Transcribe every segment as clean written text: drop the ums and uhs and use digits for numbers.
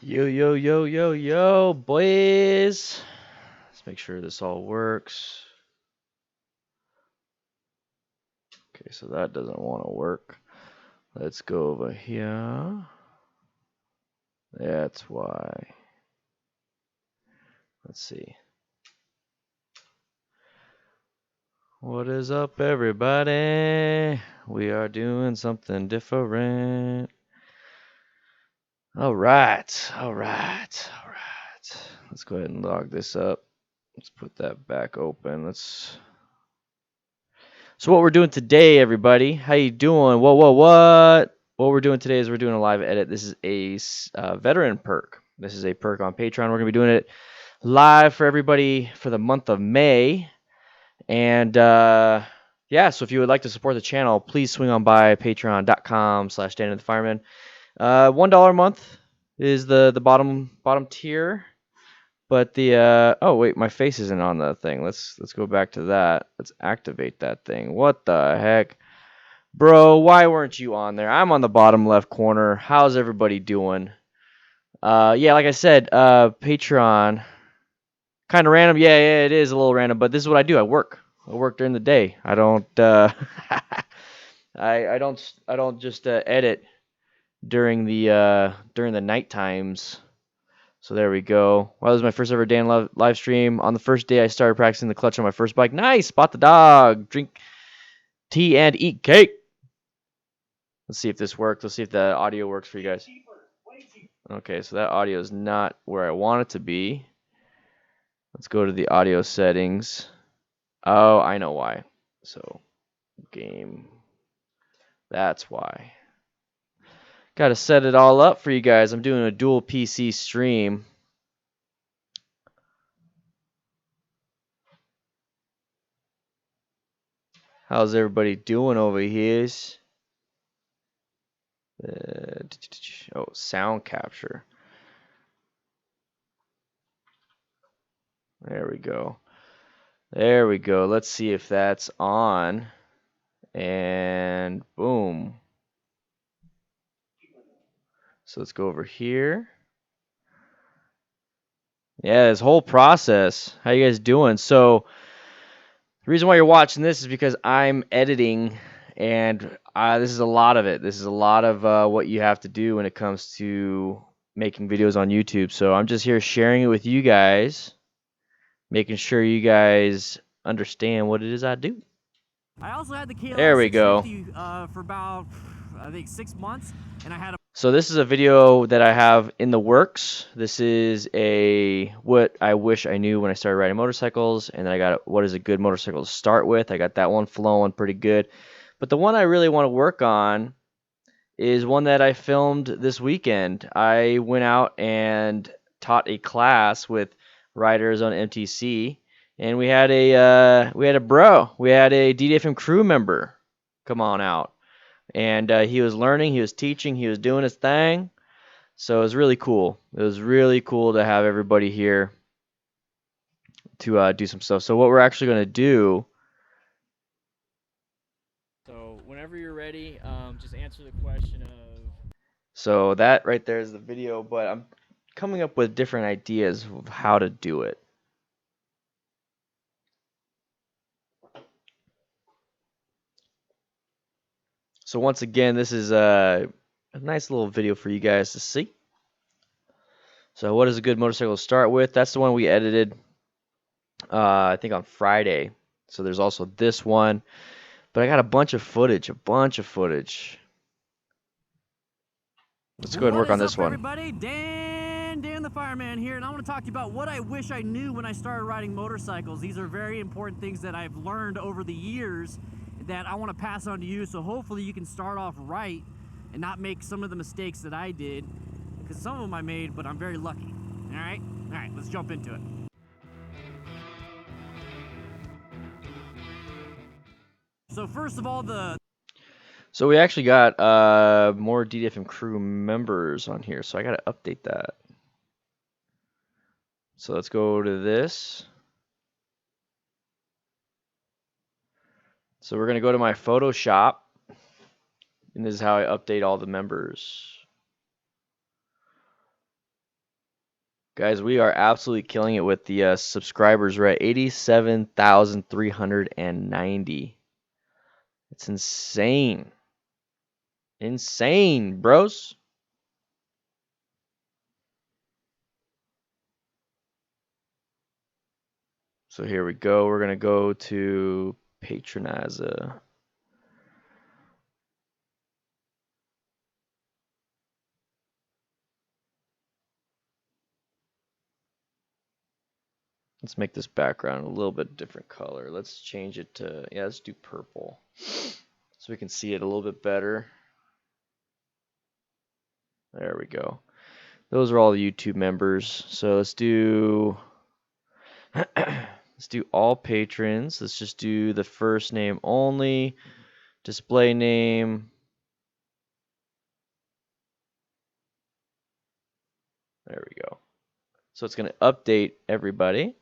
Yo, yo, yo, yo, yo, boys. Let's make sure this all works. Okay, so that doesn't want to work. Let's go over here. That's why. Let's see. What is up, everybody? We are doing something different. All right, all right, all right. Let's go ahead and log this up. Let's put that back open. So what we're doing today, everybody? How you doing? Whoa, whoa, what? What we're doing today is we're doing a live edit. This is a veteran perk. This is a perk on Patreon. We're gonna be doing it live for everybody for the month of May. And yeah, so if you would like to support the channel, please swing on by patreon.com/DannyTheFireman. $1 a month is the bottom tier. But the oh wait, my face isn't on the thing. Let's go back to that. Let's activate that thing. What the heck? Bro, why weren't you on there? I'm on the bottom left corner. How's everybody doing? Yeah, like I said, Patreon kind of random. Yeah, it is a little random, but this is what I do. I work during the day. I don't I don't just edit during the night times. So there we go. Well, this is my first ever Dan live stream. On the first day, I started practicing the clutch on my first bike. Nice! Spot the dog. Drink tea and eat cake. Let's see if this works. Let's see if the audio works for you guys. Okay, so that audio is not where I want it to be. Let's go to the audio settings. Oh, I know why. So, game. That's why. Got to set it all up for you guys. I'm doing a dual PC stream. How's everybody doing over here? Oh, sound capture. There we go. There we go. Let's see if that's on. And boom. So let's go over here. Yeah, this whole process. How you guys doing? So the reason why you're watching this is because I'm editing, and this is a lot of it. This is a lot of what you have to do when it comes to making videos on YouTube. So I'm just here sharing it with you guys, making sure you guys understand what it is I do. I also had the KLS There we go. 650 for about, I think, 6 months, and I had a... So this is a video that I have in the works. This is a what I wish I knew when I started riding motorcycles, and then I got what is a good motorcycle to start with. I got that one flowing pretty good. But the one I really want to work on is one that I filmed this weekend. I went out and taught a class with riders on MTC, and we had a DDFM crew member come on out. And he was learning, he was teaching, he was doing his thing. So it was really cool. It was really cool to have everybody here to do some stuff. So what we're actually going to do. So whenever you're ready, just answer the question of. So that right there is the video, but I'm coming up with different ideas of how to do it. So once again, this is a nice little video for you guys to see. So what is a good motorcycle to start with? That's the one we edited, I think on Friday. So there's also this one, but I got a bunch of footage. Let's go ahead and work on this one. Everybody, Dan the Fireman here, and I want to talk to you about what I wish I knew when I started riding motorcycles. These are very important things that I've learned over the years that I want to pass on to you, so hopefully you can start off right and not make some of the mistakes that I did, because some of them I made, but I'm very lucky. All right, let's jump into it. So first of all, So we actually got more DDFM crew members on here, so I got to update that. So let's go to this. So we're going to go to my Photoshop, and this is how I update all the members. Guys, we are absolutely killing it with the subscribers. We're at 87,390. It's insane. Insane, bros. So here we go. We're going to go to Patroniza. Let's make this background a little bit different color. Let's change it to, yeah, let's do purple. So we can see it a little bit better. There we go. Those are all the YouTube members. So let's do let's do all patrons. Let's just do the first name only. Display name. There we go. So it's going to update everybody.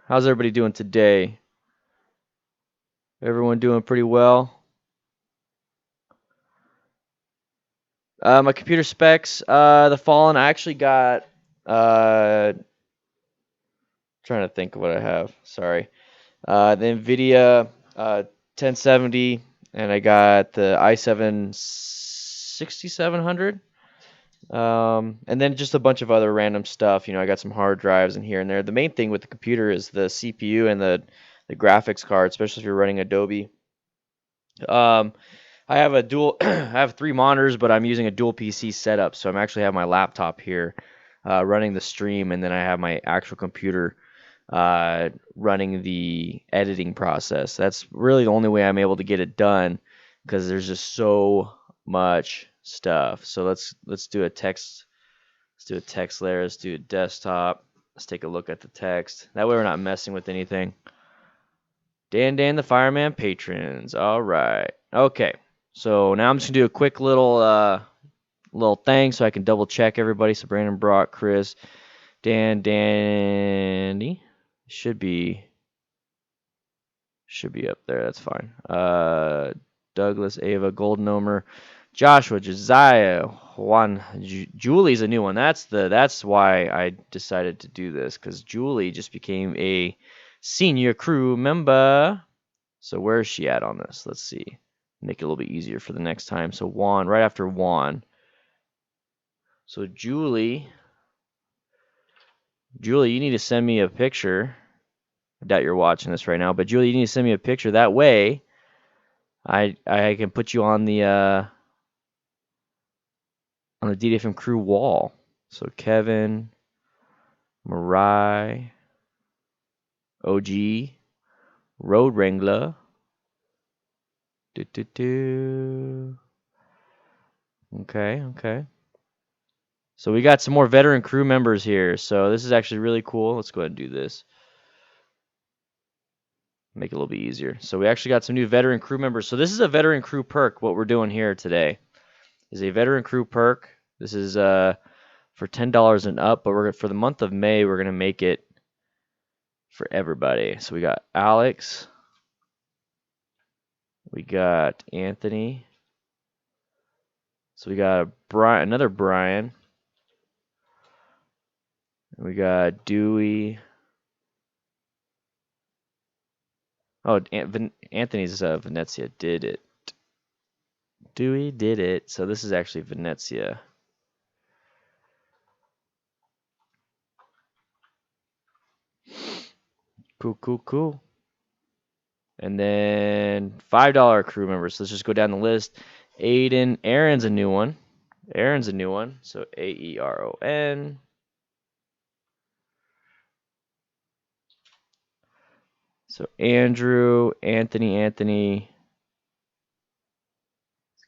How's everybody doing today? Everyone doing pretty well? My computer specs, the Fallen, I actually got, trying to think of what I have. Sorry. The NVIDIA 1070, and I got the i7 6700. And then just a bunch of other random stuff. You know, I got some hard drives in here and there. The main thing with the computer is the CPU and the graphics card, especially if you're running Adobe. I have a dual, I have 3 monitors, but I'm using a dual PC setup. So I'm actually have my laptop here running the stream, and then I have my actual computer running the editing process. That's really the only way I'm able to get it done, because there's just so much stuff. So let's do a text. Let's do a text layer. Let's do a desktop. Let's take a look at the text. That way we're not messing with anything. Dan the Fireman patrons. All right. Okay. So now I'm just gonna do a quick little thing so I can double check everybody. So Brandon, Brock, Chris, Danny should be up there. That's fine. Douglas, Ava, Golden Omer, Joshua, Josiah, Juan, Julie's a new one. That's why I decided to do this, because Julie just became a senior crew member. So where is she at on this? Let's see. Make it a little bit easier for the next time. So Juan, right after Juan. So Julie, you need to send me a picture. I doubt you're watching this right now, but Julie, you need to send me a picture. That way, I can put you on the DDFM crew wall. So Kevin, Murai, OG, RoadWrangler. Okay. So we got some more veteran crew members here. So this is actually really cool. Let's go ahead and do this. Make it a little bit easier. So we actually got some new veteran crew members. So this is a veteran crew perk. What we're doing here today is a veteran crew perk. This is for $10 and up, but for the month of May, we're gonna make it for everybody. So we got Alex, we got Anthony, so we got another Bryan, we got Dewey. Oh, Anthony's Venezia did it. Dewey did it. So this is actually Venezia. Cool. And then $5 crew members. So let's just go down the list. Aiden, Aaron's a new one. So AERON. So Andrew, Anthony. Let's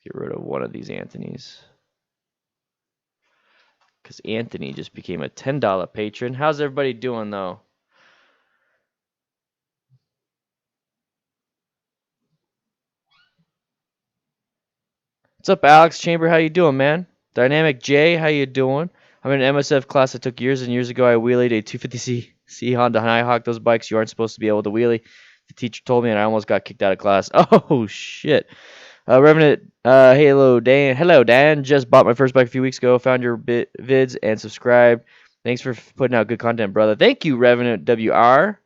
get rid of one of these Anthonys, because Anthony just became a $10 patron. How's everybody doing though? What's up, Alex Chamber? How you doing, man? Dynamic J, how you doing? I'm in an MSF class I took years and years ago. I wheelied a 250C See, Honda Nighthawk, those bikes you aren't supposed to be able to wheelie. The teacher told me, and I almost got kicked out of class. Oh shit. Revenant, hello Dan. Hello Dan. Just bought my first bike a few weeks ago. Found your vids and subscribed. Thanks for putting out good content, brother. Thank you, Revenant WR.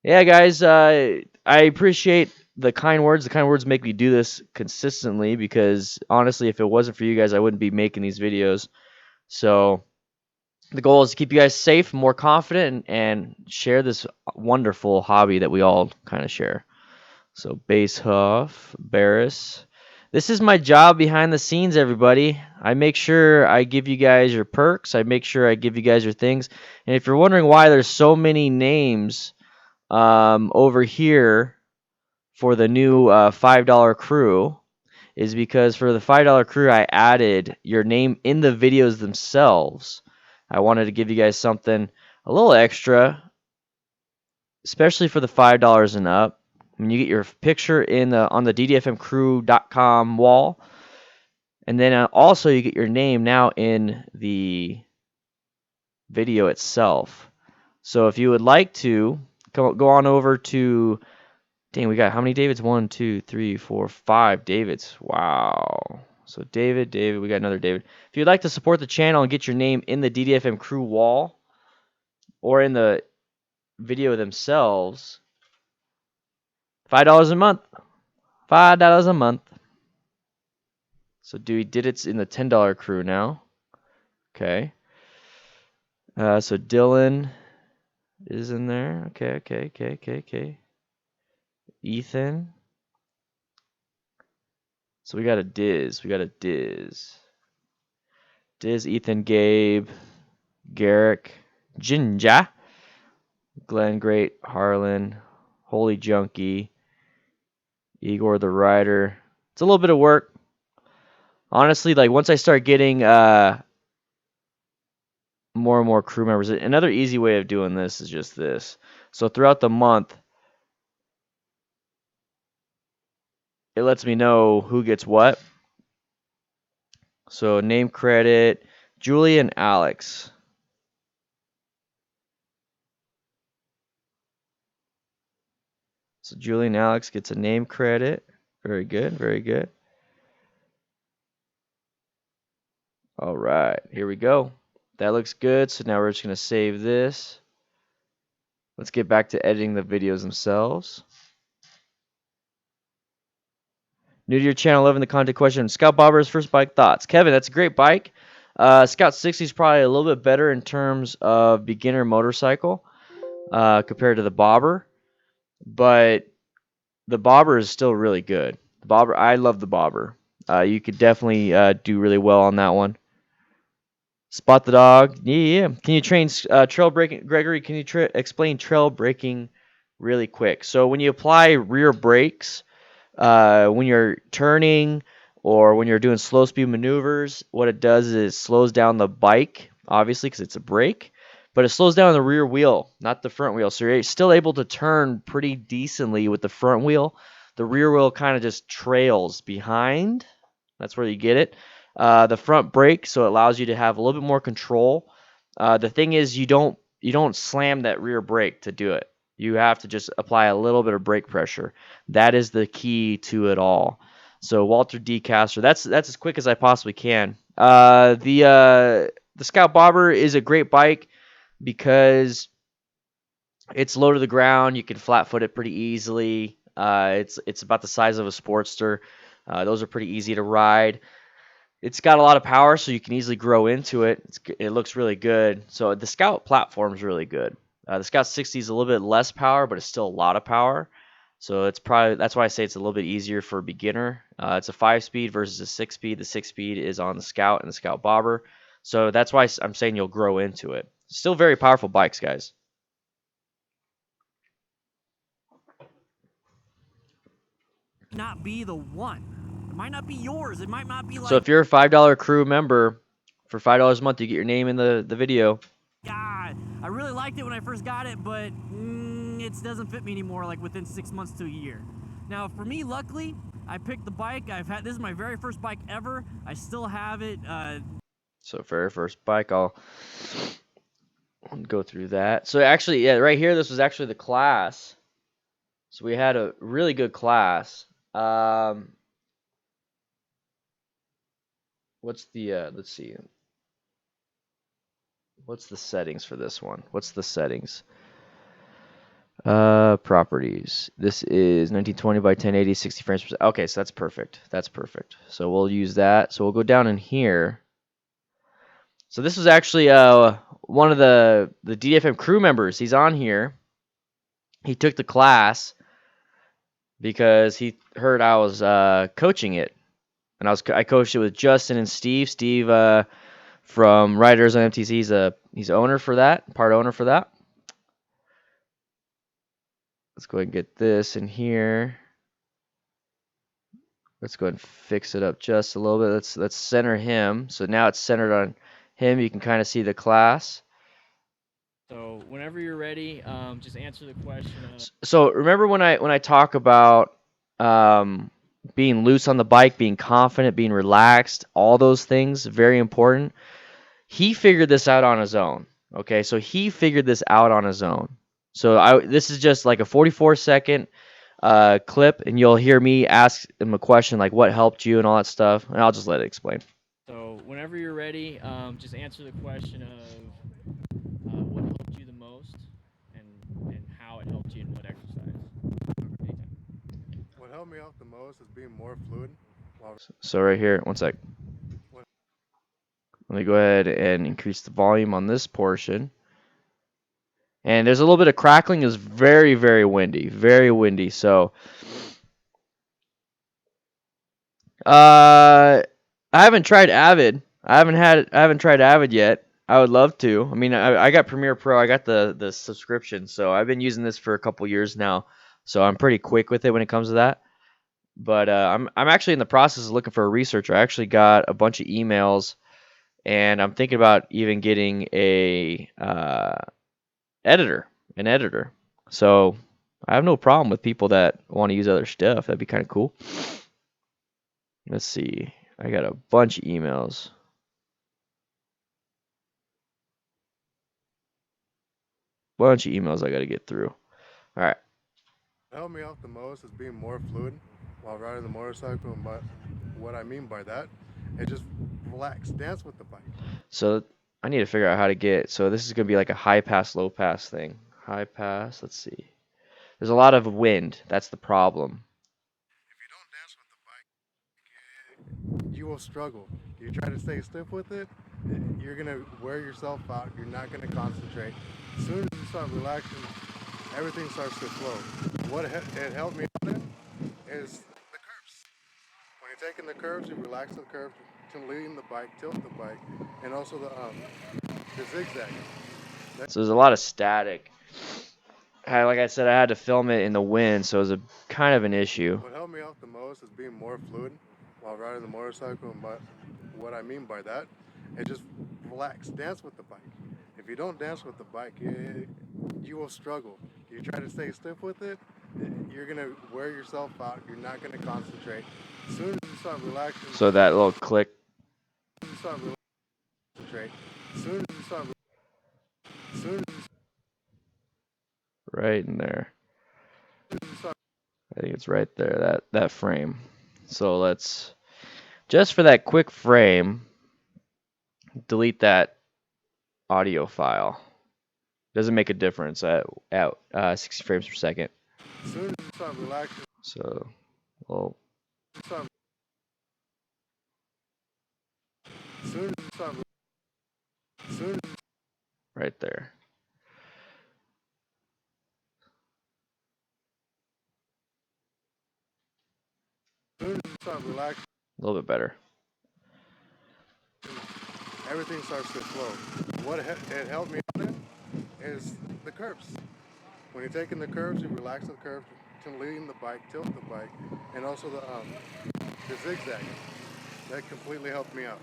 Yeah, guys. I appreciate the kind words. The kind words make me do this consistently because honestly, if it wasn't for you guys, I wouldn't be making these videos. So the goal is to keep you guys safe, more confident, and share this wonderful hobby that we all kind of share. So Base Huff, Barris. This is my job behind the scenes, everybody. I make sure I give you guys your perks. I make sure I give you guys your things. And if you're wondering why there's so many names over here for the new $5 crew, is because for the $5 crew, I added your name in the videos themselves. I wanted to give you guys something a little extra, especially for the $5 and up. When you get your picture on the DDFMcrew.com wall, and then also you get your name now in the video itself. So if you would like to go on over to, dang, we got how many Davids? 1, 2, 3, 4, 5 Davids. Wow. So David, we got another David. If you'd like to support the channel and get your name in the DDFM crew wall or in the video themselves, $5 a month. $5 a month. So DueyDidit's in the $10 crew now. Okay. So Dylan is in there. Okay. Ethan. So we got a Diz. Diz, Ethan, Gabe, Garrick, Jinja, Glenn Great, Harlan, Holy Junkie, Igor the Rider. It's a little bit of work. Honestly, like once I start getting more and more crew members, another easy way of doing this is just this. So throughout the month, it lets me know who gets what. So name credit, Julie and Alex. So Julie and Alex gets a name credit. Very good. All right, here we go. That looks good. So now we're just going to save this. Let's get back to editing the videos themselves. New to your channel, loving the content question. Scout Bobber's first bike thoughts. Kevin, that's a great bike. Scout 60 is probably a little bit better in terms of beginner motorcycle compared to the Bobber, but the Bobber is still really good. The Bobber, I love the Bobber. You could definitely do really well on that one. Spot the dog. Yeah. Can you train trail braking? Gregory, can you explain trail braking really quick? So when you apply rear brakes, when you're turning or when you're doing slow speed maneuvers, what it does is it slows down the bike, obviously, because it's a brake, but it slows down the rear wheel, not the front wheel. So you're still able to turn pretty decently with the front wheel. The rear wheel kind of just trails behind. That's where you get it. The front brake, so it allows you to have a little bit more control. The thing is, you don't slam that rear brake to do it. You have to just apply a little bit of brake pressure. That is the key to it all. So Walter D. Castor, that's as quick as I possibly can. The Scout Bobber is a great bike because it's low to the ground. You can flat foot it pretty easily. It's about the size of a Sportster. Those are pretty easy to ride. It's got a lot of power, so you can easily grow into it. It looks really good. So the Scout platform is really good. The Scout 60 is a little bit less power, but it's still a lot of power. So that's why I say it's a little bit easier for a beginner. It's a 5-speed versus a 6-speed. The 6-speed is on the Scout and the Scout Bobber. So that's why I'm saying you'll grow into it. Still very powerful bikes, guys. Not be the one. It might not be yours. It might not be like. So if you're a $5 crew member, for $5 a month, you get your name in the video. God, I really liked it when I first got it, but it doesn't fit me anymore. Like within 6 months to a year. Now, for me, luckily, I picked the bike. This is my very first bike ever. I still have it. So very first bike, I'll I'll go through that. So actually, yeah, right here, this was actually the class. So we had a really good class. What's the let's see. What's the settings for this one? What's the settings? Properties. This is 1920 by 1080, 60 frames per second. Okay, so that's perfect. That's perfect. So we'll use that. So we'll go down in here. So this was actually one of the DDFM crew members. He's on here. He took the class because he heard I was coaching it, and I coached it with Justin and Steve. Steve from Riders on MTC. He's owner for that, part owner for that. Let's go ahead and get this in here. Let's go ahead and fix it up just a little bit. Let's center him. So now it's centered on him. You can kind of see the class. So whenever you're ready, just answer the question. So remember when I talk about being loose on the bike, being confident, being relaxed, all those things, very important. He figured this out on his own. Okay, so he figured this out on his own. So this is just like a 44-second clip, and you'll hear me ask him a question like what helped you and all that stuff, and I'll just let it explain. So whenever you're ready, just answer the question of what helped you the most and how it helped you in what exercise. Anytime. What helped me out the most is being more fluid. So right here, one sec. Let me go ahead and increase the volume on this portion. And there's a little bit of crackling. It's very, very windy. Very windy. So I haven't tried Avid. I haven't tried Avid yet. I would love to. I mean, I got Premiere Pro. I got the subscription, so I've been using this for a couple years now. So I'm pretty quick with it when it comes to that. But I'm actually in the process of looking for a researcher. I actually got a bunch of emails, and I'm thinking about even getting a an editor. So I have no problem with people that want to use other stuff. That'd be kind of cool. Let's see. I got a bunch of emails. Bunch of emails I got to get through. All right. What helped me out the most is being more fluid while riding the motorcycle. And what I mean by that is just relax, dance with the bike. So I need to figure out how to get. So this is going to be like a high pass, low pass thing. High pass. Let's see. There's a lot of wind. That's the problem. If you don't dance with the bike, you will struggle. You try to stay stiff with it, you're going to wear yourself out. You're not going to concentrate. As soon as you start relaxing, everything starts to flow. What it helped me out in is the curves. When you're taking the curves, you relax the curves, to lean the bike, tilt the bike, and also the zigzag. So there's a lot of static. Like I said, I had to film it in the wind, so it was a kind of an issue. What helped me out the most is being more fluid while riding the motorcycle. And what I mean by that is just relax, dance with the bike. If you don't dance with the bike, you will struggle. You try to stay stiff with it, you're going to wear yourself out. You're not going to concentrate. As soon as you start relaxing. So that little click. As soon as you start concentrate. As soon as you start. As soon as you Right in there. start. I think it's right there, that frame. So let's, just for that quick frame, delete that audio file. Doesn't make a difference at 60 frames per second. As soon as you start relaxing. So, well, As soon as you start. As soon as you right there. start relaxing, A little bit better. everything starts to flow. What it helped me out in is the curves. When you're taking the curves, you relax the curves, to lean the bike, tilt the bike, and also the zigzag. That completely helped me out.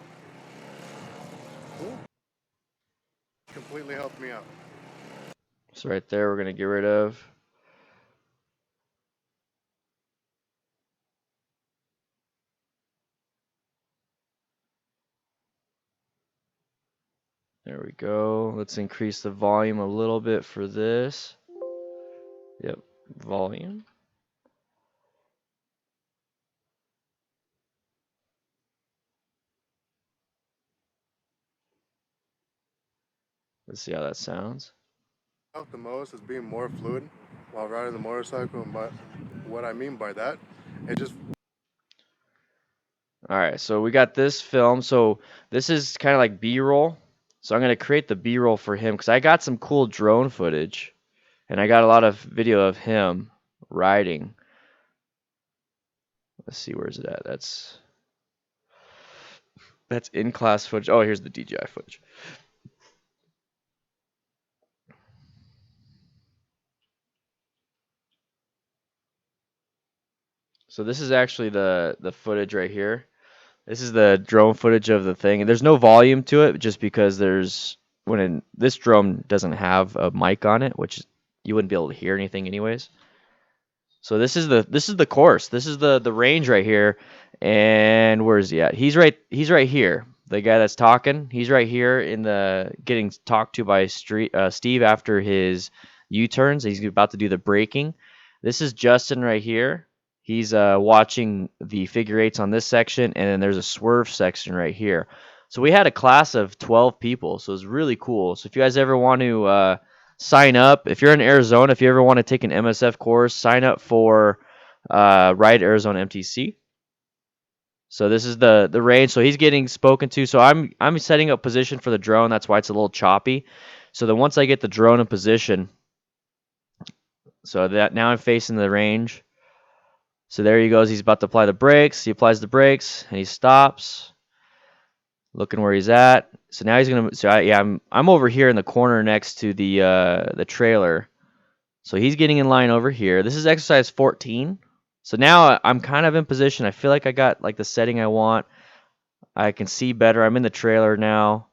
Completely helped me out. So right there, we're gonna get rid of. There we go. Let's increase the volume a little bit for this. Yep, volume. Let's see how that sounds. The most is being more fluid while riding the motorcycle, and what I mean by that, it just All right, so we got this film. So this is kind of like B-roll. So I'm going to create the B-roll for him because I got some cool drone footage. And I got a lot of video of him riding. Let's see, where's it at? That's in-class footage. Oh, here's the DJI footage. So this is actually the footage right here. This is the drone footage of the thing. And there's no volume to it just because this drone doesn't have a mic on it, which you wouldn't be able to hear anything anyways. So this is the course. This is the range right here. And where is he at? He's right here. The guy that's talking, he's right here in the getting talked to by Steve after his U-turns. He's about to do the braking. This is Justin right here. He's watching the figure eights on this section, and then there's a swerve section right here. So we had a class of 12 people, so it was really cool. So if you guys ever want to sign up, if you're in Arizona, if you ever want to take an MSF course, sign up for Ride Arizona MTC. So this is the range. So he's getting spoken to. So I'm setting up position for the drone. That's why it's a little choppy. So then once I get the drone in position, so that now I'm facing the range. So there he goes. He's about to apply the brakes. He applies the brakes and he stops, looking where he's at. So now he's gonna. So I'm over here in the corner next to the trailer. So he's getting in line over here. This is exercise 14. So now I'm kind of in position. I feel like I got like the setting I want. I can see better. I'm in the trailer now.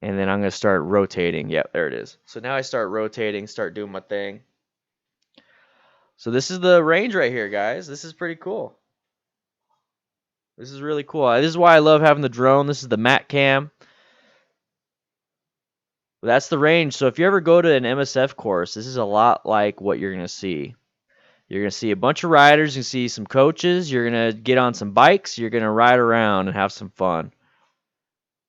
And then I'm going to start rotating. Yep, there it is. So now I start rotating, start doing my thing. So this is the range right here, guys. This is pretty cool. This is really cool. This is why I love having the drone. This is the Mat Cam. That's the range. So if you ever go to an MSF course, this is a lot like what you're going to see. You're going to see a bunch of riders. You see some coaches. You're going to get on some bikes. You're going to ride around and have some fun.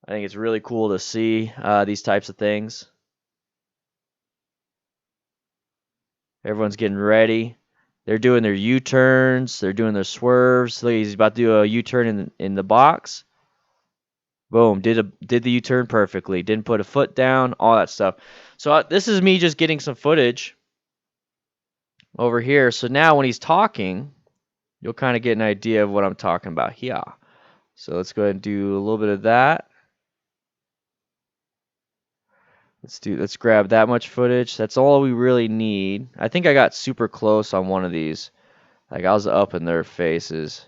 I think it's really cool to see these types of things. Everyone's getting ready. They're doing their U-turns. They're doing their swerves. Look, he's about to do a U-turn in the box. Boom, did the U-turn perfectly. Didn't put a foot down, all that stuff. So this is me just getting some footage over here. So now when he's talking, you'll kind of get an idea of what I'm talking about here. So let's go ahead and do a little bit of that. Let's grab that much footage. That's all we really need. I think I got super close on one of these. Like I was up in their faces.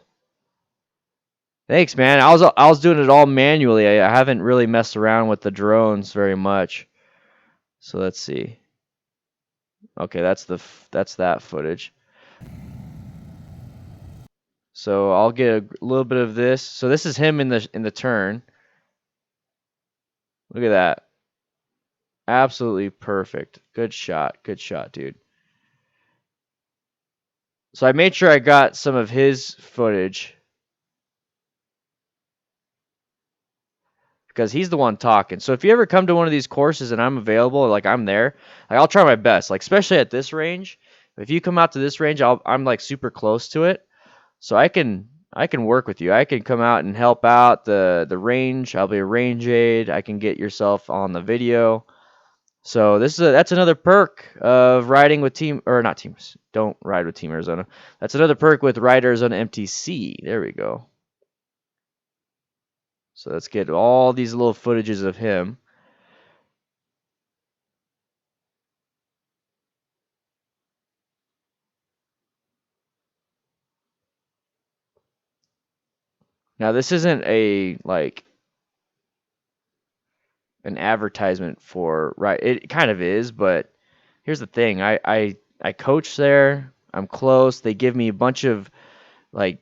Thanks, man. I was doing it all manually. I haven't really messed around with the drones very much. So let's see. Okay, that's that footage. So I'll get a little bit of this. So this is him in the turn. Look at that. Absolutely perfect. Good shot. Good shot, dude. So I made sure I got some of his footage because he's the one talking. So if you ever come to one of these courses and I'm available, like I'm there, like I'll try my best. Like especially at this range, if you come out to this range, I'm like super close to it, so I can work with you. I can come out and help out the range. I'll be a range aid. I can get yourself on the video. So that's another perk of riding with team or not teams. Don't ride with Team Arizona. That's another perk with Ride Arizona MTC. There we go. So let's get all these little footages of him. Now this isn't a like an advertisement for right. It kind of is, but here's the thing. I coach there. I'm close. They give me a bunch of like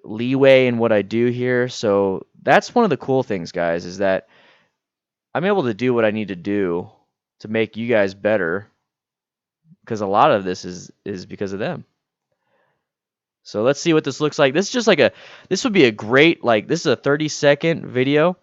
leeway in what I do here. So that's one of the cool things, guys, is that I'm able to do what I need to do to make you guys better, because a lot of this is because of them. So let's see what this looks like. This is just like this would be a great, like, this is a 30-second video.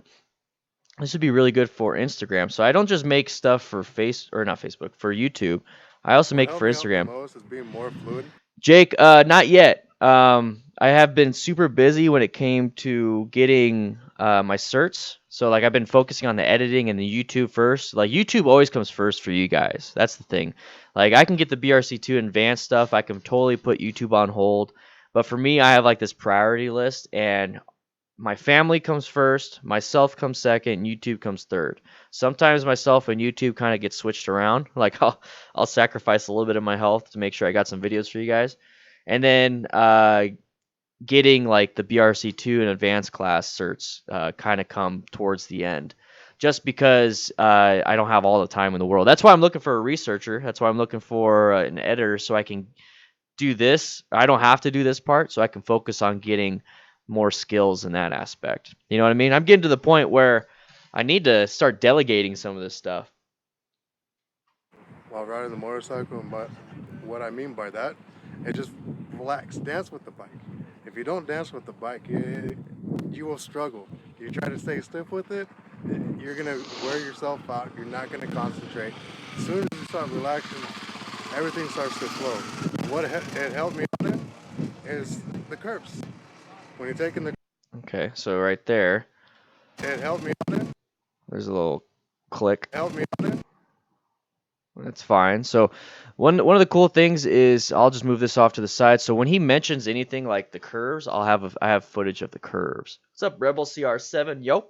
This would be really good for Instagram. So I don't just make stuff for not Facebook, for YouTube. I also What make it helped for me out the Instagram. most is being more fluid. Jake, not yet. I have been super busy when it came to getting my certs. So like I've been focusing on the editing and the YouTube first. Like YouTube always comes first for you guys. That's the ththing. Like I can get the BRC2 advanced stuff. I can totally put YouTube on hold. But for me, I have like this priority list, and my family comes first, myself comes second, and YouTube comes third. Sometimes myself and YouTube kind of get switched around. Like I'll sacrifice a little bit of my health to make sure I got some videos for you guys. And then getting like the BRC2 and advanced class certs kind of come towards the end. Just because I don't have all the time in the world. That's why I'm looking for a researcher. That's why I'm looking for an editor, so I can do this. I don't have to do this part, so I can focus on getting more skills in that aspect. You know what I mean? I'm getting to the point where I need to start delegating some of this stuff. While riding the motorcycle, but what I mean by that, it just relax, dance with the bike. If you don't dance with the bike, you will struggle. You try to stay stiff with it, you're gonna wear yourself out. You're not gonna concentrate. As soon as you start relaxing, everything starts to flow. What it helped me on it is the curves. When you're taking the Okay, so right there, it helped me on it. there's a little click. Helped me on it. That's fine. So one of the cool things is, I'll just move this off to the side. So when he mentions anything like the curves, I have footage of the curves. What's up, Rebel CR7? Yo.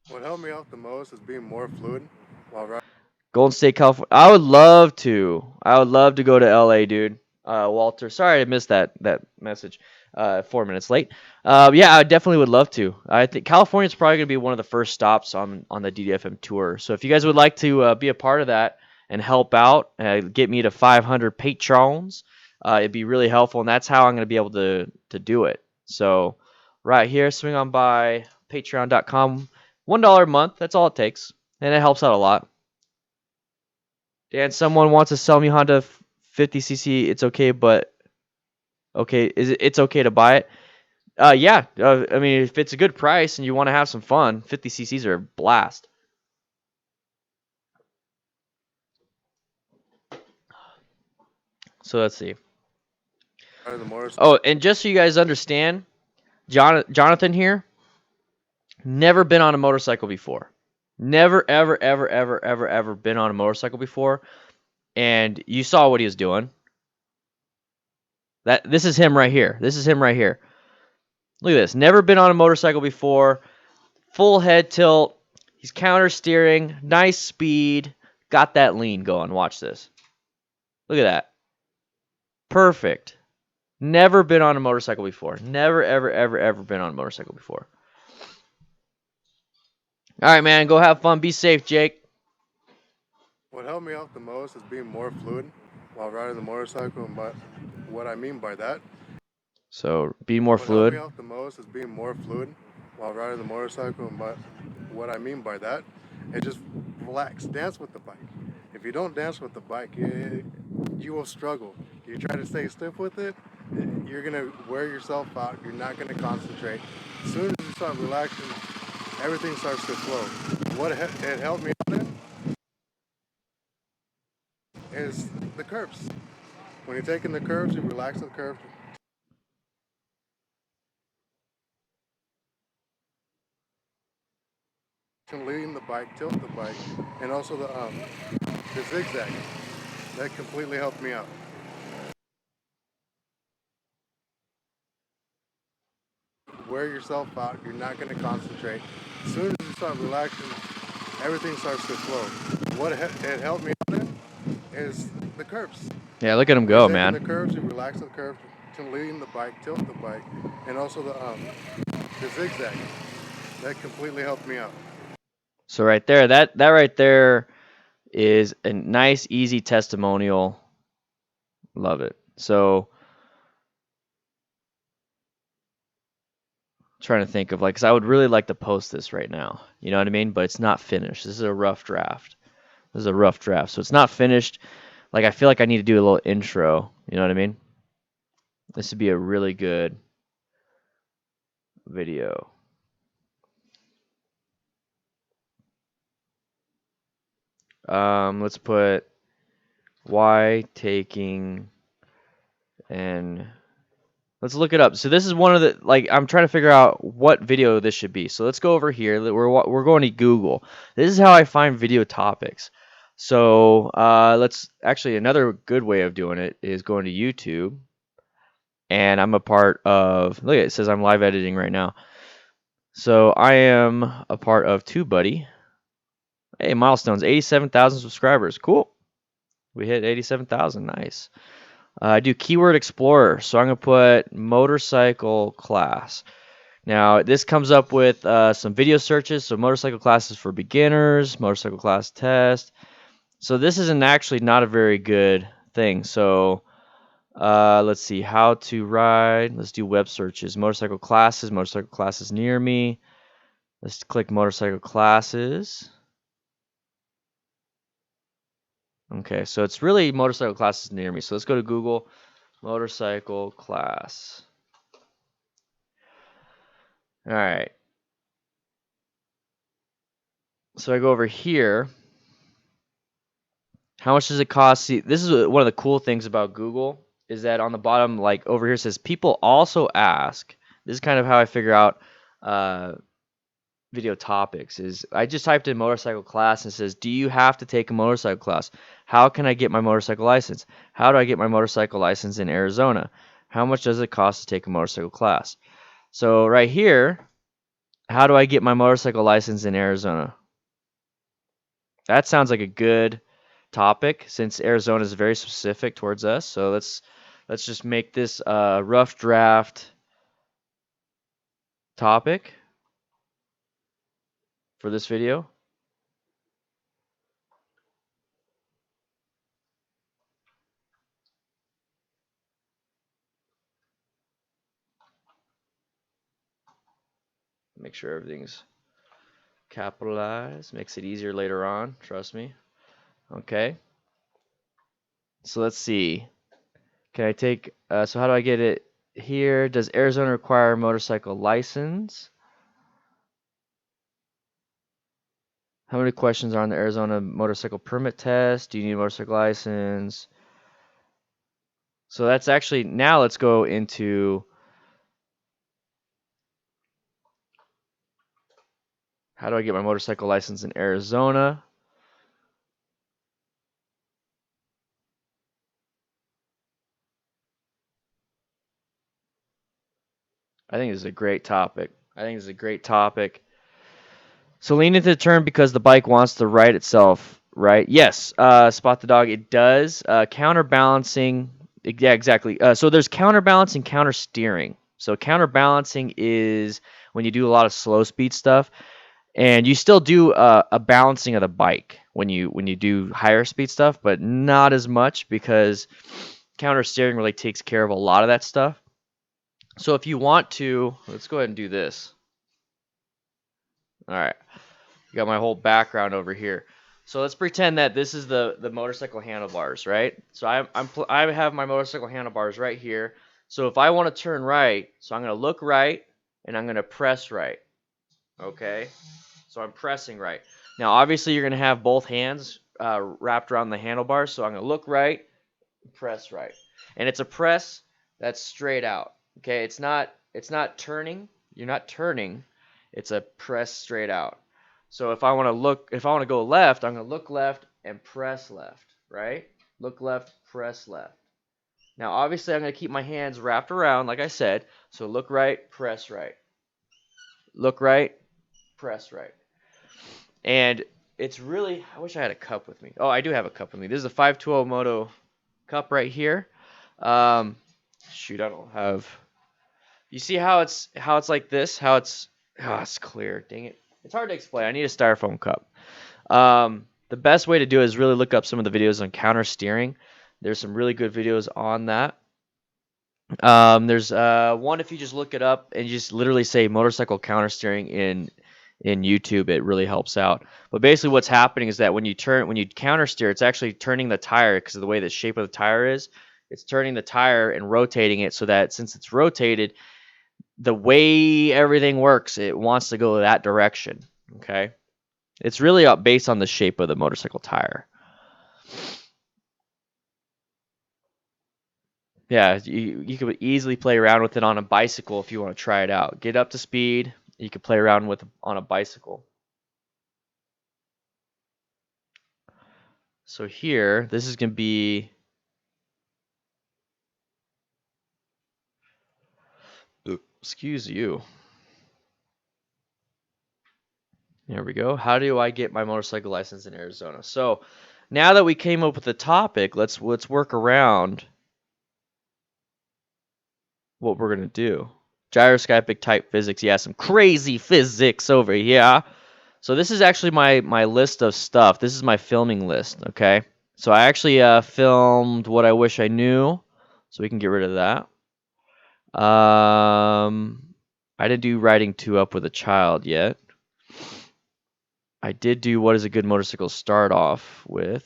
What helped me out the most is being more fluid while riding. Golden State, California. I would love to. I would love to go to LA, dude. Walter, sorry I missed that message. 4 minutes late. Yeah, I definitely would love to. I think California is probably gonna be one of the first stops on the DDFM tour. So if you guys would like to be a part of that and help out, get me to 500 patrons, it'd be really helpful, and that's how I'm gonna be able to do it. So right here, swing on by Patreon.com. $1 a month. That's all it takes, and it helps out a lot. Dan, someone wants to sell me Honda 50cc. It's okay, but okay, it's okay to buy it? Yeah. I mean, if it's a good price and you want to have some fun, 50cc's are a blast. So let's see. Oh, and just so you guys understand, Jonathan here, never been on a motorcycle before. Never, ever, ever, ever, ever, ever been on a motorcycle before. And you saw what he was doing. This is him right here. This is him right here. Look at this. Never been on a motorcycle before. Full head tilt. He's counter steering. Nice speed. Got that lean going. Watch this. Look at that. Perfect. Never been on a motorcycle before. Never, ever, ever, ever been on a motorcycle before. All right, man. Go have fun. Be safe, Jake. What helped me out the most is being more fluid while riding the motorcycle. But what I mean by that, so be more fluid. What helped me out the most is being more fluid while riding the motorcycle. But what I mean by that, it just relax, dance with the bike. If you don't dance with the bike, you will struggle. You try to stay stiff with it, you're gonna wear yourself out. You're not gonna concentrate. As soon as you start relaxing, everything starts to flow. What it helped me on it is the curves. When you're taking the curves, you relax the curves. Lean the bike, tilt the bike, and also the zigzag. That completely helped me out. Wear yourself out. You're not going to concentrate. As soon as you start relaxing, everything starts to flow. What it helped me on it is the curves. Yeah, look at him go, man. The curves, you relax the curves, lean the bike, tilt the bike, and also the zigzag. That completely helped me out. So right there, that right there is a nice, easy testimonial. Love it. So trying to think of like, 'cause I would really like to post this right now. You know what I mean? But it's not finished. This is a rough draft. This is a rough draft, so it's not finished. Like I feel like I need to do a little intro. You know what I mean? This would be a really good video. Let's put why taking and let's look it up. So this is one of the like I'm trying to figure out what video this should be. So let's go over here. We're going to Google. This is how I find video topics. So let's actually another good way of doing it is going to YouTube. And I'm a part of look it says I'm live editing right now. So I am a part of TubeBuddy. Hey, milestones, 87,000 subscribers. Cool. We hit 87,000. Nice. I do Keyword Explorer, so I'm going to put motorcycle class. Now, this comes up with some video searches, so motorcycle classes for beginners, motorcycle class test. So this isn't actually not a very good thing. So let's see, how to ride. Let's do web searches. Motorcycle classes near me. Let's click motorcycle classes. Okay, so it's really motorcycle classes near me. So let's go to Google, motorcycle class. All right. So I go over here. How much does it cost? See, this is one of the cool things about Google is that on the bottom, like over here, it says people also ask. This is kind of how I figure out video topics. Is I just typed in motorcycle class and it says, do you have to take a motorcycle class? How can I get my motorcycle license? How do I get my motorcycle license in Arizona? How much does it cost to take a motorcycle class? So right here, how do I get my motorcycle license in Arizona? That sounds like a good topic since Arizona is very specific towards us. So let's just make this a rough draft topic for this video. Make sure everything's capitalized. Makes it easier later on. Trust me. Okay. So let's see. Can I take, so how do I get it here? Does Arizona require a motorcycle license? How many questions are on the Arizona motorcycle permit test? Do you need a motorcycle license? So that's actually, now let's go into how do I get my motorcycle license in Arizona? I think this is a great topic. So lean into the turn because the bike wants to ride itself, right? Yes, Spot the Dog, it does. Counterbalancing, yeah, exactly. So there's counterbalance and counter steering. So counterbalancing is when you do a lot of slow speed stuff, and you still do a balancing of the bike when you do higher speed stuff, but not as much because counter steering really takes care of a lot of that stuff. So if you want to, let's go ahead and do this. All right. Got my whole background over here. So let's pretend that this is the motorcycle handlebars, right? So I have my motorcycle handlebars right here. So if I want to turn right, so I'm going to look right and I'm going to press right. Okay? So I'm pressing right. Now obviously you're going to have both hands wrapped around the handlebars. So I'm going to look right, press right. And it's a press that's straight out. Okay? It's not turning. You're not turning. It's a press straight out. So if I want to go left, I'm going to look left and press left, right? Look left, press left. Now, obviously, I'm going to keep my hands wrapped around, like I said. So look right, press right. Look right, press right. And it's really, I wish I had a cup with me. Oh, I do have a cup with me. This is a 520 Moto cup right here. Shoot, I don't have. You see how it's like this? It's clear. Dang it. It's hard to explain. I need a styrofoam cup. The best way to do it is really look up some of the videos on counter steering. There's some really good videos on that. There's one, if you just look it up and you just literally say motorcycle counter steering in YouTube, it really helps out. But basically what's happening is that when you counter steer, it's actually turning the tire because of the way the shape of the tire is. It's turning the tire and rotating it so that since it's rotated, the way everything works, it wants to go that direction. Okay? It's really based on the shape of the motorcycle tire. Yeah, you could easily play around with it on a bicycle if you want to try it out. Get up to speed. You could play around with on a bicycle. So here, this is going to be... Excuse you. There we go. How do I get my motorcycle license in Arizona? So now that we came up with the topic, let's work around what we're going to do. Gyroscopic type physics. Yeah, some crazy physics over here. So this is actually my list of stuff. This is my filming list, okay? So I actually filmed what I wish I knew, so we can get rid of that. I didn't do riding 2 up with a child yet. I did do what is a good motorcycle start off with,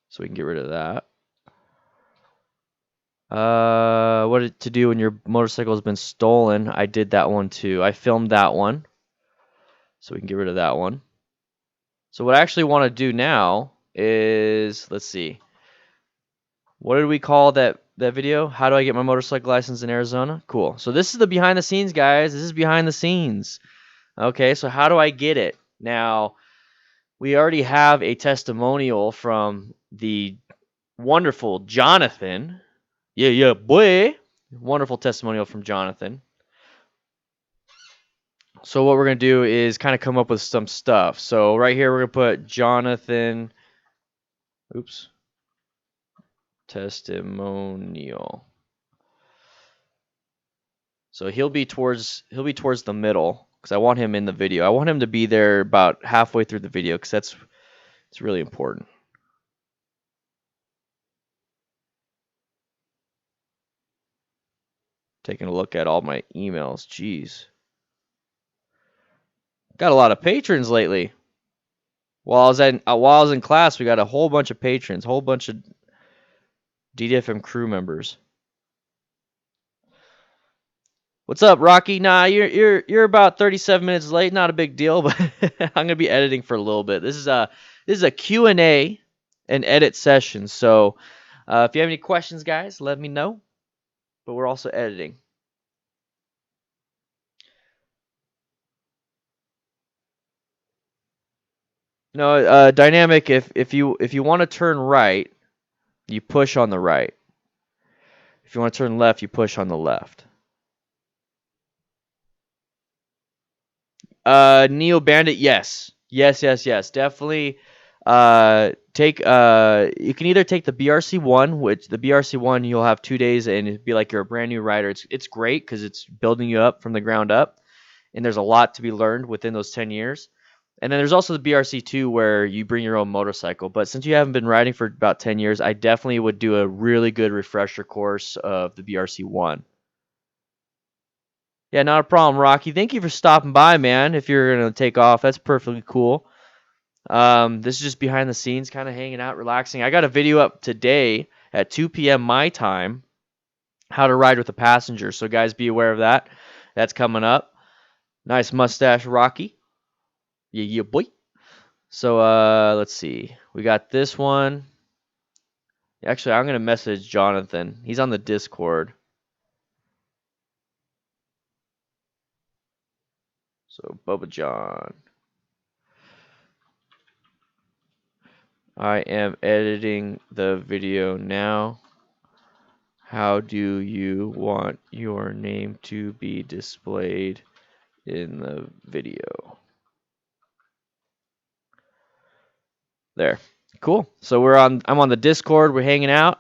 so we can get rid of that. What to do when your motorcycle has been stolen. I did that one too. I filmed that one, so we can get rid of that one. So what I actually want to do now is, let's see. What did we call that video? How do I get my motorcycle license in Arizona? Cool. So this is the behind the scenes, guys. This is behind the scenes. Okay, so how do I get it? Now, we already have a testimonial from the wonderful Jonathan. Yeah, boy. Wonderful testimonial from Jonathan. So what we're going to do is kind of come up with some stuff. So right here, we're going to put Jonathan. Oops. Testimonial. So he'll be towards the middle because I want him in the video. I want him to be there about halfway through the video because it's really important. Taking a look at all my emails. Jeez. Got a lot of patrons lately. While I was in class, we got a whole bunch of patrons, whole bunch of DDFM crew members. What's up, Rocky? Nah, you're about 37 minutes late. Not a big deal, but I'm gonna be editing for a little bit. This is a Q&A and edit session. So if you have any questions, guys, let me know. But we're also editing. No, dynamic. If you want to turn right, you push on the right. If you want to turn left, you push on the left. Neo Bandit, yes. Yes. Definitely take you can either take the BRC1, which the BRC1 you'll have 2 days and it'd be like you're a brand new rider. It's great because it's building you up from the ground up, and there's a lot to be learned within those 10 years. And then there's also the BRC2 where you bring your own motorcycle. But since you haven't been riding for about 10 years, I definitely would do a really good refresher course of the BRC1. Yeah, not a problem, Rocky. Thank you for stopping by, man. If you're going to take off, that's perfectly cool. This is just behind the scenes, kind of hanging out, relaxing. I got a video up today at 2 p.m. my time, how to ride with a passenger. So guys, be aware of that. That's coming up. Nice mustache, Rocky. Yeah, boy. So let's see. We got this one. Actually, I'm gonna message Jonathan. He's on the Discord. So Bubba John. I am editing the video now. How do you want your name to be displayed in the video? There. Cool. So I'm on the Discord, we're hanging out.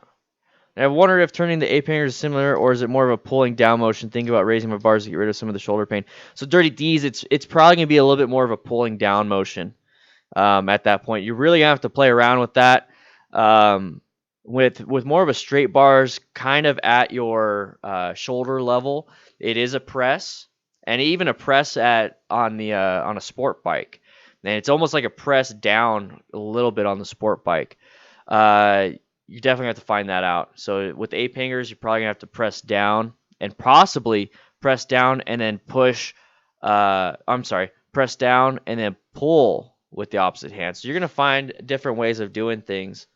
And I wonder if turning the ape hanger is similar, or is it more of a pulling down motion? Think about raising my bars to get rid of some of the shoulder pain. So Dirty D's, it's probably gonna be a little bit more of a pulling down motion at that point. You're really gonna have to play around with that. with more of a straight bars kind of at your shoulder level. It is a press, and even a press on a sport bike, and it's almost like a press down a little bit on the sport bike. You definitely have to find that out. So with ape hangers, you're probably gonna have to press down and possibly press down and then push. I'm sorry, press down and then pull with the opposite hand. So you're gonna find different ways of doing things.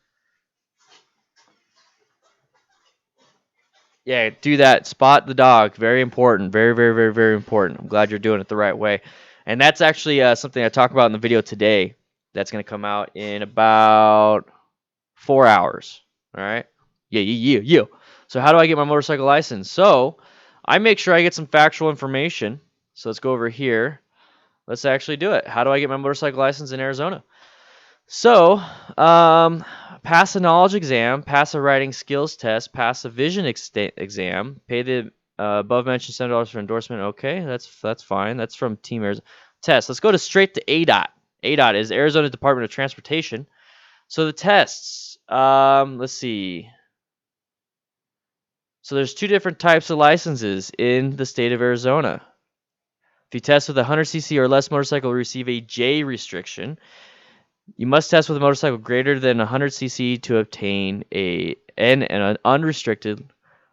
Yeah, do that. Spot the dog. Very important. Very, very, very, very important. I'm glad you're doing it the right way. And that's actually something I talk about in the video today. That's going to come out in about 4 hours. All right. Yeah. So how do I get my motorcycle license? So I make sure I get some factual information. So let's go over here. Let's actually do it. How do I get my motorcycle license in Arizona? So, pass a knowledge exam, pass a writing skills test, pass a vision exam, pay the above mentioned $7 for endorsement. Okay, that's fine. That's from Team Arizona. Test. Let's go straight to ADOT. ADOT is Arizona Department of Transportation. So the tests. Let's see. So there's two different types of licenses in the state of Arizona. If you test with a 100cc or less motorcycle, you receive a J restriction. You must test with a motorcycle greater than 100cc to obtain an unrestricted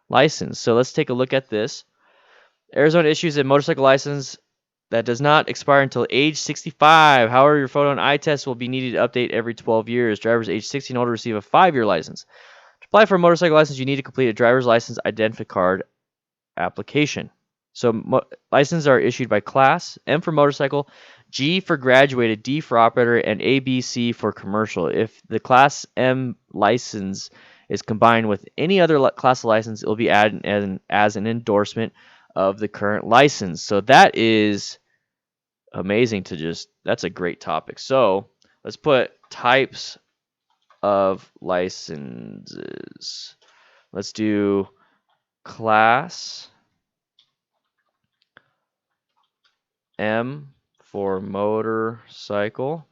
license. So let's take a look at this. Arizona issues a motorcycle license that does not expire until age 65. However, your photo and eye test will be needed to update every 12 years. Drivers age 16 and older receive a 5-year license. To apply for a motorcycle license, you need to complete a driver's license identification card application. So licenses are issued by class: M for motorcycle, G for graduated, D for operator, and ABC for commercial. If the class M license is combined with any other class of license, it will be added as an endorsement of the current license. So that is amazing that's a great topic. So let's put types of licenses. Let's do class M for motorcycle,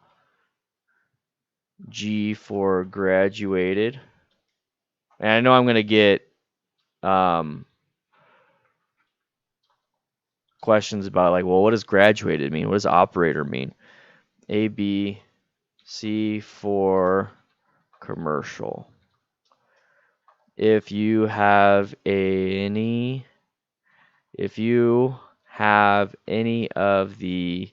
G for graduated. And I know I'm going to get questions about like, well, what does graduated mean? What does operator mean? A, B, C for commercial. If you have any of the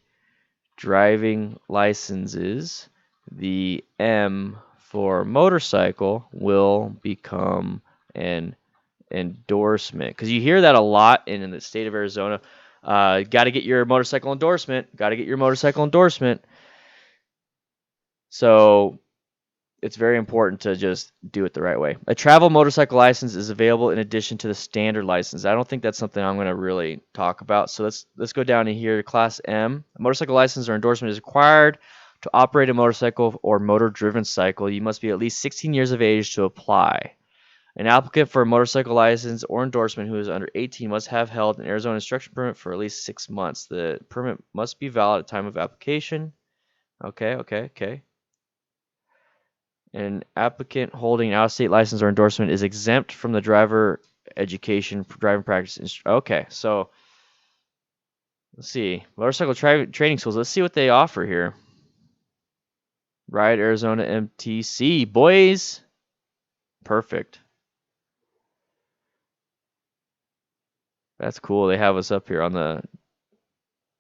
driving licenses, the M for motorcycle will become an endorsement. Because you hear that a lot in the state of Arizona. Got to get your motorcycle endorsement. So it's very important to just do it the right way. A travel motorcycle license is available in addition to the standard license. I don't think that's something I'm going to really talk about. So let's go down to here. Class M. A motorcycle license or endorsement is required to operate a motorcycle or motor-driven cycle. You must be at least 16 years of age to apply. An applicant for a motorcycle license or endorsement who is under 18 must have held an Arizona instruction permit for at least 6 months. The permit must be valid at time of application. Okay. An applicant holding an out-of-state license or endorsement is exempt from the driver education driving practice. Okay, so let's see. Motorcycle training schools. Let's see what they offer here. Ride Arizona MTC. Boys. Perfect. That's cool. They have us up here on the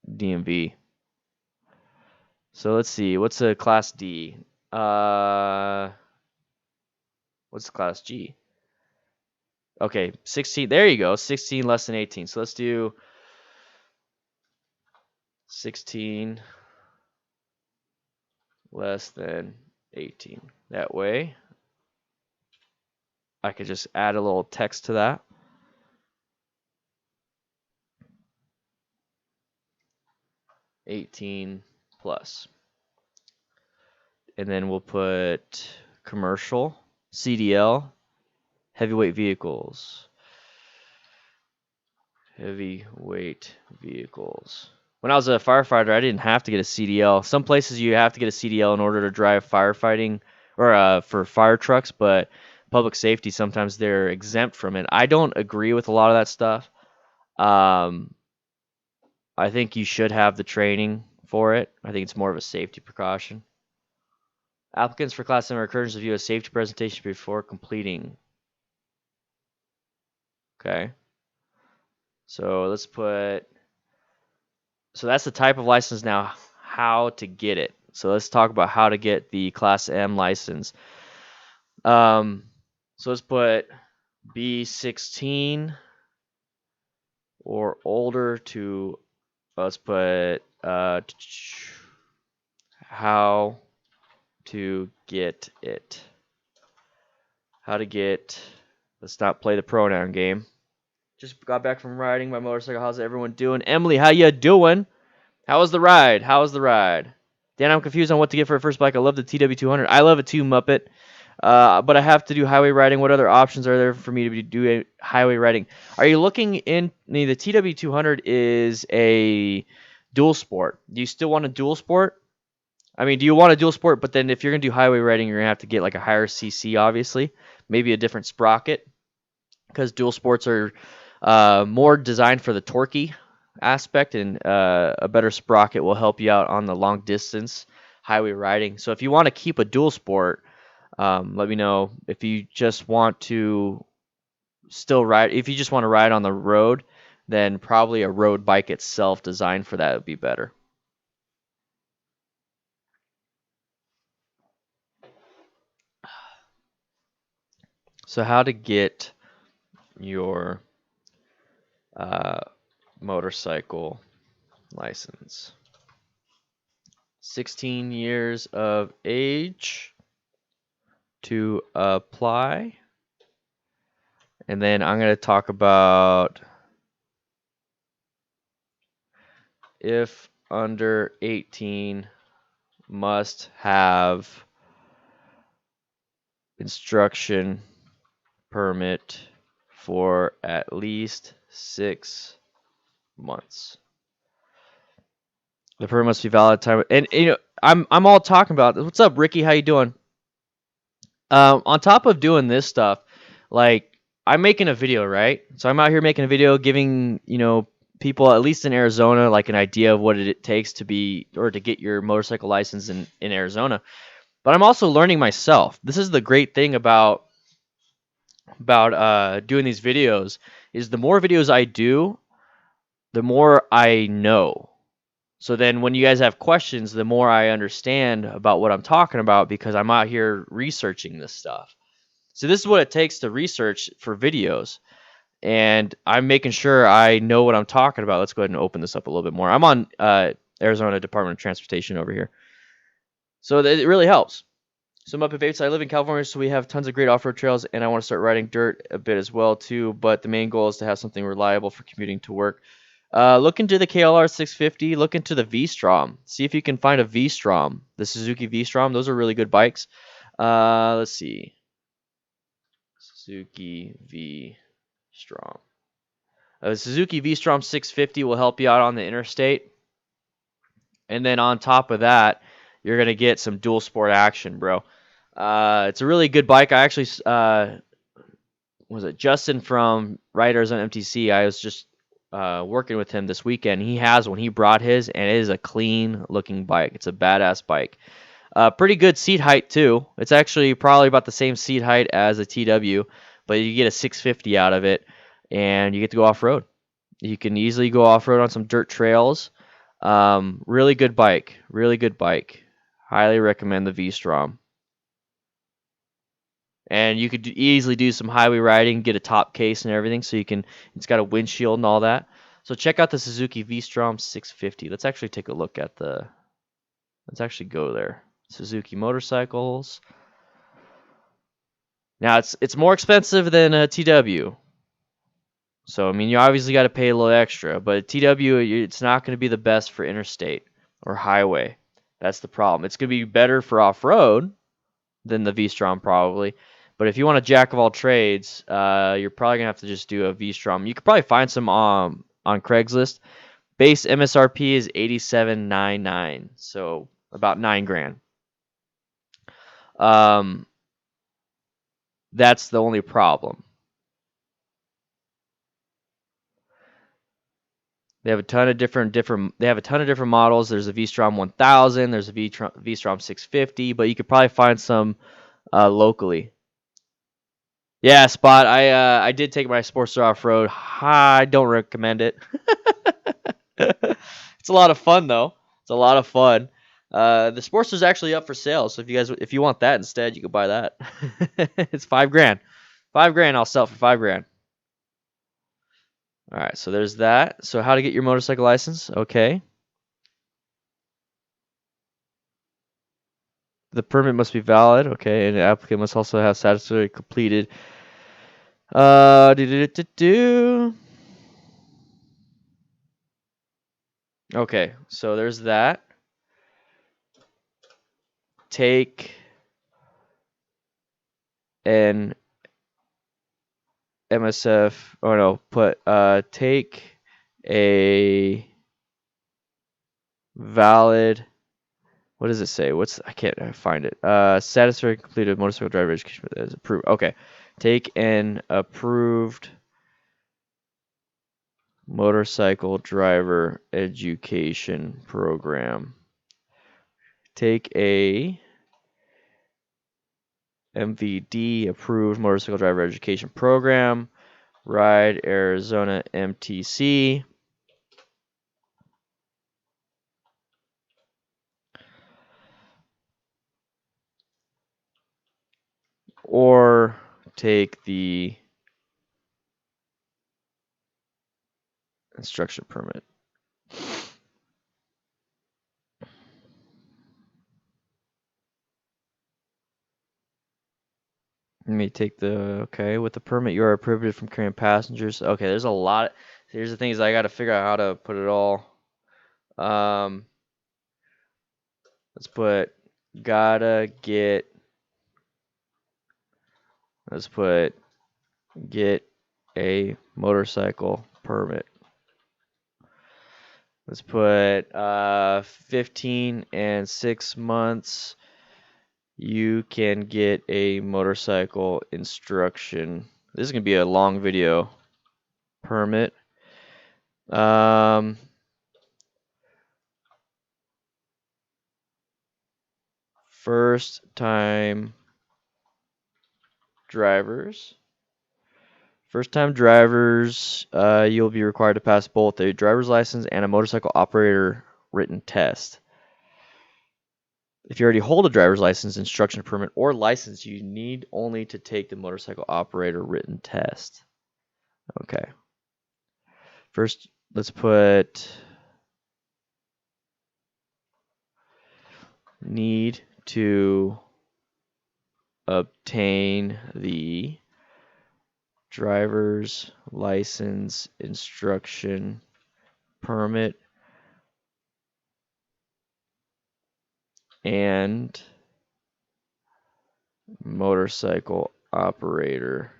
DMV. So let's see. What's a class D? What's class G? Okay, 16. There you go. 16 less than 18. So let's do 16 less than 18. That way, I could just add a little text to that. $18 plus. And then we'll put commercial, CDL, heavyweight vehicles. Heavyweight vehicles. When I was a firefighter, I didn't have to get a CDL. Some places you have to get a CDL in order to drive firefighting or for fire trucks, but public safety, sometimes they're exempt from it. I don't agree with a lot of that stuff. Um, I think you should have the training for it. I think it's more of a safety precaution. Applicants for Class M are encouraged to view a safety presentation before completing. Okay. So let's put. So that's the type of license now. How to get it. So let's talk about how to get the Class M license. So let's put B16 or older to. Let's put how to get it. How to get. Let's not play the pronoun game. Just got back from riding my motorcycle. How's everyone doing? Emily, how you doing? How was the ride? How was the ride? Dan, I'm confused on what to get for a first bike. I love the TW200. I love it too, Muppet. But I have to do highway riding. What other options are there for me to be doing highway riding? Are you looking in the TW200 is a dual sport. Do you still want a dual sport? I mean, do you want a dual sport? But then if you're gonna do highway riding, you're gonna have to get like a higher CC, obviously, maybe a different sprocket, because dual sports are more designed for the torquey aspect, and a better sprocket will help you out on the long distance highway riding. So if you want to keep a dual sport, let me know. If you just want to still ride, if you just want to ride on the road, then probably a road bike itself designed for that would be better. So how to get your motorcycle license. 16 years of age to apply. And then I'm going to talk about if under 18 must have instruction permit for at least 6 months. The permit must be valid time. And I'm all talking about this. What's up, Ricky? How you doing? On top of doing this stuff, like I'm making a video, right? So I'm out here making a video, giving people at least in Arizona like an idea of what it takes to be or to get your motorcycle license in Arizona. But I'm also learning myself. This is the great thing about doing these videos is the more videos I do, the more I know. So then when you guys have questions, the more I understand about what I'm talking about because I'm out here researching this stuff. So this is what it takes to research for videos. And I'm making sure I know what I'm talking about. Let's go ahead and open this up a little bit more. I'm on Arizona Department of Transportation over here. So it really helps. So Muppet Vapes, I live in California, so we have tons of great off-road trails, and I want to start riding dirt a bit as well, too. But the main goal is to have something reliable for commuting to work. Look into the KLR 650. Look into the V-Strom. See if you can find a V-Strom, the Suzuki V-Strom. Those are really good bikes. Let's see. Suzuki V-Strom. Suzuki V-Strom 650 will help you out on the interstate. And then on top of that, you're going to get some dual sport action, bro. It's a really good bike. I actually, was it Justin from Riders on MTC? I was just working with him this weekend. He has one. He brought his, and it is a clean looking bike. It's a badass bike. Pretty good seat height too. It's actually probably about the same seat height as a TW, but you get a 650 out of it, and you get to go off road. You can easily go off road on some dirt trails. Really good bike. Really good bike. Highly recommend the V-Strom. And you could easily do some highway riding, get a top case and everything, so you can. It's got a windshield and all that. So check out the Suzuki V-Strom 650. Let's actually take a look at the. Let's actually go there. Suzuki motorcycles. Now it's more expensive than a TW. So I mean you obviously got to pay a little extra, but TW it's not going to be the best for interstate or highway. That's the problem. It's going to be better for off-road than the V-Strom probably. But if you want a jack of all trades, you're probably going to have to just do a V-Strom. You could probably find some on Craigslist. Base MSRP is $87.99, so about $9,000. That's the only problem. They have a ton of different they have a ton of different models. There's a V-Strom 1000, there's a V-Strom 650, but you could probably find some locally. Yeah, Spot. I did take my Sportster off road. I don't recommend it. It's a lot of fun though. It's a lot of fun. The Sportster's actually up for sale, so if you want that instead, you could buy that. It's $5,000. $5,000. I'll sell it for $5,000. All right, so there's that. So how to get your motorcycle license? Okay. The permit must be valid. Okay, and the applicant must also have satisfactorily completed. Okay, so there's that. Take an MSF. Oh no, take a valid. What does it say? I can't find it. Satisfactory completed motorcycle driver education is approved. Okay, take an approved motorcycle driver education program. Take a MVD approved motorcycle driver education program. Ride Arizona MTC. Or take the instruction permit. Let me take okay, with the permit you are prohibited from carrying passengers. Okay, there's a lot. Here's the thing is I got to figure out how to put it all. Let's put gotta get. Let's put get a motorcycle permit. Let's put 15 and 6 months. You can get a motorcycle instruction. This is gonna be a long video. Permit. First time drivers. First time drivers, you'll be required to pass both a driver's license and a motorcycle operator written test. If you already hold a driver's license, instruction permit, or license, you need only to take the motorcycle operator written test. Okay. First, let's put need to obtain the driver's license instruction permit and motorcycle operator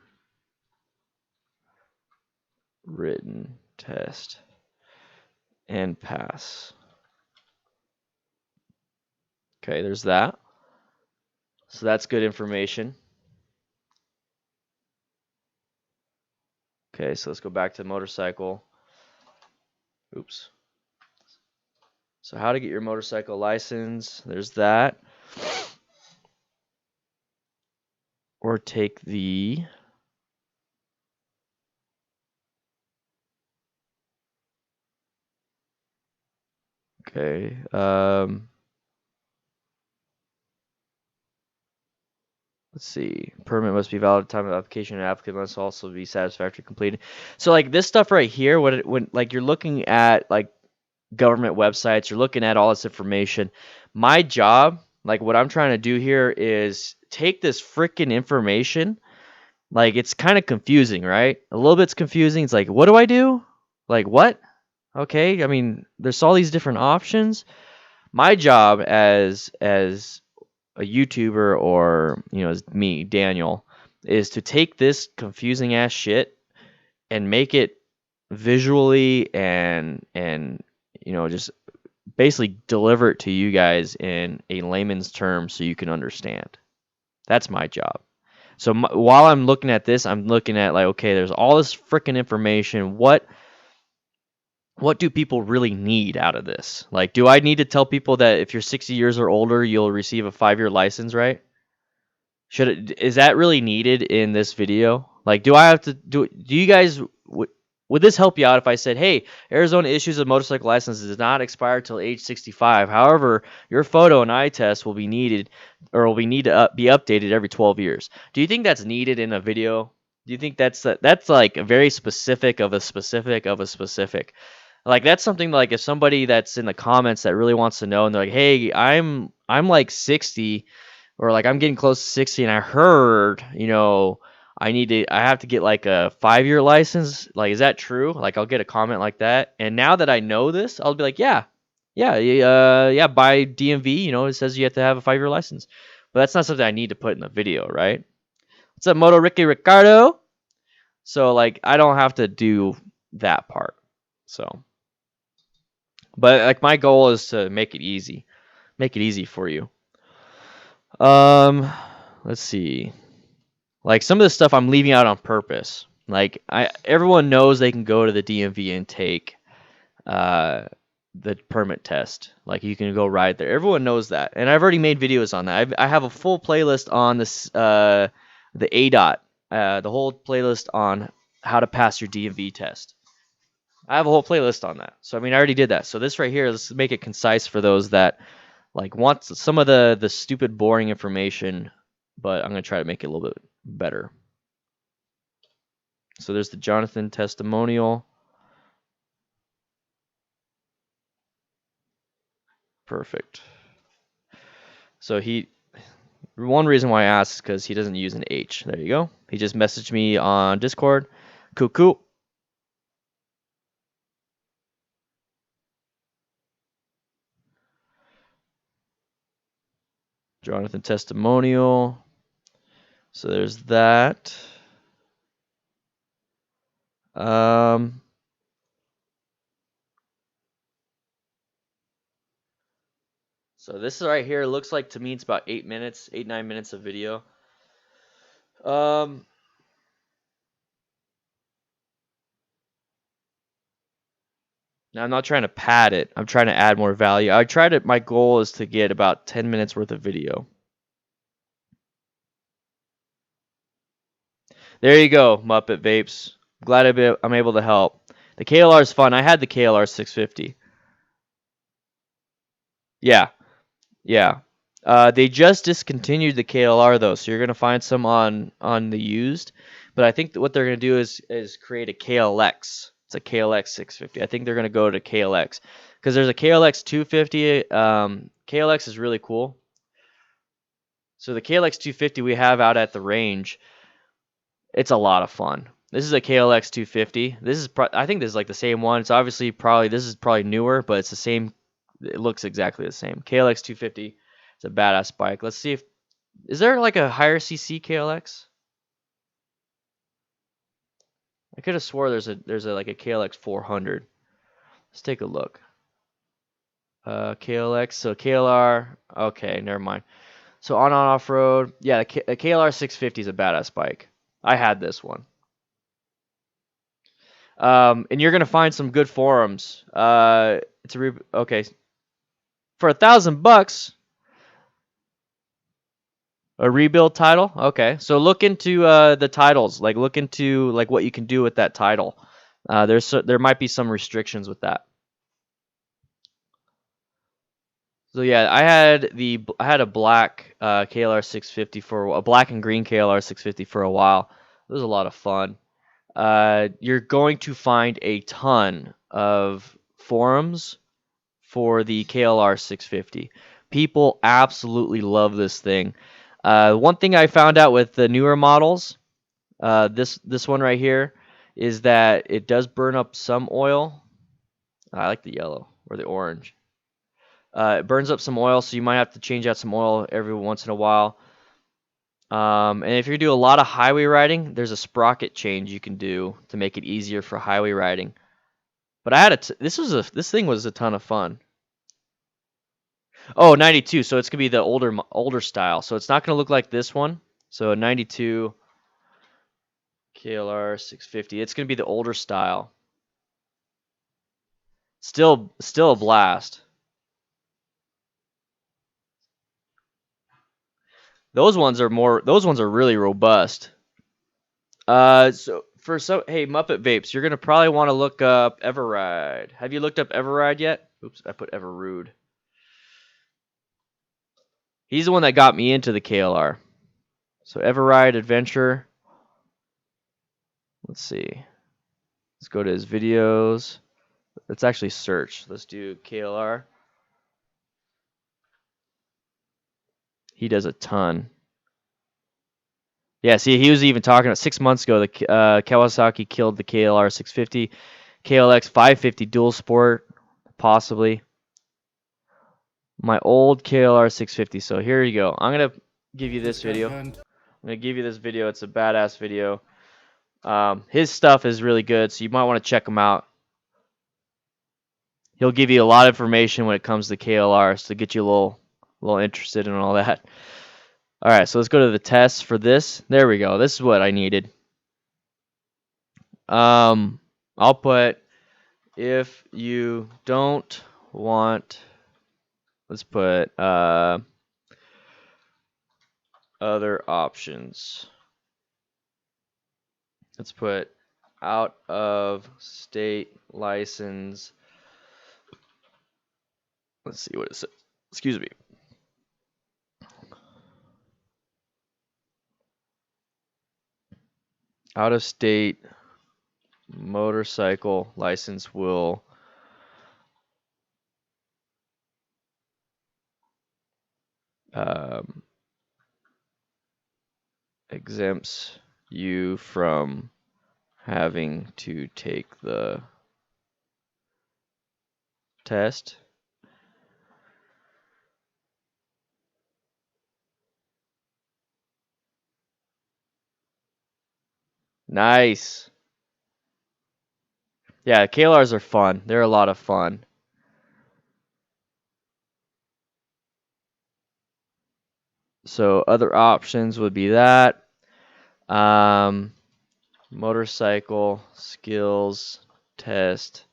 written test and pass. Okay, there's that. So that's good information. Okay, so let's go back to motorcycle. Oops. So how to get your motorcycle license, there's that. Or take the okay. Let's see. Permit must be valid at the time of application, and applicant must also be satisfactorily completed. So like this stuff right here, when like you're looking at like government websites, you're looking at all this information. My job, like what I'm trying to do here is take this freaking information. Like it's kind of confusing, right? A little bit's confusing. It's like, what do I do? Like what? Okay, I mean, there's all these different options. My job as a YouTuber or as me, Daniel, is to take this confusing ass shit and make it visually and just basically deliver it to you guys in a layman's terms so you can understand. That's my job. So while I'm looking at this, I'm looking at like, okay, there's all this freaking information. What do people really need out of this? Like, do I need to tell people that if you're 60 years or older, you'll receive a 5-year license, right? Is that really needed in this video? Like, do I have to do you guys would this help you out if I said, "Hey, Arizona issues a motorcycle license does not expire till age 65. However, your photo and eye test will be needed or will be need to be updated every 12 years." Do you think that's needed in a video? Do you think that's like a very specific of a specific of a specific? Like that's something like if somebody that's in the comments that really wants to know and they're like, "Hey, I'm like 60 or like I'm getting close to 60 and I heard, I have to get like a 5-year license. Like, is that true?" Like I'll get a comment like that. And now that I know this, I'll be like, yeah, by DMV, it says you have to have a 5-year license. But that's not something I need to put in the video, right? What's up, Moto Ricky Ricardo? So like I don't have to do that part. So, but like my goal is to make it easy for you. Let's see. Like some of the stuff I'm leaving out on purpose. Like everyone knows they can go to the DMV and take the permit test. Like you can go ride there. Everyone knows that, and I've already made videos on that. I have a full playlist on this the ADOT, the whole playlist on how to pass your DMV test. I have a whole playlist on that. So I mean, I already did that. So this right here, let's make it concise for those that like want some of the stupid boring information, but I'm gonna try to make it a little bit better. So there's the Jonathan testimonial. Perfect. So one reason why I asked is because he doesn't use an H. There you go. He just messaged me on Discord. Cool. Jonathan testimonial. So there's that. So this right here looks like to me it's about 9 minutes of video. Now I'm not trying to pad it. I'm trying to add more value. My goal is to get about 10 minutes worth of video. There you go, Muppet Vapes. Glad I'm able to help. The KLR is fun. I had the KLR 650. Yeah. They just discontinued the KLR though, so you're gonna find some on the used. But I think that what they're gonna do is create a KLX. It's a KLX 650. I think they're gonna go to KLX because there's a KLX 250. KLX is really cool. So the KLX 250 we have out at the range, it's a lot of fun. This is a KLX 250. I think this is like the same one. It's obviously this is probably newer, but it's the same. It looks exactly the same. KLX 250. It's a badass bike. Let's see is there like a higher CC KLX? I could have swore there's a like a KLX 400. Let's take a look. KLX. So KLR. Okay, never mind. So on off road. Yeah, the KLR 650 is a badass bike. I had this one. And you're gonna find some good forums. Okay. For $1,000, a rebuild title. Okay, so look into the titles. Like look into like what you can do with that title. There might be some restrictions with that. So yeah, I had a black KLR 650 for a black and green KLR 650 for a while. It was a lot of fun. You're going to find a ton of forums for the KLR 650. People absolutely love this thing. One thing I found out with the newer models, this one right here, is that it does burn up some oil. I like the yellow or the orange. It burns up some oil, so you might have to change out some oil every once in a while. And if you do a lot of highway riding, there's a sprocket change you can do to make it easier for highway riding. But this thing was a ton of fun. Oh, 92. So it's gonna be the older style. So it's not gonna look like this one. So 92 KLR 650. It's gonna be the older style. Still a blast. Those ones are really robust. So hey, Muppet Vapes, you're gonna probably want to look up Everride. Have you looked up Everride yet? Oops, I put Everrude. He's the one that got me into the KLR. So Everride Adventure. Let's see. Let's go to his videos. Let's actually search. Let's do KLR. He does a ton. Yeah, see, he was even talking about 6 months ago. The Kawasaki killed the KLR 650, KLX 550 dual sport, possibly. My old KLR 650. So here you go. I'm gonna give you this video. I'm gonna give you this video. It's a badass video. His stuff is really good, so you might want to check him out. He'll give you a lot of information when it comes to KLRs to get you a little interested in all that. All right, so let's go to the tests for this. There we go. This is what I needed. I'll put if you don't want. Let's put other options. Let's put out of state license. Let's see what it says. Excuse me. Out of state motorcycle license will exempts you from having to take the test. Nice. Yeah, KLRs are fun. They're a lot of fun. So other options would be that. Motorcycle skills test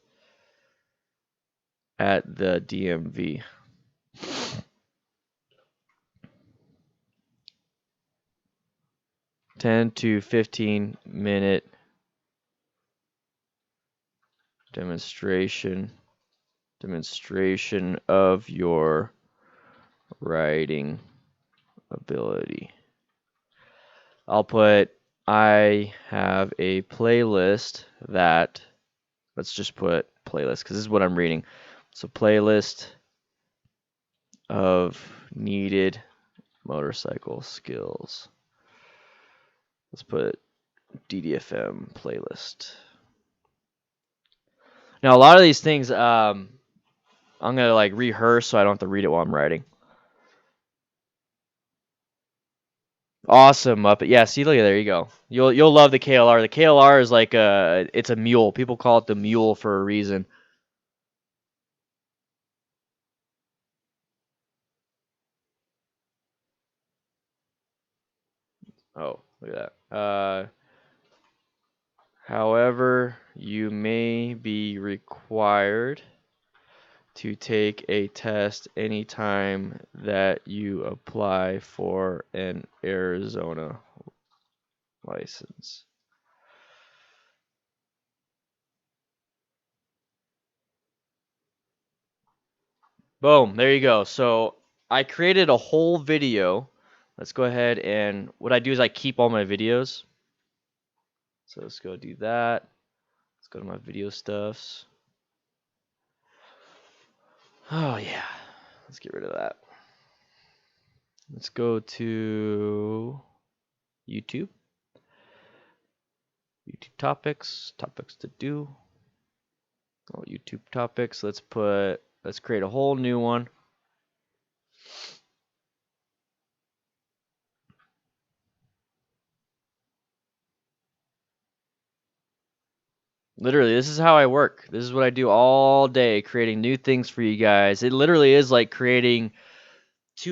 at the DMV. $10 to 15-minute demonstration of your riding ability. I'll put I have a playlist that, let's just put playlist because this is what I'm reading. So playlist of needed motorcycle skills. Let's put DDFM playlist. Now a lot of these things I'm gonna like rehearse so I don't have to read it while I'm writing. Awesome Muppet. Yeah, see, look at there you go. You'll love the KLR. The KLR is like it's a mule. People call it the mule for a reason. Oh, look at that. However, you may be required to take a test anytime that you apply for an Arizona license. Boom, there you go. So I created a whole video. Let's go ahead and what I do is I keep all my videos. So let's go do that. Let's go to my video stuffs. Oh yeah, let's get rid of that. Let's go to YouTube. YouTube topics to do. Oh, YouTube topics. Let's create a whole new one. Literally, this is how I work. This is what I do all day, creating new things for you guys. It literally is like creating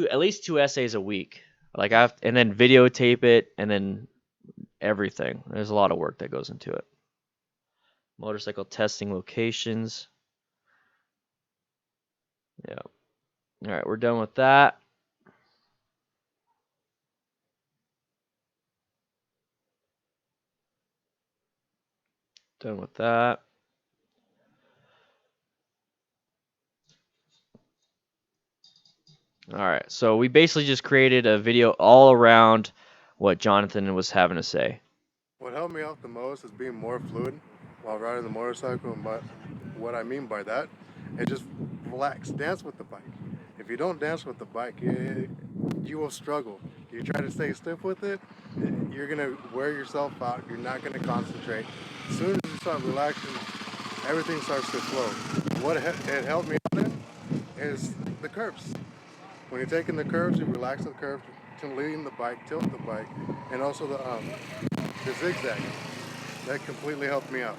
at least two essays a week. Like and then videotape it, and then everything. There's a lot of work that goes into it. Motorcycle testing locations. Yeah. All right, we're done with that. Done with that. All right, so we basically just created a video all around what Jonathan was having to say. What helped me out the most is being more fluid while riding the motorcycle. And what I mean by that is just relax, dance with the bike. If you don't dance with the bike, you will struggle. You try to stay stiff with it, you're going to wear yourself out. You're not going to concentrate. As soon as you start relaxing, everything starts to flow. What it helped me out in is the curves. When you're taking the curves, you relax the curve to lean the bike, tilt the bike, and also the zigzag. That completely helped me out.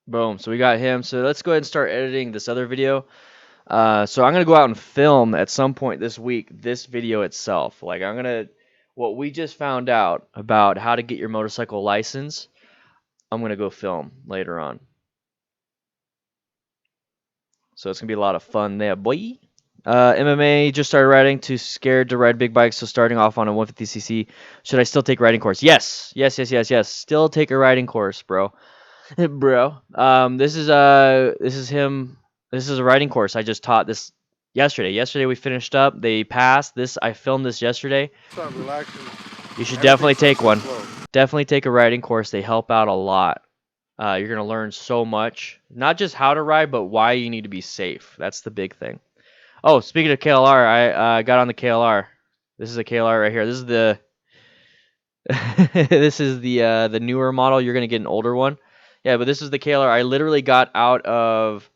Boom. So we got him. So let's go ahead and start editing this other video. So I'm gonna go out and film at some point this week this video itself. Like what we just found out about how to get your motorcycle license, I'm gonna go film later on. So it's gonna be a lot of fun there, boy. MMA just started riding. Too scared to ride big bikes, so starting off on a 150cc. Should I still take a riding course? Yes. Still take a riding course, bro. Bro. This is him. This is a riding course. I just taught this yesterday. Yesterday we finished up. They passed this. I filmed this yesterday. Start relaxing. You should definitely take one. Definitely take a riding course. They help out a lot. You're gonna learn so much. Not just how to ride, but why you need to be safe. That's the big thing. Oh, speaking of KLR, I got on the KLR. This is a KLR right here. This is the this is the newer model. You're gonna get an older one. Yeah, but this is the KLR. I literally got out of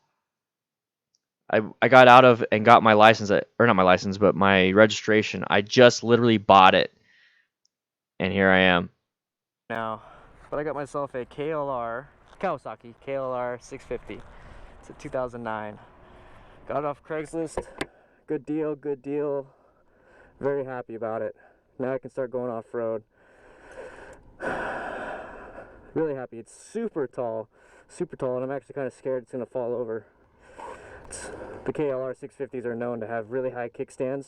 I got out of and got my license or not my license, but my registration. I just literally bought it. And here I am. Now, but I got myself a Kawasaki KLR 650. It's a 2009. Got it off Craigslist. Good deal. Very happy about it. Now I can start going off-road. Really happy. It's super tall, and I'm actually kind of scared it's going to fall over. The KLR 650s are known to have really high kickstands.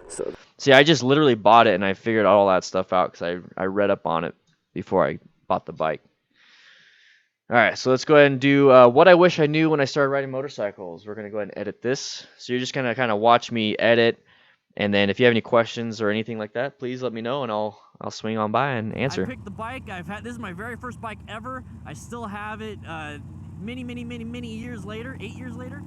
So see, I just literally bought it and I figured all that stuff out because I read up on it before I bought the bike. All right, so let's go ahead and do what I wish I knew when I started riding motorcycles. We're going to go ahead and edit this. So you're just going to kind of watch me edit. And then if you have any questions or anything like that, please let me know and I'll swing on by and answer. I picked the bike. This is my very first bike ever. I still have it many years later, 8 years later.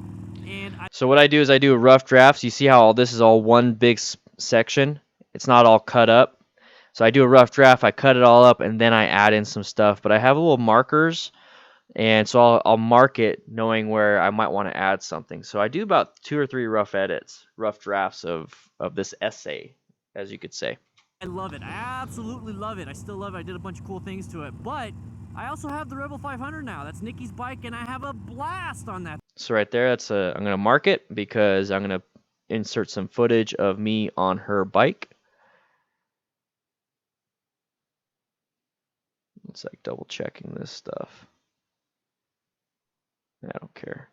And so what I do is I do a rough draft. So you see how all this is all one big section. It's not all cut up. So I do a rough draft. I cut it all up and then I add in some stuff. But I have little markers. And so I'll mark it knowing where I might want to add something. So I do about 2 or 3 rough drafts of this essay, as you could say. I love it. I absolutely love it. I still love it. I did a bunch of cool things to it. But I also have the Rebel 500 now. That's Nikki's bike, and I have a blast on that. So right there, I'm going to mark it because I'm going to insert some footage of me on her bike. It's like double checking this stuff. I don't care.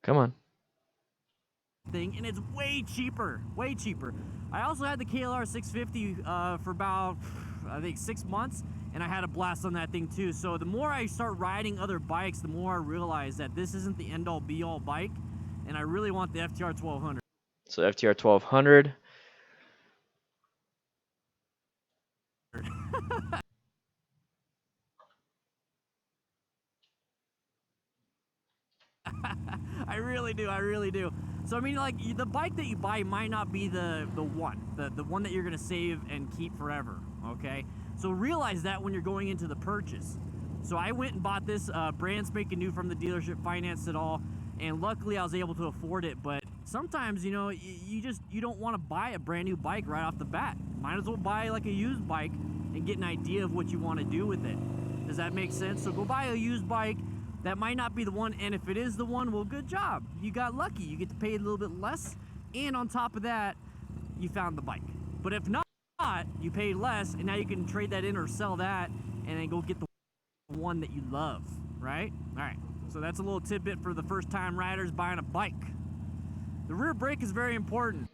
Come on. And it's way cheaper. I also had the KLR 650 for about, I think, 6 months, and I had a blast on that thing too. So the more I start riding other bikes, the more I realize that this isn't the end-all be-all bike, and I really want the FTR 1200. So FTR 1200. I really do. So I mean, like, the bike that you buy might not be the one that you're gonna save and keep forever, okay? So realize that when you're going into the purchase. So I went and bought this brand spanking new from the dealership, financed it all, and luckily I was able to afford it. But sometimes, you know, you don't want to buy a brand new bike right off the bat. Might as well buy like a used bike and get an idea of what you want to do with it. Does that make sense? So go buy a used bike, that might not be the one, and if it is the one, well, good job. You got lucky. You get to pay a little bit less, and on top of that, you found the bike. But if not, you paid less, and now you can trade that in or sell that, and then go get the one that you love, right? All right, so that's a little tidbit for the first-time riders buying a bike. The rear brake is very important.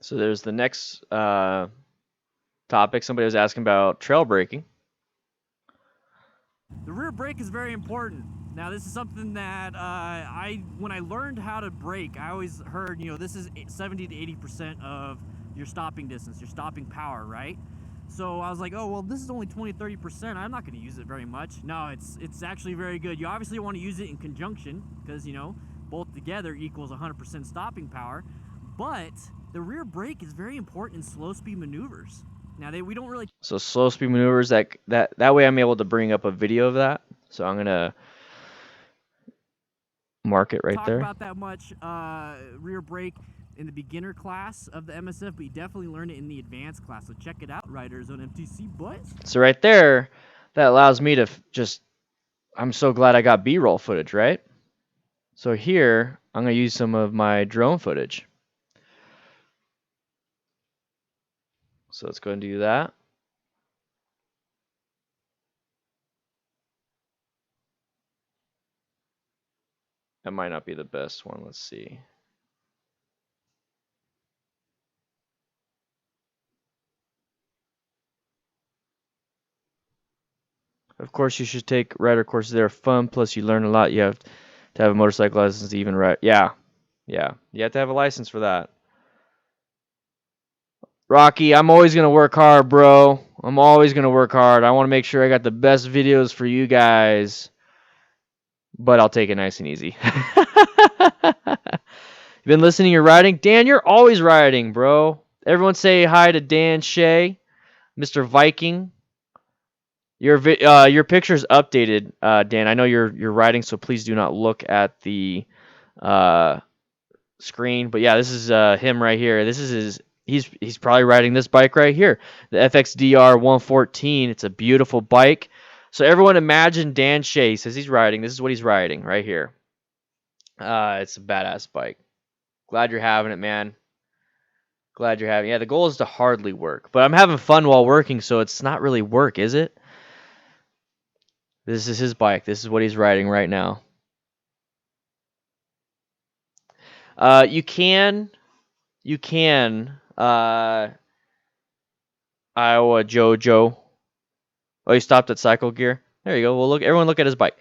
So there's the next topic. Somebody was asking about trail braking. The rear brake is very important. Now, this is something that when I learned how to brake, I always heard, you know, this is 70 to 80% of your stopping distance, your stopping power, right? So I was like, oh, well, this is only 20, 30%. I'm not going to use it very much. No, it's actually very good. You obviously want to use it in conjunction because, you know, both together equals 100% stopping power. But the rear brake is very important in slow speed maneuvers. Now, we don't really... So slow speed maneuvers, that way I'm able to bring up a video of that. So I'm going to mark it right talk there. About that much rear brake in the beginner class of the MSF, but you definitely learn it in the advanced class. So check it out, riders on MTC, boys. So right there, that allows me to I'm so glad I got B-roll footage, right? So here, I'm going to use some of my drone footage. So let's go and do that. That might not be the best one. Let's see. Of course, you should take rider courses. They're fun. Plus, you learn a lot. You have to have a motorcycle license to even ride. Yeah. Yeah. You have to have a license for that. Rocky, I'm always going to work hard, bro. I'm always going to work hard. I want to make sure I got the best videos for you guys. But I'll take it nice and easy. You been listening to your riding? Dan, you're always riding, bro. Everyone say hi to Dan SHEA, Mr. Viking. Your picture's updated, Dan. I know you're riding, so please do not look at the screen. But yeah, this is him right here. This is he's probably riding this bike right here, the FXDR 114. It's a beautiful bike. So everyone imagine Dan SHEA says he's riding. This is what he's riding right here. It's a badass bike. Glad you're having it, man. Glad you're having it. Yeah, the goal is to hardly work. But I'm having fun while working, so it's not really work, is it? This is his bike. This is what he's riding right now. You can Iowa Jojo. Oh, he stopped at Cycle Gear. There you go. Well, everyone look at his bike.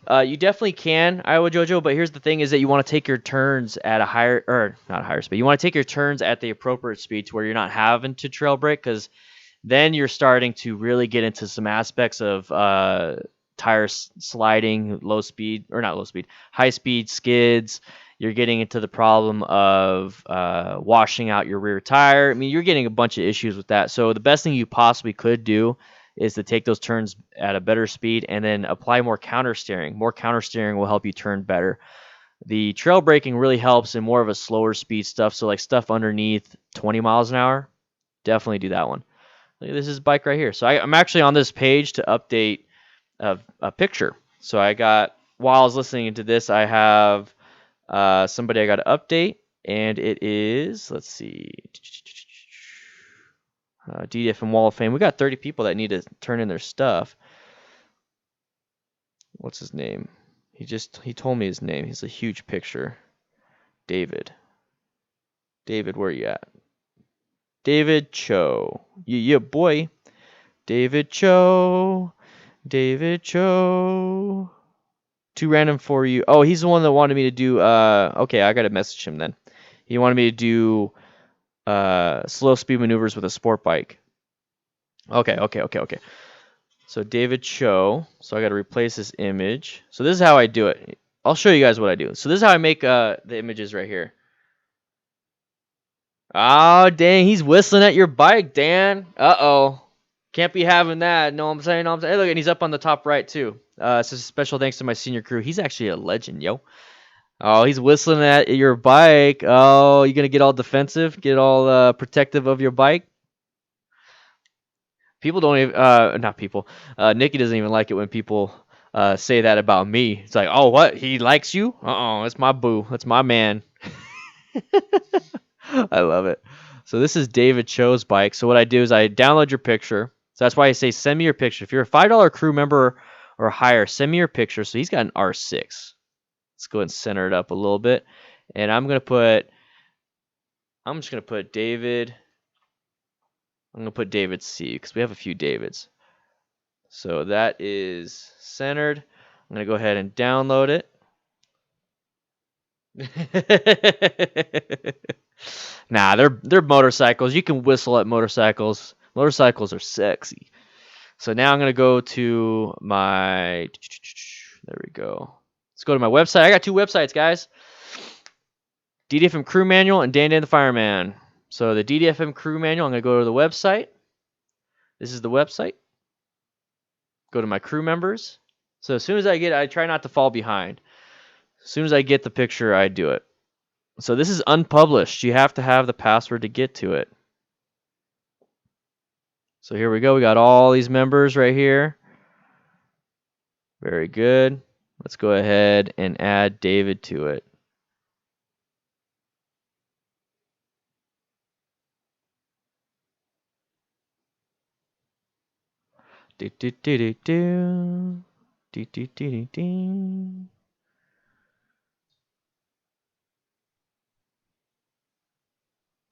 You definitely can, Iowa Jojo, but here's the thing is that you want to take your turns at a higher, or not higher speed. You want to take your turns at the appropriate speed to where you're not having to trail brake, because then you're starting to really get into some aspects of tire sliding, high speed skids. You're getting into the problem of washing out your rear tire. I mean, you're getting a bunch of issues with that. So the best thing you possibly could do is to take those turns at a better speed and then apply more counter steering. More counter steering will help you turn better. The trail braking really helps in more of a slower speed stuff. So like stuff underneath 20 miles an hour, definitely do that one. Look at this is bike right here. So I'm actually on this page to update a picture. So I got, while I was listening to this, I have somebody I got to update, and it is, let's see, DDFM Wall of Fame. We got 30 people that need to turn in their stuff. What's his name? He told me his name. He's a huge picture. David, where are you at? David Cho. Yeah, boy. David Cho. Too random for you. Oh, he's the one that wanted me to do, okay, I got to message him then. He wanted me to do slow speed maneuvers with a sport bike. Okay. So David Cho. So I got to replace this image. So this is how I do it. I'll show you guys what I do. So this is how I make the images right here. Oh, dang, he's whistling at your bike, Dan. Uh-oh. Can't be having that. Know what I'm saying? Hey, look, and he's up on the top right, too. So special thanks to my senior crew. He's actually a legend, yo. Oh, he's whistling at your bike. Oh, you going to get all defensive? Get all protective of your bike? People don't even, not people. Nikki doesn't even like it when people say that about me. It's like, oh, what? He likes you? That's my boo. That's my man. I love it. So this is David Cho's bike. So what I do is I download your picture. So that's why I say send me your picture. If you're a $5 crew member or higher, send me your picture. So he's got an R6. Let's go ahead and center it up a little bit. And I'm just gonna put David. I'm gonna put David C because we have a few Davids. So that is centered. I'm gonna go ahead and download it. Nah, they're motorcycles. You can whistle at motorcycles. Motorcycles are sexy. So now I'm gonna go to my. There we go. Let's go to my website. I got two websites, guys. DDFM Crew Manual and Dan Dan the Fireman. So the DDFM Crew Manual, I'm gonna go to the website. This is the website. Go to my crew members. So as soon as I try not to fall behind. As soon as I get the picture, I do it. So this is unpublished. You have to have the password to get to it. So here we go. We got all these members right here. Very good. Let's go ahead and add David to it. Do do do do do. Do do do do do.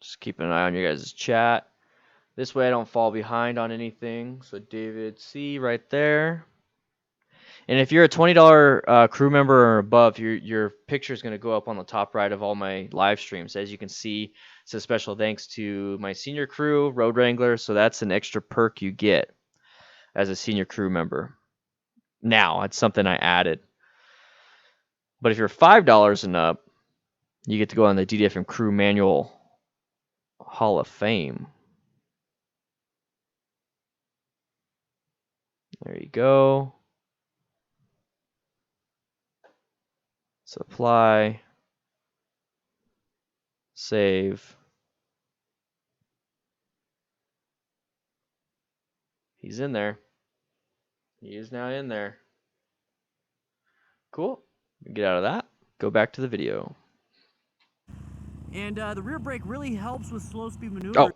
Just keep an eye on your guys' chat. This way I don't fall behind on anything. So David C right there. And if you're a $20 crew member or above, your picture is going to go up on the top right of all my live streams. As you can see, it says special thanks to my senior crew, RoadWrangler. So that's an extra perk you get as a senior crew member. Now, it's something I added. But if you're $5 and up, you get to go on the DDFM Crew Manual Hall of Fame. There you go. Supply. Save. He's in there. He is now in there. Cool. Get out of that. Go back to the video. And the rear brake really helps with slow speed maneuvers. Oh,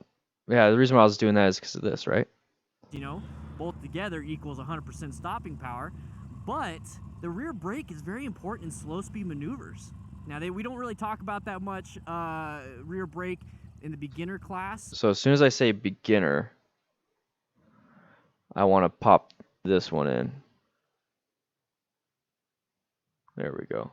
yeah. The reason why I was doing that is because of this, right? You know, both together equals 100% stopping power. But the rear brake is very important in slow speed maneuvers. Now, we don't really talk about that much rear brake in the beginner class. So as soon as I say beginner, I want to pop this one in. There we go.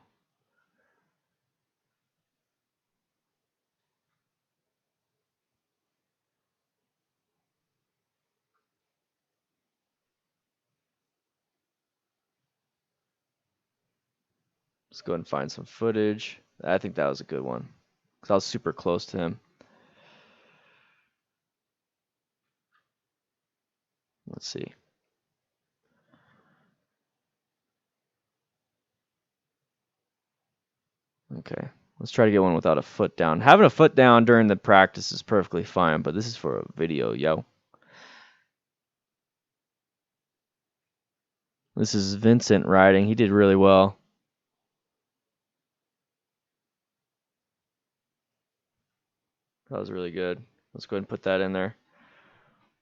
Let's go ahead and find some footage. I think that was a good one because I was super close to him. Let's see. Okay, let's try to get one without a foot down. Having a foot down during the practice is perfectly fine, but this is for a video, yo. This is Vincent riding. He did really well. That was really good. Let's go ahead and put that in there.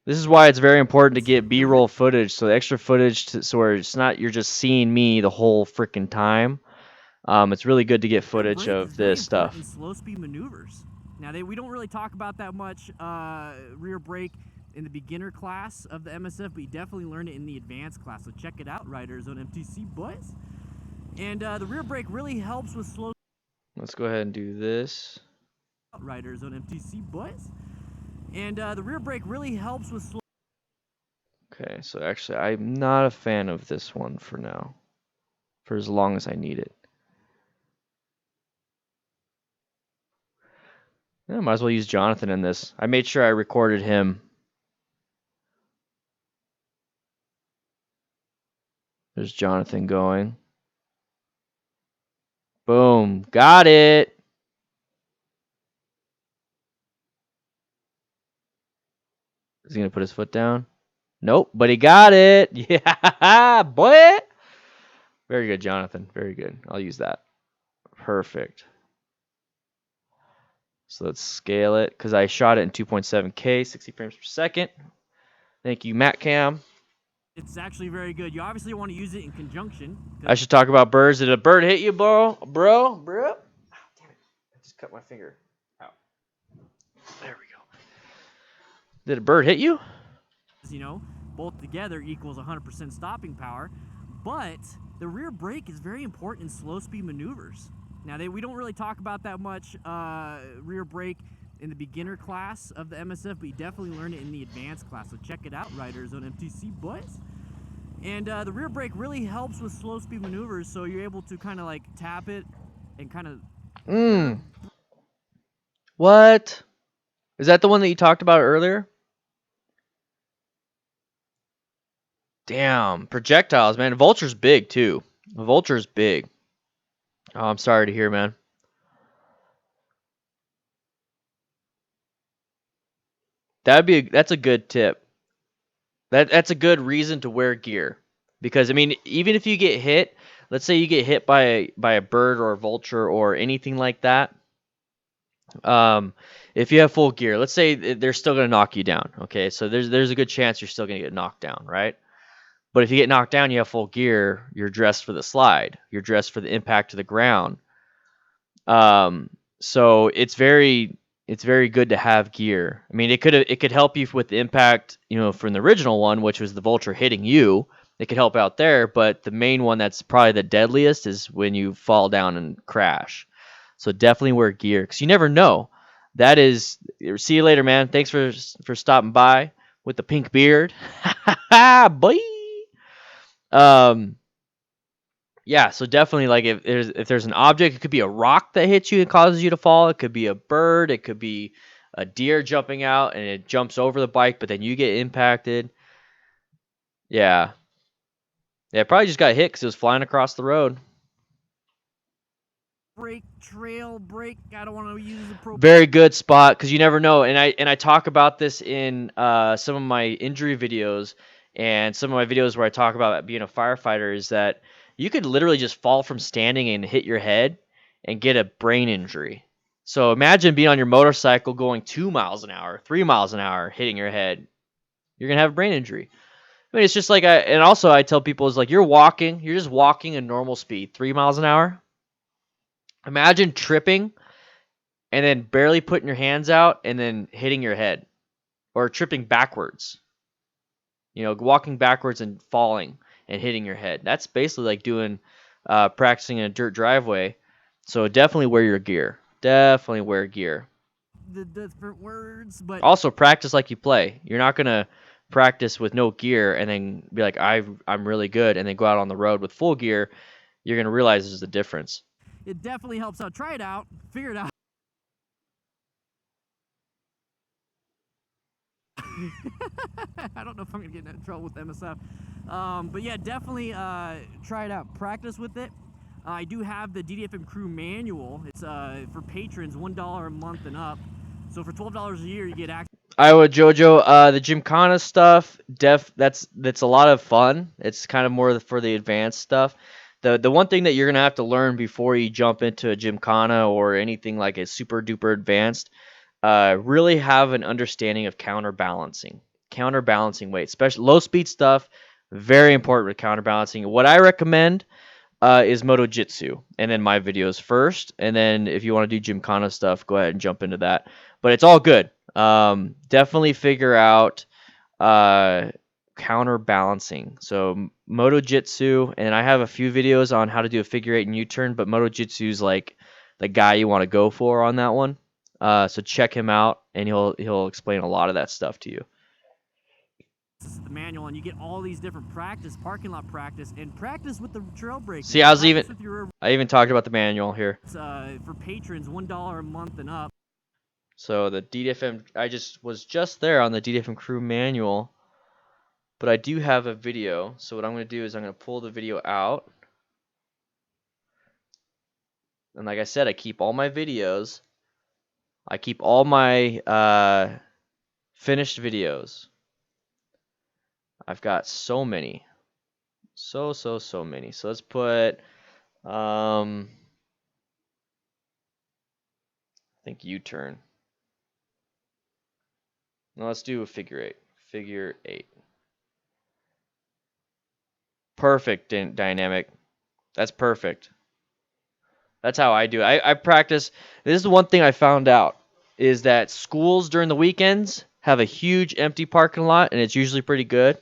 This is why it's very important to get B-roll footage, so extra footage, so where it's not you're just seeing me the whole freaking time. It's really good to get footage of this stuff. In slow speed maneuvers. Now, we don't really talk about that much rear brake in the beginner class of the MSF, but you definitely learn it in the advanced class. So check it out, riders on MTC, boys. And the rear brake really helps with slow. Let's go ahead and do this. Riders on MTC, boys. And the rear brake really helps with slow. Okay, so actually I'm not a fan of this one for now. For as long as I need it. Yeah, might as well use Jonathan in this. I made sure I recorded him. There's Jonathan going. Boom. Got it. Is he going to put his foot down? Nope, but he got it. Yeah, boy. Very good, Jonathan. Very good. I'll use that. Perfect. So let's scale it because I shot it in 2.7K, 60 frames per second. Thank you, MatCam. It's actually very good. You obviously want to use it in conjunction. I should talk about birds. Did a bird hit you, bro? Bro? Damn it. I just cut my finger. Ow. There we go. Did a bird hit you? You know, both together equals 100% stopping power, but the rear brake is very important in slow speed maneuvers. Now, we don't really talk about that much rear brake in the beginner class of the MSF, but you definitely learn it in the advanced class. So check it out, riders on MTC boys. And the rear brake really helps with slow speed maneuvers, so you're able to kind of like tap it and kind of. What? Is that the one that you talked about earlier? Damn, projectiles, man. Vulture's big too. Vulture's big. Oh, I'm sorry to hear, man. That's a good tip. That's a good reason to wear gear. Because I mean, even if you get hit, let's say you get hit by a bird or a vulture or anything like that, if you have full gear, let's say they're still gonna knock you down. Okay, so there's a good chance you're still gonna get knocked down, right? But if you get knocked down, you have full gear. You're dressed for the slide. You're dressed for the impact to the ground. So it's very good to have gear. I mean, it could help you with the impact, you know, from the original one, which was the vulture hitting you. It could help out there, but the main one that's probably the deadliest is when you fall down and crash. So definitely wear gear because you never know. That is, see you later, man. Thanks for stopping by with the pink beard. Boy. Um, yeah, so definitely like if there's an object, it could be a rock that hits you and causes you to fall. It could be a bird. It could be a deer jumping out and it jumps over the bike, but then you get impacted. Yeah. Yeah, it probably just got hit because it was flying across the road. Brake, trail, brake. I don't want to use the pro. Very good spot because you never know. And I talk about this in some of my injury videos and some of my videos where I talk about being a firefighter is that you could literally just fall from standing and hit your head and get a brain injury. So imagine being on your motorcycle going 2 miles an hour, 3 miles an hour, hitting your head. You're gonna have a brain injury. I mean, it's just like and also I tell people is like you're just walking at normal speed, 3 miles an hour. Imagine tripping and then barely putting your hands out and then hitting your head or tripping backwards. You know, walking backwards and falling and hitting your head. That's basically like doing practicing in a dirt driveway. So definitely wear your gear. Definitely wear gear. The different words, but Also practice like you play. You're not gonna practice with no gear and then be like I'm really good and then go out on the road with full gear. You're gonna realize there's a difference. it definitely helps out. Try it out. Figure it out. I don't know if I'm gonna get in trouble with MSF, but yeah, definitely try it out. Practice with it. I do have the DDFM crew manual. It's for patrons, $1 a month and up. So for $12 a year, you get access. Iowa Jojo, the Gymkhana stuff, that's a lot of fun. It's kind of more for the advanced stuff. The one thing that you're gonna have to learn before you jump into a Gymkhana or anything like a super duper advanced, really have an understanding of counterbalancing weight, especially low speed stuff. Very important with counterbalancing. What I recommend is Moto Jitsu, and then my videos first, and then if you want to do Gymkhana stuff, go ahead and jump into that. But it's all good. Definitely figure out counterbalancing. So Moto Jitsu, and I have a few videos on how to do a figure eight and U-turn, but Moto Jitsu is like the guy you want to go for on that one. So check him out, and he'll explain a lot of that stuff to you. This is the manual, and you get all these different parking lot practice, and practice with the trail brake. See, I even talked about the manual here. It's for patrons, $1 a month and up. So the DDFM, I was just there on the DDFM crew manual, but I do have a video. So what I'm going to do is I'm going to pull the video out. And like I said, I keep all my videos. I keep all my finished videos. I've got so many. So many. So let's put, I think U-turn. No, let's do a figure eight. Figure eight. Perfect dynamic. That's perfect. That's how I do it. I practice. This is the one thing I found out is that schools during the weekends have a huge empty parking lot, and it's usually pretty good.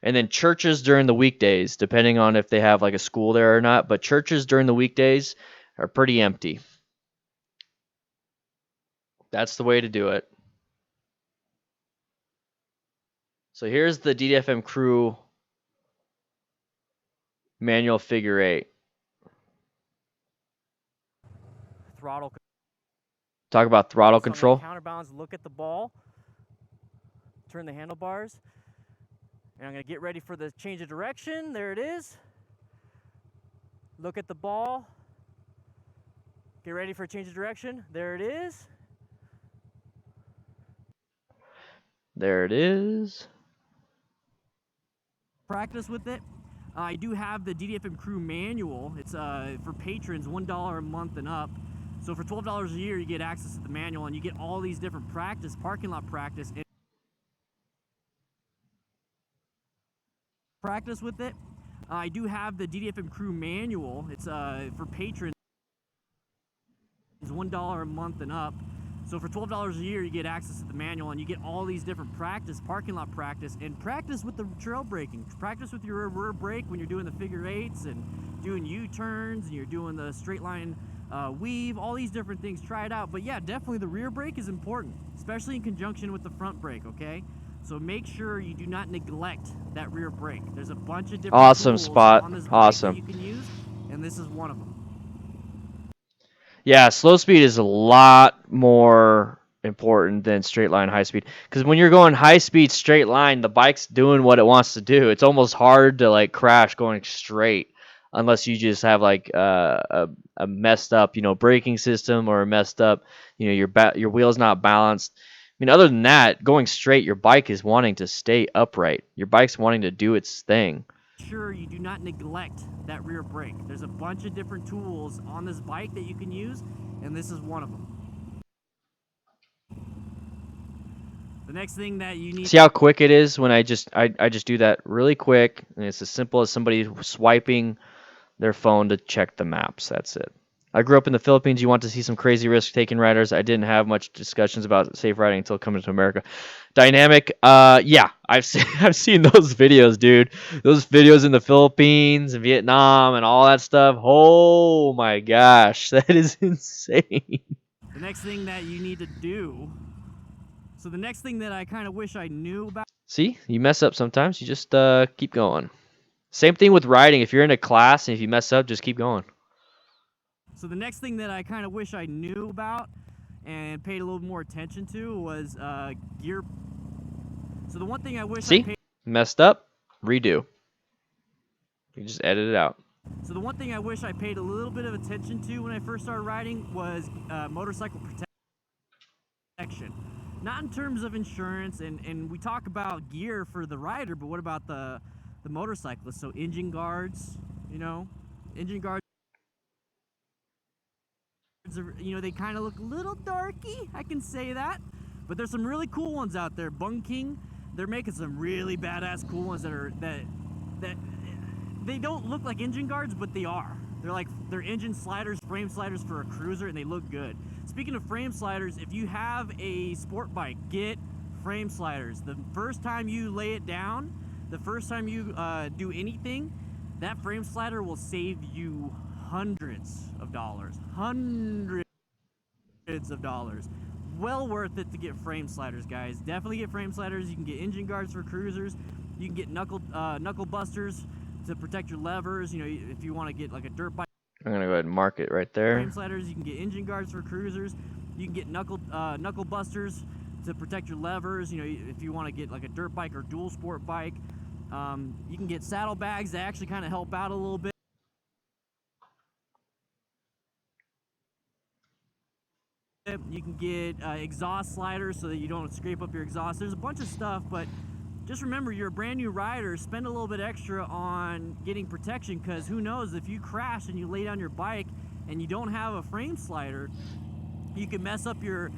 And then churches during the weekdays, depending on if they have like a school there or not, but churches during the weekdays are pretty empty. That's the way to do it. So here's the DDFM crew manual figure eight. Throttle. Talk about throttle So control. I'm gonna counterbalance, look at the ball, turn the handlebars, and I'm gonna get ready for the change of direction. There it is. Look at the ball. Get ready for a change of direction. There it is. There it is. Practice with it. I do have the DDFM crew manual. It's for patrons, $1 a month and up. So for $12 a year, you get access to the manual, and you get all these different practice, parking lot practice. Practice with it. I do have the DDFM crew manual. It's for patrons, $1 a month and up. So for $12 a year, you get access to the manual, and you get all these different practice, parking lot practice, and practice with the trail braking. Practice with your rear brake when you're doing the figure eights and doing U-turns, and you're doing the straight line weave, all these different things. Try it out. But yeah, definitely the rear brake is important, especially in conjunction with the front brake, okay? So make sure you do not neglect that rear brake. There's a bunch of different Awesome tools spot. on this bike Awesome. that you can use, and this is one of them. Yeah, slow speed is a lot more important than straight line high speed. Because when you're going high speed straight line, the bike's doing what it wants to do. It's almost hard to like crash going straight unless you just have like a messed up, braking system or a messed up, your wheel's not balanced. I mean, other than that, going straight, your bike is wanting to stay upright. Your bike's wanting to do its thing. Sure you do not neglect that rear brake. There's a bunch of different tools on this bike that you can use, and this is one of them. The next thing that you need. See how quick it is when I just do that really quick, and it's as simple as somebody swiping their phone to check the maps. That's it. I grew up in the Philippines. You want to see some crazy risk-taking riders. I didn't have much discussions about safe riding until coming to America. Dynamic, yeah, I've seen those videos, dude. Those videos in the Philippines and Vietnam and all that stuff. Oh my gosh, that is insane. The next thing that you need to do. So the next thing that I kind of wish I knew about. See, you mess up sometimes. You just keep going. Same thing with riding. If you're in a class and if you mess up, just keep going. So the next thing that I kind of wish I knew about and paid a little more attention to was gear. So the one thing I wish I paid. Messed up, redo. You just edit it out. So the one thing I wish I paid a little bit of attention to when I first started riding was motorcycle protection. Not in terms of insurance, and we talk about gear for the rider, but what about the motorcyclist? So engine guards, engine guards. They kind of look a little darky, I can say that, but there's some really cool ones out there. Bung King, they're making some really badass cool ones that they don't look like engine guards, but they are. They're engine sliders, frame sliders for a cruiser, and they look good. Speaking of frame sliders, if you have a sport bike, get frame sliders. The first time you lay it down, the first time you do anything, that frame slider will save you hundreds of dollars. Well worth it to get frame sliders, guys. Definitely get frame sliders. You can get engine guards for cruisers. You can get knuckle busters to protect your levers. If you want to get like a dirt bike. I'm gonna go ahead and mark it right there. Frame sliders. You can get engine guards for cruisers. You can get knuckle busters to protect your levers. If you want to get like a dirt bike or dual sport bike. You can get saddlebags that actually kind of help out a little bit. You can get exhaust sliders so that you don't scrape up your exhaust. There's a bunch of stuff, but just remember, you're a brand new rider. Spend a little bit extra on getting protection, because who knows, if you crash and you lay down your bike and you don't have a frame slider, you can mess up your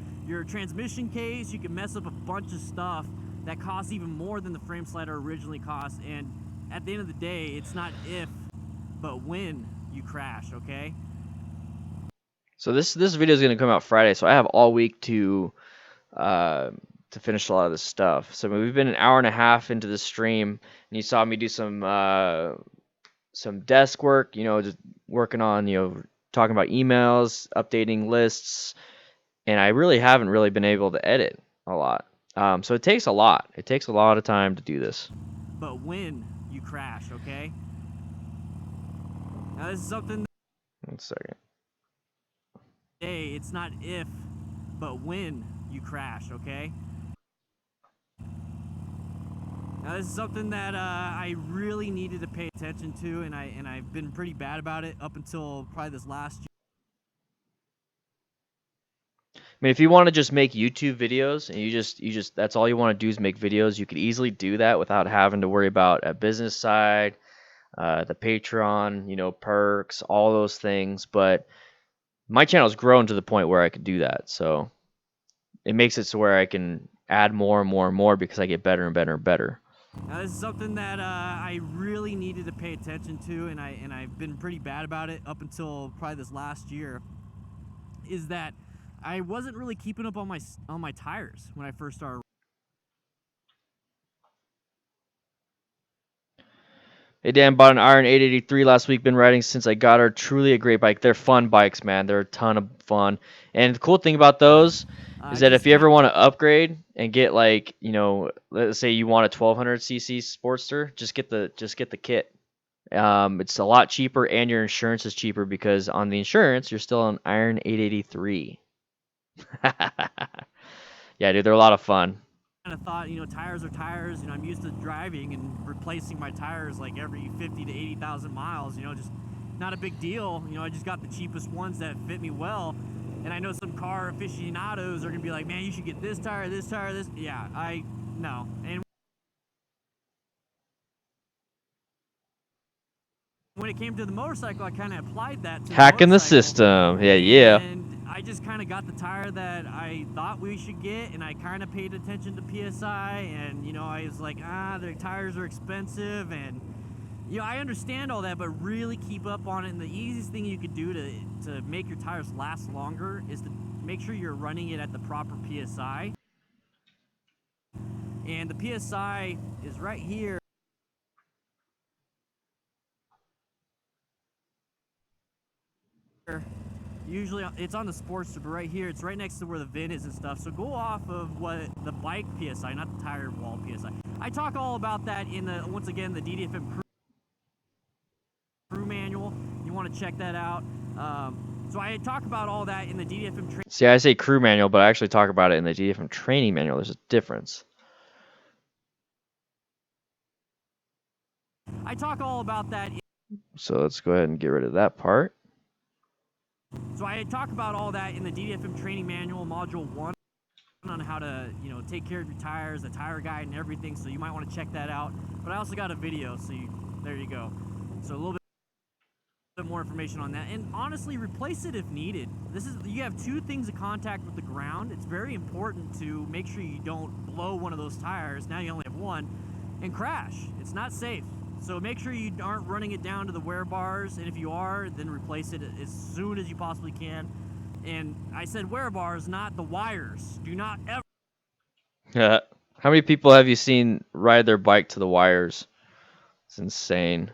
transmission case. You can mess up a bunch of stuff that costs even more than the frame slider originally cost. And at the end of the day, it's not if, but when you crash, okay? So this video is going to come out Friday, so I have all week to finish a lot of this stuff. So we've been an hour and a half into the stream, and you saw me do some desk work, you know, just working on, you know, talking about emails, updating lists, and I really haven't really been able to edit a lot. So it takes a lot. It takes a lot of time to do this. But when you crash, okay? Now this is something. 1 second. Hey, it's not if, but when you crash, okay? Now this is something that I really needed to pay attention to, and I've been pretty bad about it up until probably this last year. I mean, if you want to just make YouTube videos and you just that's all you want to do is make videos, you could easily do that without having to worry about a business side, the Patreon, you know, perks, all those things. But my channel's grown to the point where I could do that. So it makes it so where I can add more and more and more because I get better and better and better. Now this is something that I really needed to pay attention to, and I've been pretty bad about it up until probably this last year, is that I wasn't really keeping up on my tires when I first started. Hey Dan, bought an Iron 883 last week. Been riding since I got her. Truly a great bike. They're fun bikes, man. They're a ton of fun. And the cool thing about those is that if you ever want to upgrade and get, like, you know, let's say you want a 1200cc Sportster, just get the kit. It's a lot cheaper, and your insurance is cheaper because on the insurance you're still on Iron 883. Yeah, dude, they're a lot of fun. Kind of thought, you know, tires are tires. You know, I'm used to driving and replacing my tires like every 50 to 80,000 miles. You know, just not a big deal. You know, I just got the cheapest ones that fit me well. And I know some car aficionados are gonna be like, man, you should get this tire, this tire, this. Yeah, no. And when it came to the motorcycle, I kind of applied that to Hacking the motorcycle. system. Yeah. And I just kind of got the tire that I thought we should get, and I kind of paid attention to PSI, and, you know, I was like, the tires are expensive, and, you know, I understand all that, but really keep up on it. And the easiest thing you could do to make your tires last longer is to make sure you're running it at the proper PSI. And the PSI is right here. Usually it's on the Sportster, but right here, it's right next to where the VIN is and stuff. So go off of what the bike PSI, not the tire wall PSI. I talk all about that in the, once again, the DDFM crew manual. You want to check that out. So I talk about all that in the DDFM training. See, I say crew manual, but I actually talk about it in the DDFM training manual. There's a difference. I talk all about that. So let's go ahead and get rid of that part. So I talk about all that in the DDFM training manual, module 1, on how to, you know, take care of your tires, the tire guide and everything. So you might want to check that out. But I also got a video, so there you go. So a little bit more information on that. And honestly, replace it if needed. You have two things of contact with the ground. It's very important to make sure you don't blow one of those tires. Now you only have one, and crash. It's not safe. So make sure you aren't running it down to the wear bars, and if you are, then replace it as soon as you possibly can. And I said wear bars, not the wires. Do not ever. How many people have you seen ride their bike to the wires? It's insane.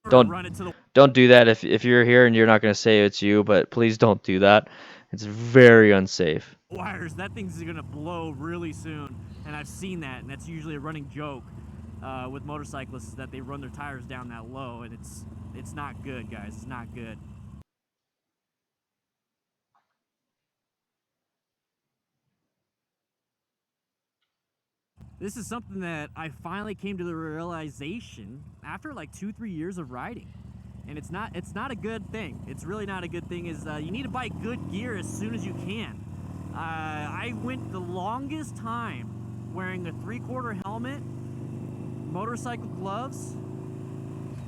Don't do that if you're here and you're not going to say it's you, but please don't do that. It's very unsafe. Wires, that thing's going to blow really soon, and I've seen that, and that's usually a running joke. With motorcyclists, that they run their tires down that low, and it's not good, guys. It's not good. This is something that I finally came to the realization after like 2-3 years of riding, and it's not a good thing. It's really not a good thing. Is you need to buy good gear as soon as you can. I went the longest time wearing a 3/4 helmet helmet, motorcycle gloves,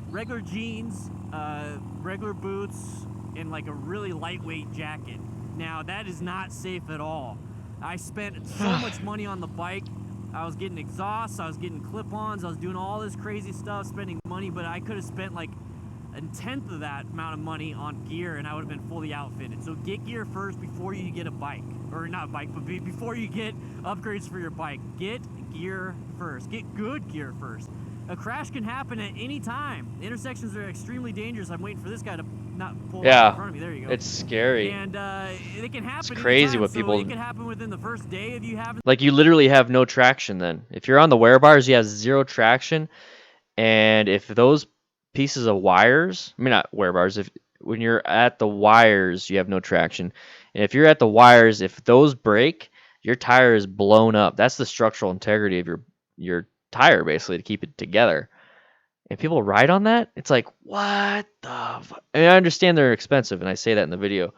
regular jeans, regular boots, and like a really lightweight jacket. Now that is not safe at all. I spent so much money on the bike. I was getting exhausts, I was getting clip-ons, I was doing all this crazy stuff, spending money, but I could have spent like a tenth of that amount of money on gear and I would have been fully outfitted. So get gear first before you get a bike. Or not a bike, but before you get upgrades for your bike. Get gear first. Get good gear first. A crash can happen at any time. Intersections are extremely dangerous. I'm waiting for this guy to not pull up in front of me. There you go. It's scary. And it can happen. It's crazy anytime. what people. So it can happen within the first day of you having. Like you literally have no traction then. If you're on the wear bars, you have zero traction, and if those pieces of wires, I mean not wear bars, if when you're at the wires, you have no traction, and if you're at the wires, if those break, your tire is blown up. That's the structural integrity of your tire basically to keep it together. And people ride on that. It's like, what the fuck? I mean, I understand they're expensive, and I say that in the video.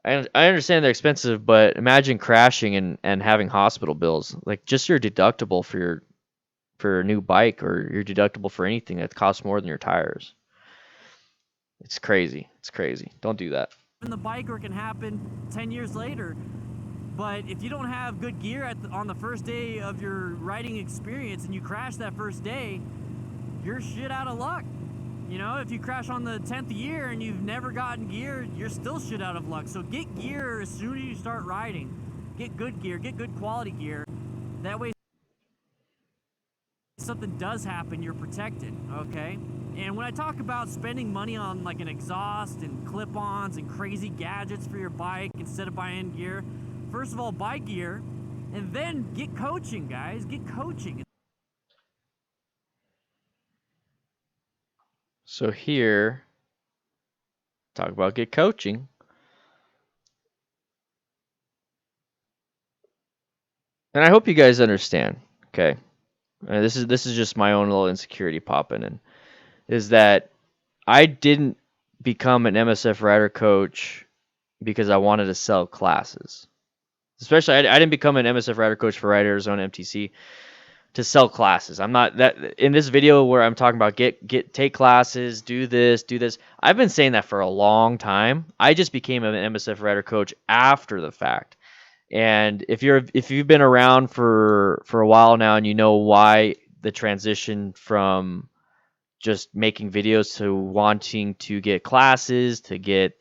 I understand they're expensive, but imagine crashing and having hospital bills. Like just your deductible for a new bike or your deductible for anything that costs more than your tires. It's crazy. It's crazy. Don't do that. The bike, or it can happen 10 years later. But if you don't have good gear on the first day of your riding experience and you crash that first day, you're shit out of luck. You know, if you crash on the 10th year and you've never gotten gear, you're still shit out of luck. So get gear as soon as you start riding. Get good gear, get good quality gear. That way, if something does happen, you're protected, okay? And when I talk about spending money on like an exhaust and clip-ons and crazy gadgets for your bike instead of buying gear, first of all, buy gear and then get coaching, guys. Get coaching. So here, talk about get coaching. And I hope you guys understand, okay? This is just my own little insecurity popping in, is that I didn't become an MSF rider coach because I wanted to sell classes. Especially, I didn't become an MSF rider coach for Ride Arizona MTC to sell classes. I'm not that in this video where I'm talking about take classes, do this. I've been saying that for a long time. I just became an MSF rider coach after the fact. And if you've been around for a while now and you know why the transition from just making videos to wanting to get classes, to get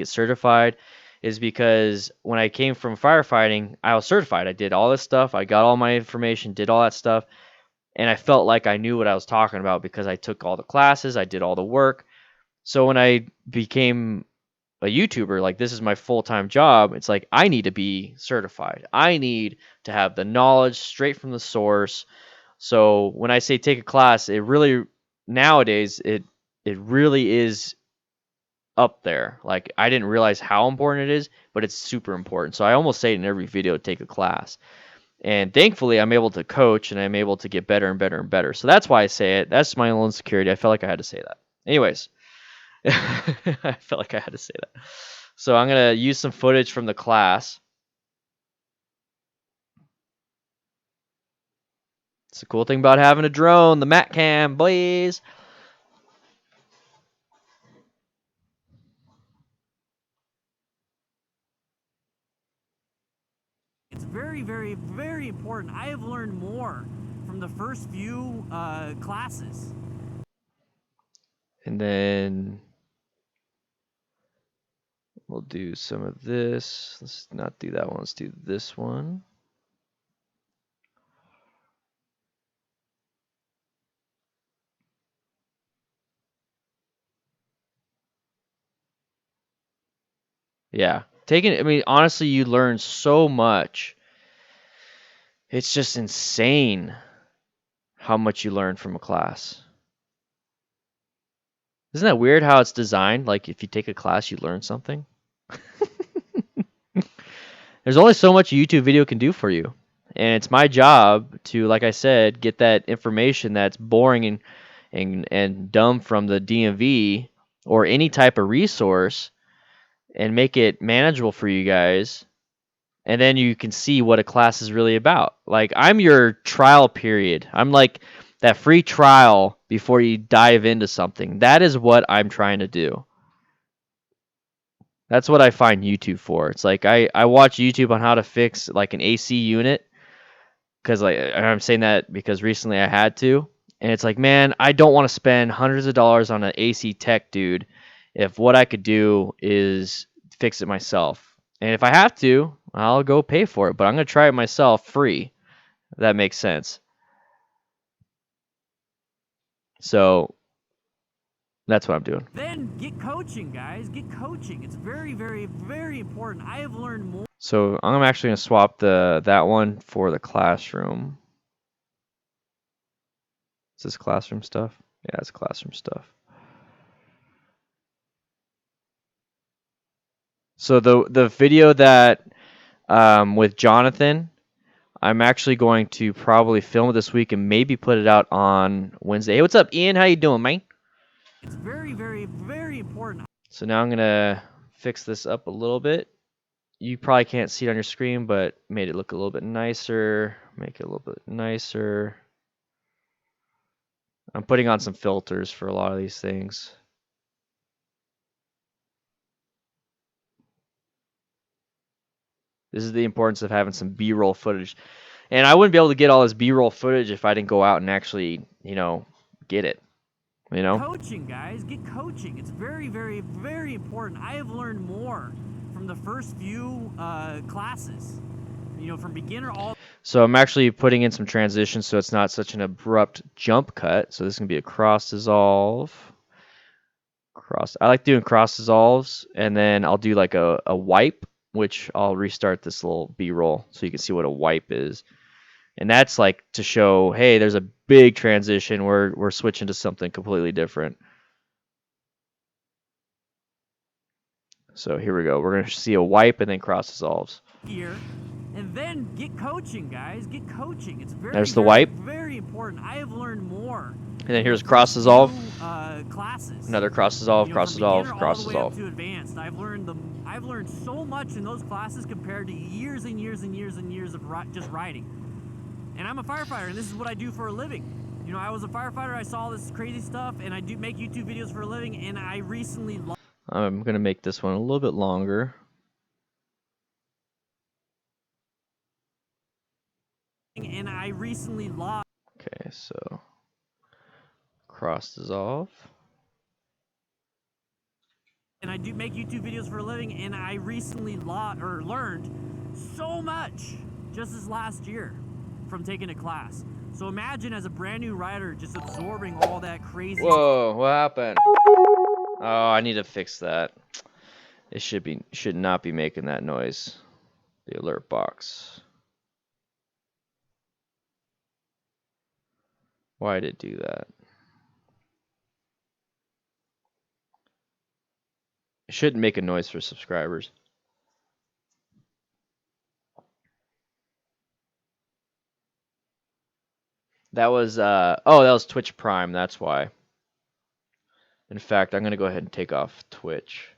certified, is because when I came from firefighting, I was certified. I did all this stuff. I got all my information, did all that stuff. And I felt like I knew what I was talking about because I took all the classes, I did all the work. So when I became a YouTuber, like this is my full-time job, it's like I need to be certified. I need to have the knowledge straight from the source. So when I say take a class, it really nowadays it really is up there. Like I didn't realize how important it is, but it's super important. So I almost say it in every video, take a class. And thankfully I'm able to coach and I'm able to get better and better and better. So that's why I say it. That's my own insecurity. I felt like I had to say that. Anyways, I felt like I had to say that. So I'm going to use some footage from the class. It's the cool thing about having a drone, the Mat Cam, boys. It's very, very, very important. I have learned more from the first few classes. And then we'll do some of this. Let's not do that one. Let's do this one. Yeah. I mean, honestly, you learn so much. It's just insane how much you learn from a class. Isn't that weird how it's designed? Like if you take a class, you learn something. There's only so much a YouTube video can do for you. And it's my job to, like I said, get that information that's boring and dumb from the DMV or any type of resource and make it manageable for you guys and then you can see what a class is really about. Like, I'm your trial period. I'm like that free trial before you dive into something. That is what I'm trying to do. That's what I find YouTube for. It's like I watch YouTube on how to fix like an AC unit, because like, and I'm saying that because recently I had to, and it's like, man, I don't want to spend hundreds of dollars on an AC tech dude if what I could do is fix it myself. And if I have to, I'll go pay for it, but I'm going to try it myself free. If that makes sense. So that's what I'm doing. Then get coaching, guys. Get coaching. It's very, very, very important. I have learned more. So I'm actually going to swap that one for the classroom. Is this classroom stuff? Yeah, it's classroom stuff. So the video that with Jonathan, I'm actually going to probably film it this week and maybe put it out on Wednesday. Hey, what's up, Ian? How you doing, man? It's very, very, very important. So now I'm gonna fix this up a little bit. You probably can't see it on your screen, but made it look a little bit nicer. Make it a little bit nicer. I'm putting on some filters for a lot of these things. This is the importance of having some B-roll footage. And I wouldn't be able to get all this B-roll footage if I didn't go out and actually, get it. Coaching, guys. Get coaching. It's very, very, very important. I have learned more from the first few classes. From beginner all. So I'm actually putting in some transitions so it's not such an abrupt jump cut. So this is gonna be a cross dissolve. I like doing cross dissolves, and then I'll do like a wipe, which I'll restart this little B-roll so you can see what a wipe is. And that's like to show, hey, there's a big transition. We're switching to something completely different. So here we go. We're gonna see a wipe and then cross dissolves. Here, and then get coaching, guys. Get coaching. It's very, There's the wipe. Very important. I have learned more. And then here's cross dissolve. Classes. Another cross dissolve, cross dissolve, cross dissolve. To advanced. I've learned so much in those classes compared to years and years and years and years of just riding. And I'm a firefighter, and this is what I do for a living. I was a firefighter. I saw this crazy stuff, and I do make YouTube videos for a living. And I recently. I'm gonna make this one a little bit longer. And I recently lost. Okay, so cross dissolve. And I do make YouTube videos for a living, and I recently learned so much just this last year from taking a class. So imagine as a brand new rider just absorbing all that crazy. Whoa, what happened? Oh, I need to fix that. It should not be making that noise. The alert box. Why did it do that? It shouldn't make a noise for subscribers. That was that was Twitch Prime, that's why. In fact, I'm gonna go ahead and take off Twitch.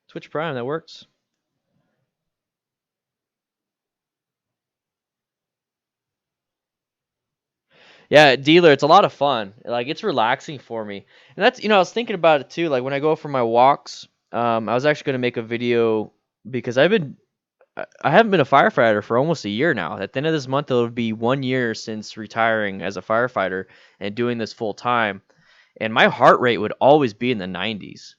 Twitch Prime, that works. Yeah, dealer, it's a lot of fun. Like, it's relaxing for me. And that's, I was thinking about it too. Like, when I go for my walks, I was actually going to make a video because I haven't been a firefighter for almost a year now. At the end of this month, it'll be 1 year since retiring as a firefighter and doing this full time. And my heart rate would always be in the 90s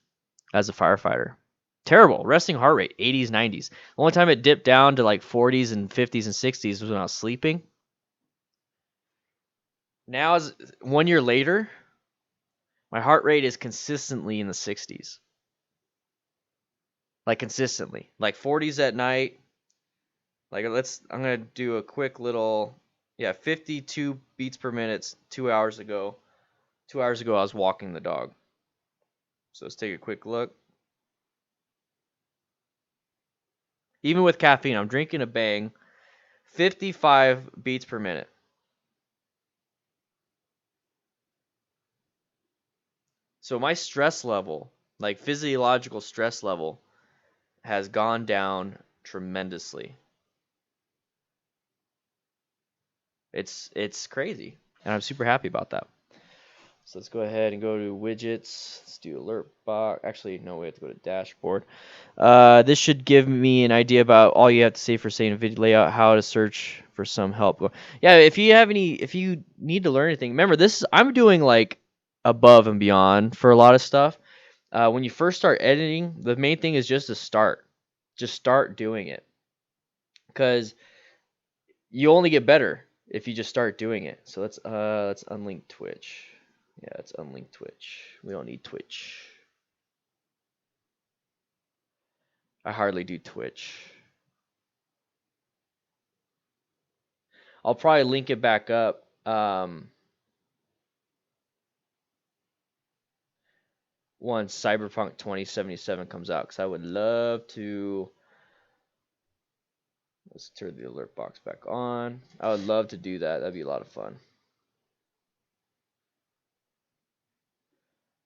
as a firefighter. Terrible. Resting heart rate, 80s, 90s. The only time it dipped down to like 40s and 50s and 60s was when I was sleeping. Now, as 1 year later, my heart rate is consistently in the 60s. Like, consistently. Like 40s at night. Like, I'm going to do a quick little, 52 beats per minute 2 hours ago. 2 hours ago, I was walking the dog. So let's take a quick look. Even with caffeine, I'm drinking a Bang. 55 beats per minute. So my stress level, like physiological stress level, has gone down tremendously. It's crazy, and I'm super happy about that. So let's go ahead and go to widgets. Let's do alert box. Actually, no, we have to go to dashboard. This should give me an idea about all you have to say for saying a video layout, how to search for some help. Yeah, if you need to learn anything, remember I'm doing like above and beyond for a lot of stuff. When you first start editing, the main thing is just to start. Just start doing it, because you only get better if you just start doing it. So let's unlink Twitch. Yeah, let's unlink Twitch. We don't need Twitch. I hardly do Twitch. I'll probably link it back up. Once Cyberpunk 2077 comes out, because I would love to. Let's turn the alert box back on. I would love to do that. That'd be a lot of fun.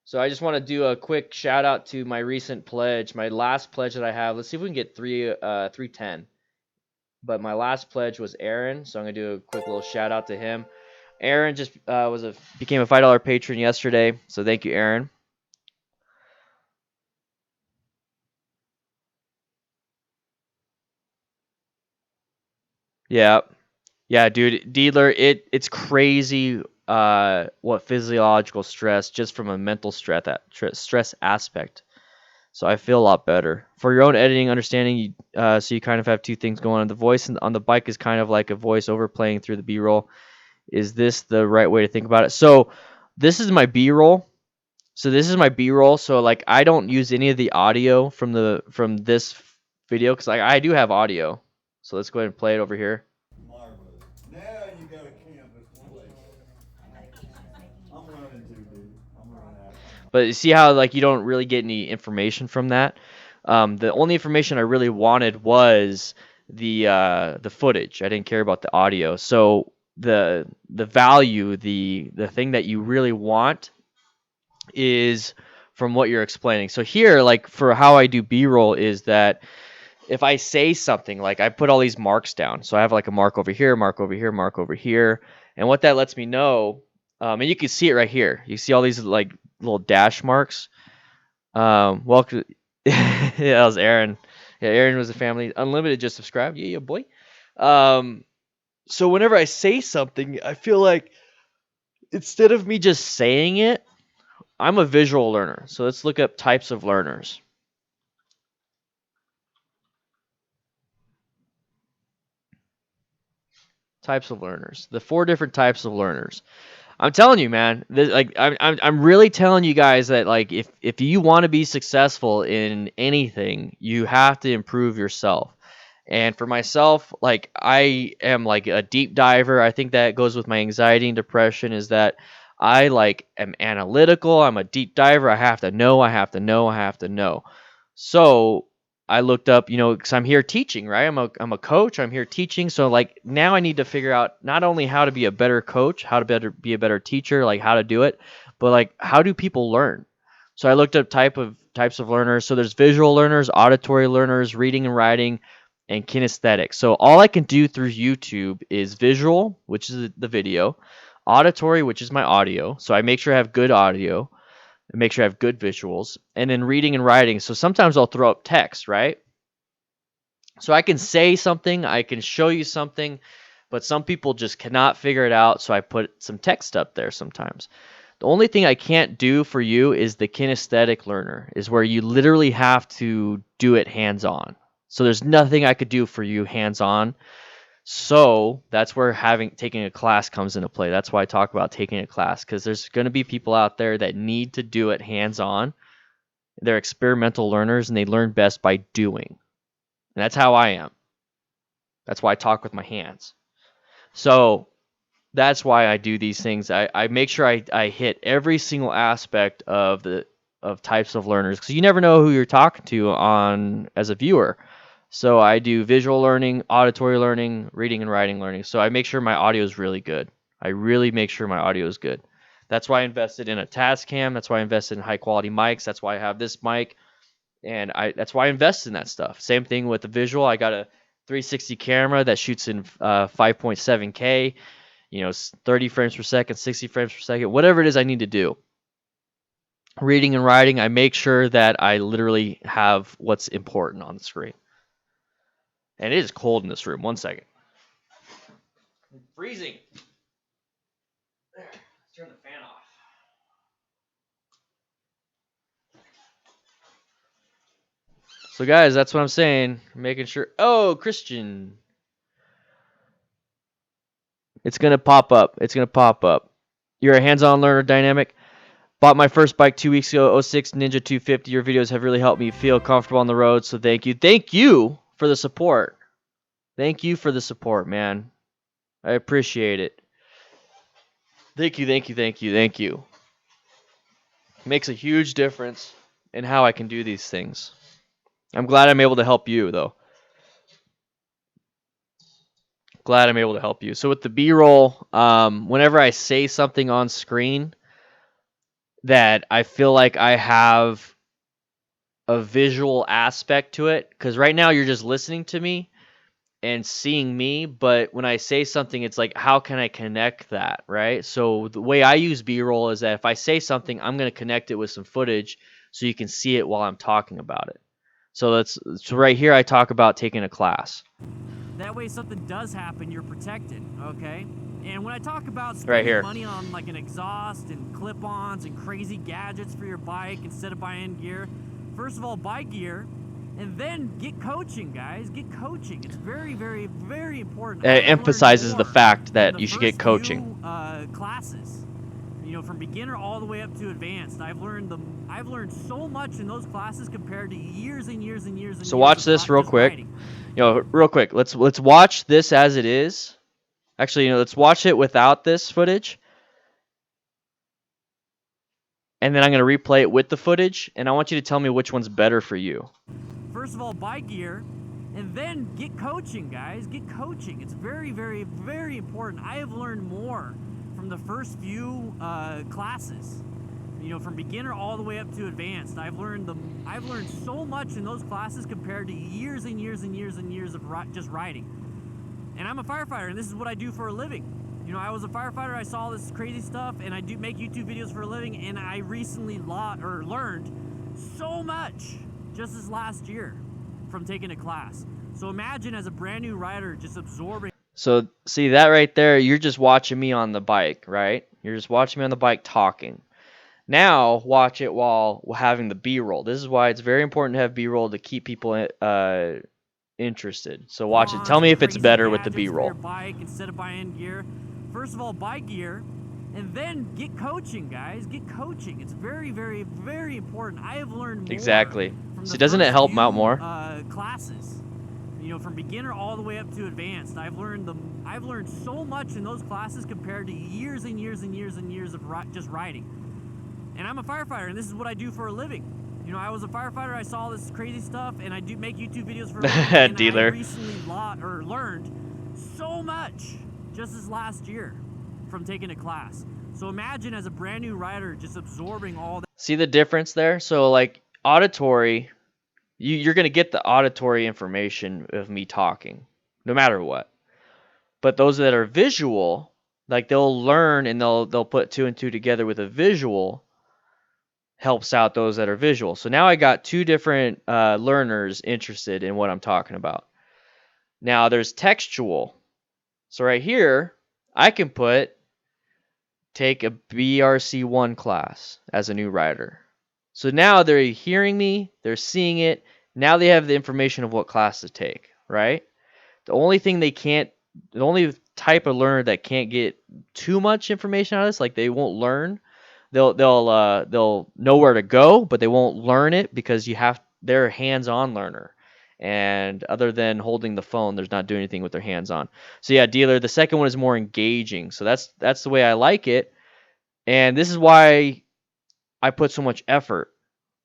So I just want to do a quick shout out to my recent pledge, my last pledge that I have. Let's see if we can get 310. But my last pledge was Aaron, so I'm gonna do a quick little shout out to him. Aaron just became a $5 patron yesterday, so thank you, Aaron. Yeah, yeah, dude, dealer, it's crazy what physiological stress just from a mental stress aspect. So I feel a lot better. For your own editing understanding, so you kind of have two things going on. The voice on the bike is kind of like a voice overplaying through the B-roll. Is this the right way to think about it? So this is my B-roll. So like I don't use any of the audio from this video because I do have audio. So let's go ahead and play it over here. Marvelous. Now you got a canvas to play. I'm running too, dude. I'm running out. But you see how like you don't really get any information from that. The only information I really wanted was the footage. I didn't care about the audio. So the value, the thing that you really want is from what you're explaining. So here, like for how I do B-roll is that if I say something, like I put all these marks down. So I have like a mark over here, mark over here, mark over here. And what that lets me know, and you can see it right here. You see all these like little dash marks. Welcome. Yeah, that was Aaron. Yeah, Aaron was a family. Unlimited just subscribed. Yeah, boy. So whenever I say something, I feel like instead of me just saying it, I'm a visual learner. So let's look up types of learners. Types of learners. The 4 different types of learners. I'm telling you, man. I'm really telling you guys that like if you want to be successful in anything, you have to improve yourself. And for myself, like I am like a deep diver. I think that goes with my anxiety and depression is that I like am analytical. I'm a deep diver. I have to know, I have to know, I have to know. So I looked up, because I'm here teaching, right? I'm a coach. I'm here teaching. So like now I need to figure out not only how to be a better coach, how to be a better teacher, like how to do it, but like how do people learn? So I looked up types of learners. So there's visual learners, auditory learners, reading and writing, and kinesthetic. So all I can do through YouTube is visual, which is the video, auditory, which is my audio. So I make sure I have good audio and make sure I have good visuals, and then reading and writing. So sometimes I'll throw up text, right? So I can say something, I can show you something, but some people just cannot figure it out. So I put some text up there sometimes. The only thing I can't do for you is the kinesthetic learner, is where you literally have to do it hands-on. So there's nothing I could do for you hands-on. So that's where taking a class comes into play. That's why I talk about taking a class, because there's going to be people out there that need to do it hands-on. They're experimental learners, and they learn best by doing. And that's how I am. That's why I talk with my hands. So that's why I do these things. I make sure I hit every single aspect of types of learners, because you never know who you're talking to as a viewer. So I do visual learning, auditory learning, reading and writing learning. So I make sure my audio is really good. I really make sure my audio is good. That's why I invested in a Tascam. That's why I invested in high quality mics. That's why I have this mic. And that's why I invest in that stuff. Same thing with the visual. I got a 360 camera that shoots in 5.7K, 30 frames per second, 60 frames per second, whatever it is I need to do. Reading and writing, I make sure that I literally have what's important on the screen. And it is cold in this room. 1 second. Freezing. There, let's turn the fan off. So guys, that's what I'm saying. Making sure. Oh, Christian. It's gonna pop up. It's gonna pop up. You're a hands-on learner, dynamic. Bought my first bike 2 weeks ago, 06 Ninja 250. Your videos have really helped me feel comfortable on the road, so thank you. Thank you for the support. Thank you for the support, man. I appreciate it. Thank you, thank you, thank you, thank you. Makes a huge difference in how I can do these things. I'm glad I'm able to help you, though. Glad I'm able to help you. So with the B-roll, whenever I say something on screen that I feel like I have a visual aspect to it, because right now you're just listening to me and seeing me, but when I say something, it's like, how can I connect that, right? So the way I use B-roll is that if I say something, I'm going to connect it with some footage so you can see it while I'm talking about it. So right here I talk about taking a class. That way, if something does happen, you're protected, okay? And when I talk about Right spending here. money on like an exhaust and clip-ons and crazy gadgets for your bike instead of buying gear, first of all, buy gear, and then get coaching, guys. Get coaching. It's very, very, very important. It emphasizes the fact that you should get coaching. Classes, from beginner all the way up to advanced. I've learned so much in those classes compared to years and years and years and years. So watch this real quick. Real quick. Let's watch this as it is. Actually, let's watch it without this footage. And then I'm going to replay it with the footage, and I want you to tell me which one's better for you. First of all, buy gear, and then get coaching, guys. Get coaching. It's very, very, very important. I have learned more from the first few classes, from beginner all the way up to advanced. I've learned so much in those classes compared to years and years and years and years of just riding. And I'm a firefighter, and this is what I do for a living. I was a firefighter, I saw this crazy stuff, and I do make YouTube videos for a living, and I recently learned so much just this last year from taking a class. So imagine as a brand new rider just absorbing. So see that right there, you're just watching me on the bike, right? You're just watching me on the bike talking. Now watch it while having the B-roll. This is why it's very important to have B-roll to keep people interested. So watch it. Tell me if it's better with the B-roll. Your bike instead of buying gear. First of all, buy gear, and then get coaching, guys. Get coaching. It's very, very, very important. I have learned more. Exactly. So doesn't it help them out more? Classes, from beginner all the way up to advanced. I've learned so much in those classes compared to years and years and years and years of just riding. And I'm a firefighter, and this is what I do for a living. I was a firefighter, I saw this crazy stuff, and I do make YouTube videos for a living. And Dealer. I recently learned so much just this last year from taking a class. So imagine as a brand new rider just absorbing all that. See the difference there? So like auditory, you're going to get the auditory information of me talking, no matter what. But those that are visual, like they'll learn and they'll put two and two together with a visual, helps out those that are visual. So now I got two different learners interested in what I'm talking about. Now there's textual. So right here, I can take a BRC1 class as a new rider. So now they're hearing me, they're seeing it. Now they have the information of what class to take, right? The only type of learner that can't get too much information out of this, like they won't learn. They'll know where to go, but they won't learn it because they're a hands-on learner. And other than holding the phone, there's not doing anything with their hands on. So yeah, dealer, the second one is more engaging. So that's the way I like it. And this is why I put so much effort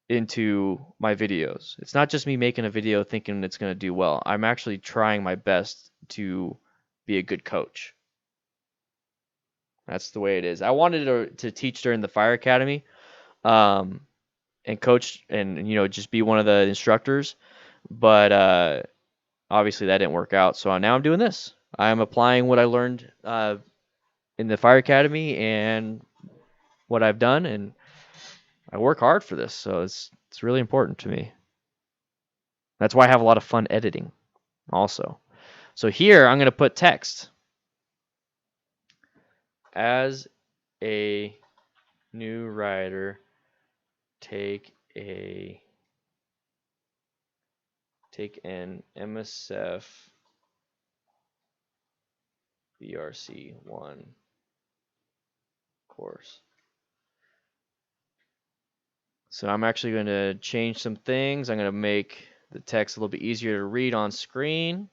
into my videos. It's not just me making a video thinking it's going to do well. I'm actually trying my best to be a good coach. That's the way it is. I wanted to teach during the fire academy. and coach and just be one of the instructors, but obviously that didn't work out. So now I'm doing this. I'm applying what I learned in the fire academy and what I've done, and I work hard for this, so it's really important to me. That's why I have a lot of fun editing also. So here I'm going to put text. As a new rider, take an MSF BRC1 course. So I'm actually going to change some things. I'm going to make the text a little bit easier to read on screen.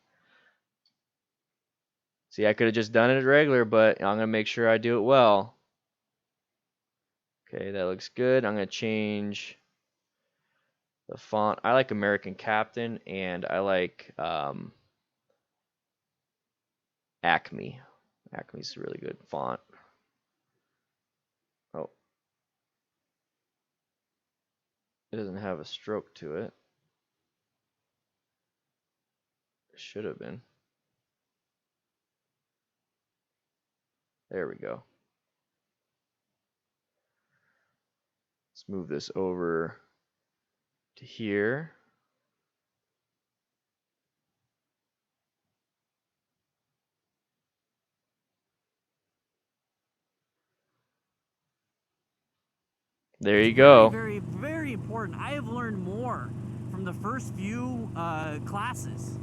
See, I could have just done it regular, but I'm going to make sure I do it well. Okay, that looks good. I'm going to change the font. I like American Captain, and I like Acme. Acme's a really good font. Oh. It doesn't have a stroke to it. It should have been. There we go. Let's move this over to here. There you go. Very, very important. I have learned more from the first few classes.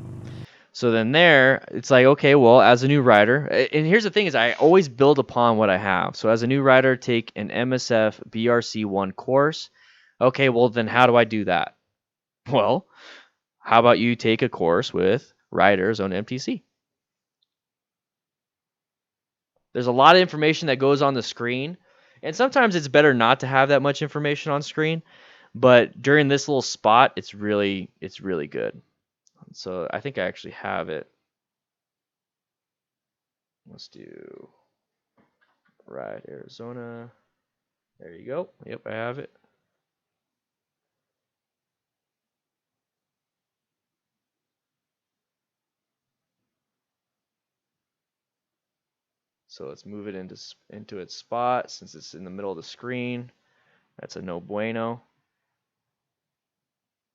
So then there, it's like, okay, well, as a new rider, and here's the thing is I always build upon what I have. So as a new rider, take an MSF BRC1 course. Okay, well, then how do I do that? Well, how about you take a course with riders on MTC? There's a lot of information that goes on the screen, and sometimes it's better not to have that much information on screen, but during this little spot, it's really good. So I think I actually have it. Let's do Ride Arizona. There you go. Yep, I have it. So let's move it into its spot since it's in the middle of the screen. That's a no bueno.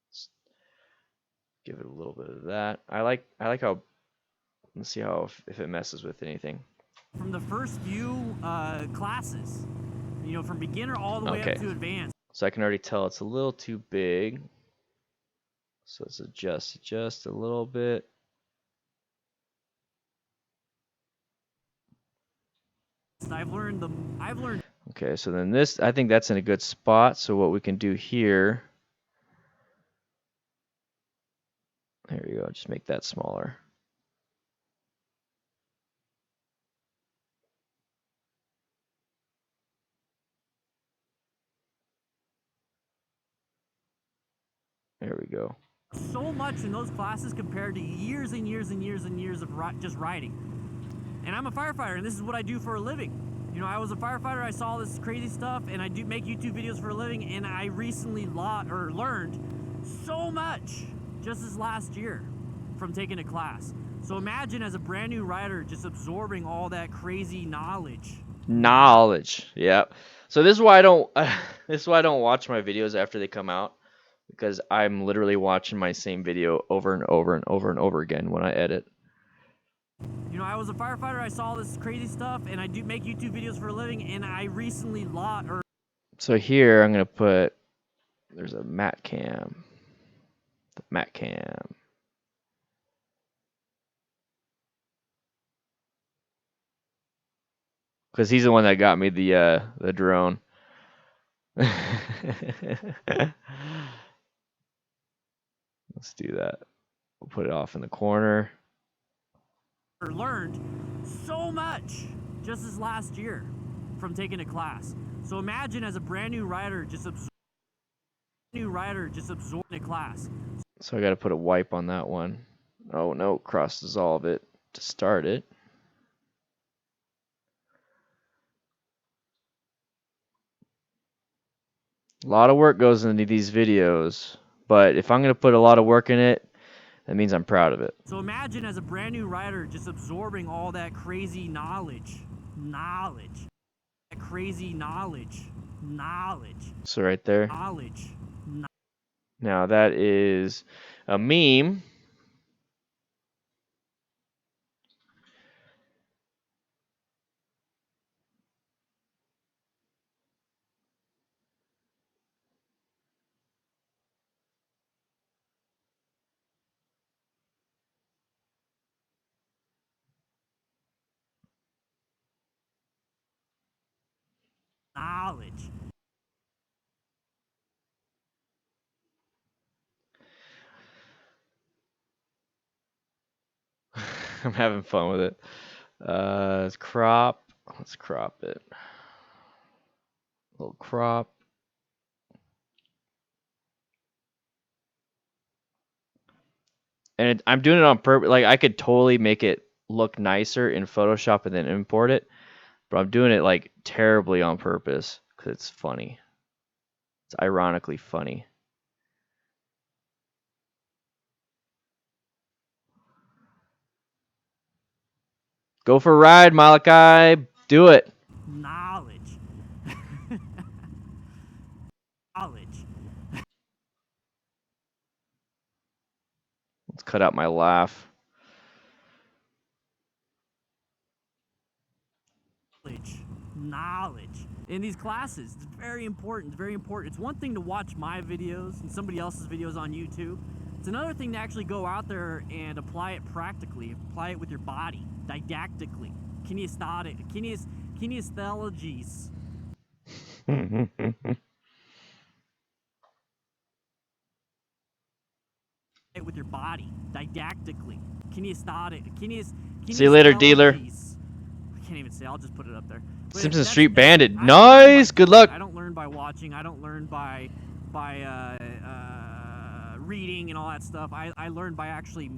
Let's give it a little bit of that. I like how. Let's see how if it messes with anything. From the first few classes, from beginner all the way Okay. up to advanced. So I can already tell it's a little too big. So let's adjust a little bit. I've learned. Okay, so then this, I think that's in a good spot. So what we can do here, there you go, just make that smaller. There we go. So much in those classes compared to years and years and years and years of just riding. And I'm a firefighter, and this is what I do for a living. I was a firefighter, I saw this crazy stuff, and I do make YouTube videos for a living, and I recently learned so much just this last year from taking a class. So imagine as a brand new rider just absorbing all that crazy knowledge. Yep. So this is why I don't watch my videos after they come out, because I'm literally watching my same video over and over and over and over again when I edit. I was a firefighter, I saw this crazy stuff, and I do make YouTube videos for a living, and I recently So here I'm gonna put, there's a mat cam. The mat cam. Because he's the one that got me the drone. Let's do that. We'll put it off in the corner. learned so much just this last year from taking a class. So imagine as a brand new rider just absorbing a class. So I got to put a wipe on that one. Oh no, cross dissolve it to start it. A lot of work goes into these videos, but if I'm going to put a lot of work in it, that means I'm proud of it. So imagine as a brand new rider just absorbing all that crazy knowledge. That crazy knowledge. So right there. Knowledge. Now that is a meme. Knowledge. I'm having fun with it. Let's crop. Let's crop it. Little crop. And I'm doing it on purpose. Like, I could totally make it look nicer in Photoshop and then import it, but I'm doing it like terribly on purpose because it's funny. It's ironically funny. Go for a ride, Malachi. Do it. Knowledge. Knowledge. Let's cut out my laugh. Knowledge. In these classes, it's very important. It's very important. It's one thing to watch my videos and somebody else's videos on YouTube. It's another thing to actually go out there and apply it practically. Apply it with your body, didactically. Kinesiologies. It with your body, didactically. See you later, dealer. I can't even say. I'll just put it up there. But Simpson Street that's Bandit. I Nice. Good luck. I don't learn by watching. I don't learn by reading and all that stuff. I learn by actually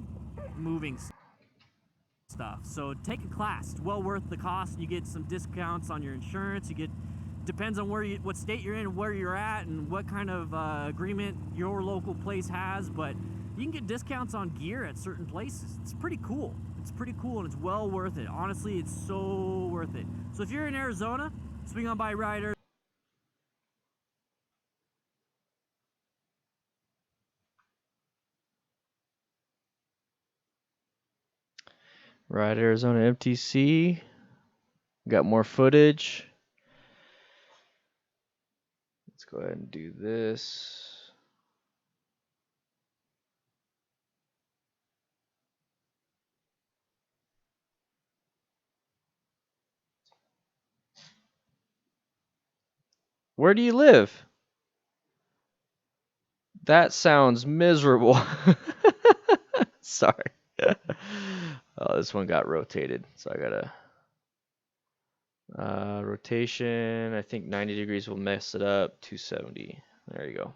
moving stuff. So take a class. It's well worth the cost. You get some discounts on your insurance. You get depends on what state you're in, where you're at, and what kind of agreement your local place has. But you can get discounts on gear at certain places. It's pretty cool. It's pretty cool, and it's well worth it. Honestly, it's so worth it. So if you're in Arizona, swing on by riders. Ride Arizona MTC. Got more footage. Let's go ahead and do this. Where do you live? That sounds miserable. Sorry. Oh, this one got rotated, so I gotta rotation. I think 90 degrees will mess it up. 270. There you go.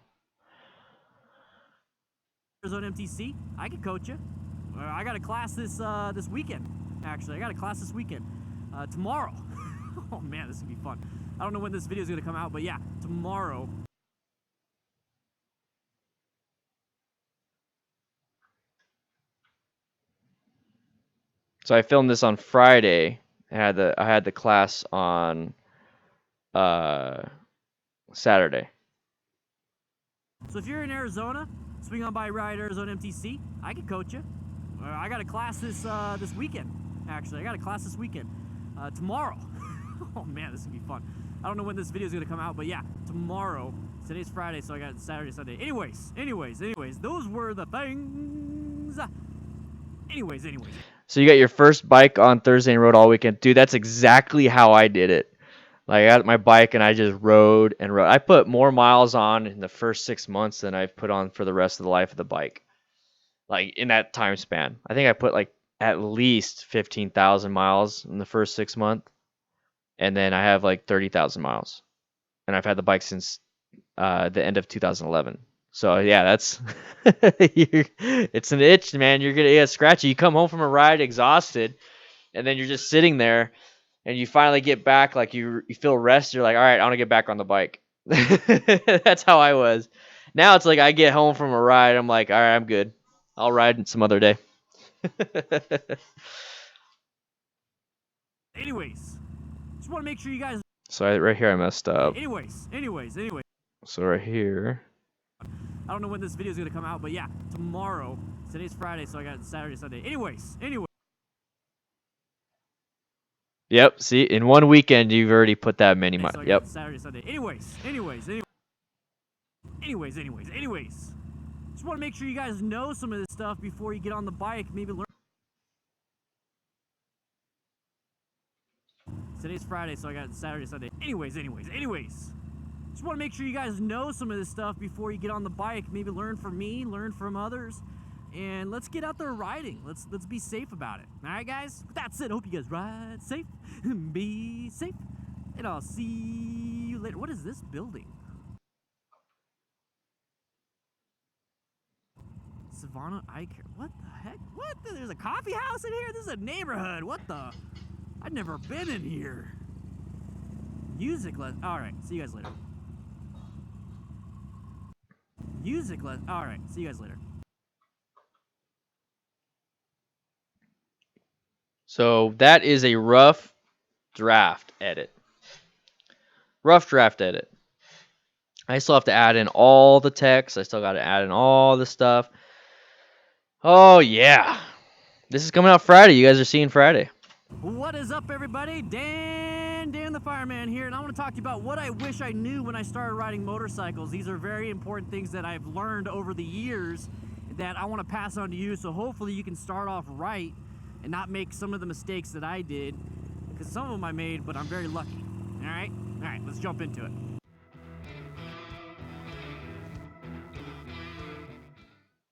Arizona MTC, I can coach you. I got a class this weekend. Actually, I got a class this weekend. Tomorrow. Oh man, this is gonna be fun. I don't know when this video is gonna come out, but yeah, tomorrow. So I filmed this on Friday. I had the class on Saturday. So if you're in Arizona, swing on by Ride Arizona MTC. I can coach you. I got a class this weekend. Actually, I got a class this weekend. Tomorrow. Oh man, this is gonna be fun. I don't know when this video is gonna come out, but yeah, tomorrow. Today's Friday, so I got Saturday, Sunday. Anyways, those were the things. Anyways. So you got your first bike on Thursday and rode all weekend. Dude, that's exactly how I did it. Like, I got my bike and I just rode and rode. I put more miles on in the first 6 months than I've put on for the rest of the life of the bike. Like, in that time span. I think I put like at least 15,000 miles in the first 6 months. And then I have like 30,000 miles. And I've had the bike since the end of 2011. So yeah, that's it's an itch, man. You're gonna get scratchy. You come home from a ride exhausted, and then you're just sitting there, and you finally get back, like you feel rest. You're like, all right, I want to get back on the bike. That's how I was. Now it's like I get home from a ride, I'm like, all right, I'm good. I'll ride some other day. Anyways, just want to make sure you guys. So right here I messed up. Anyways. So right here. I don't know when this video is gonna come out, but yeah, tomorrow. Today's Friday, so I got Saturday, Sunday. Anyways. Yep. See, in one weekend you've already put that many miles. So I Yep. got Saturday, Sunday. Anyways. Just want to make sure you guys know some of this stuff before you get on the bike. Maybe learn. Today's Friday, so I got Saturday, Sunday. Anyways. Just want to make sure you guys know some of this stuff before you get on the bike. Maybe learn from me, learn from others, and let's get out there riding. Let's be safe about it. All right, guys. With that said, I hope you guys ride safe, be safe, and I'll see you later. What is this building? Savannah Eye Care. What the heck? There's a coffee house in here? This is a neighborhood. What the? I've never been in here. Music lesson. Alright, see you guys later. Music lesson. Alright, see you guys later. So that is a rough draft edit. I still have to add in all the text. I still got to add in all the stuff. Oh, yeah. This is coming out Friday. You guys are seeing Friday. What is up, everybody? Dan the Fireman here, and I want to talk to you about what I wish I knew when I started riding motorcycles. These are very important things that I've learned over the years that I want to pass on to you, so hopefully you can start off right and not make some of the mistakes that I did, because some of them I made, but I'm very lucky. All right, let's jump into it.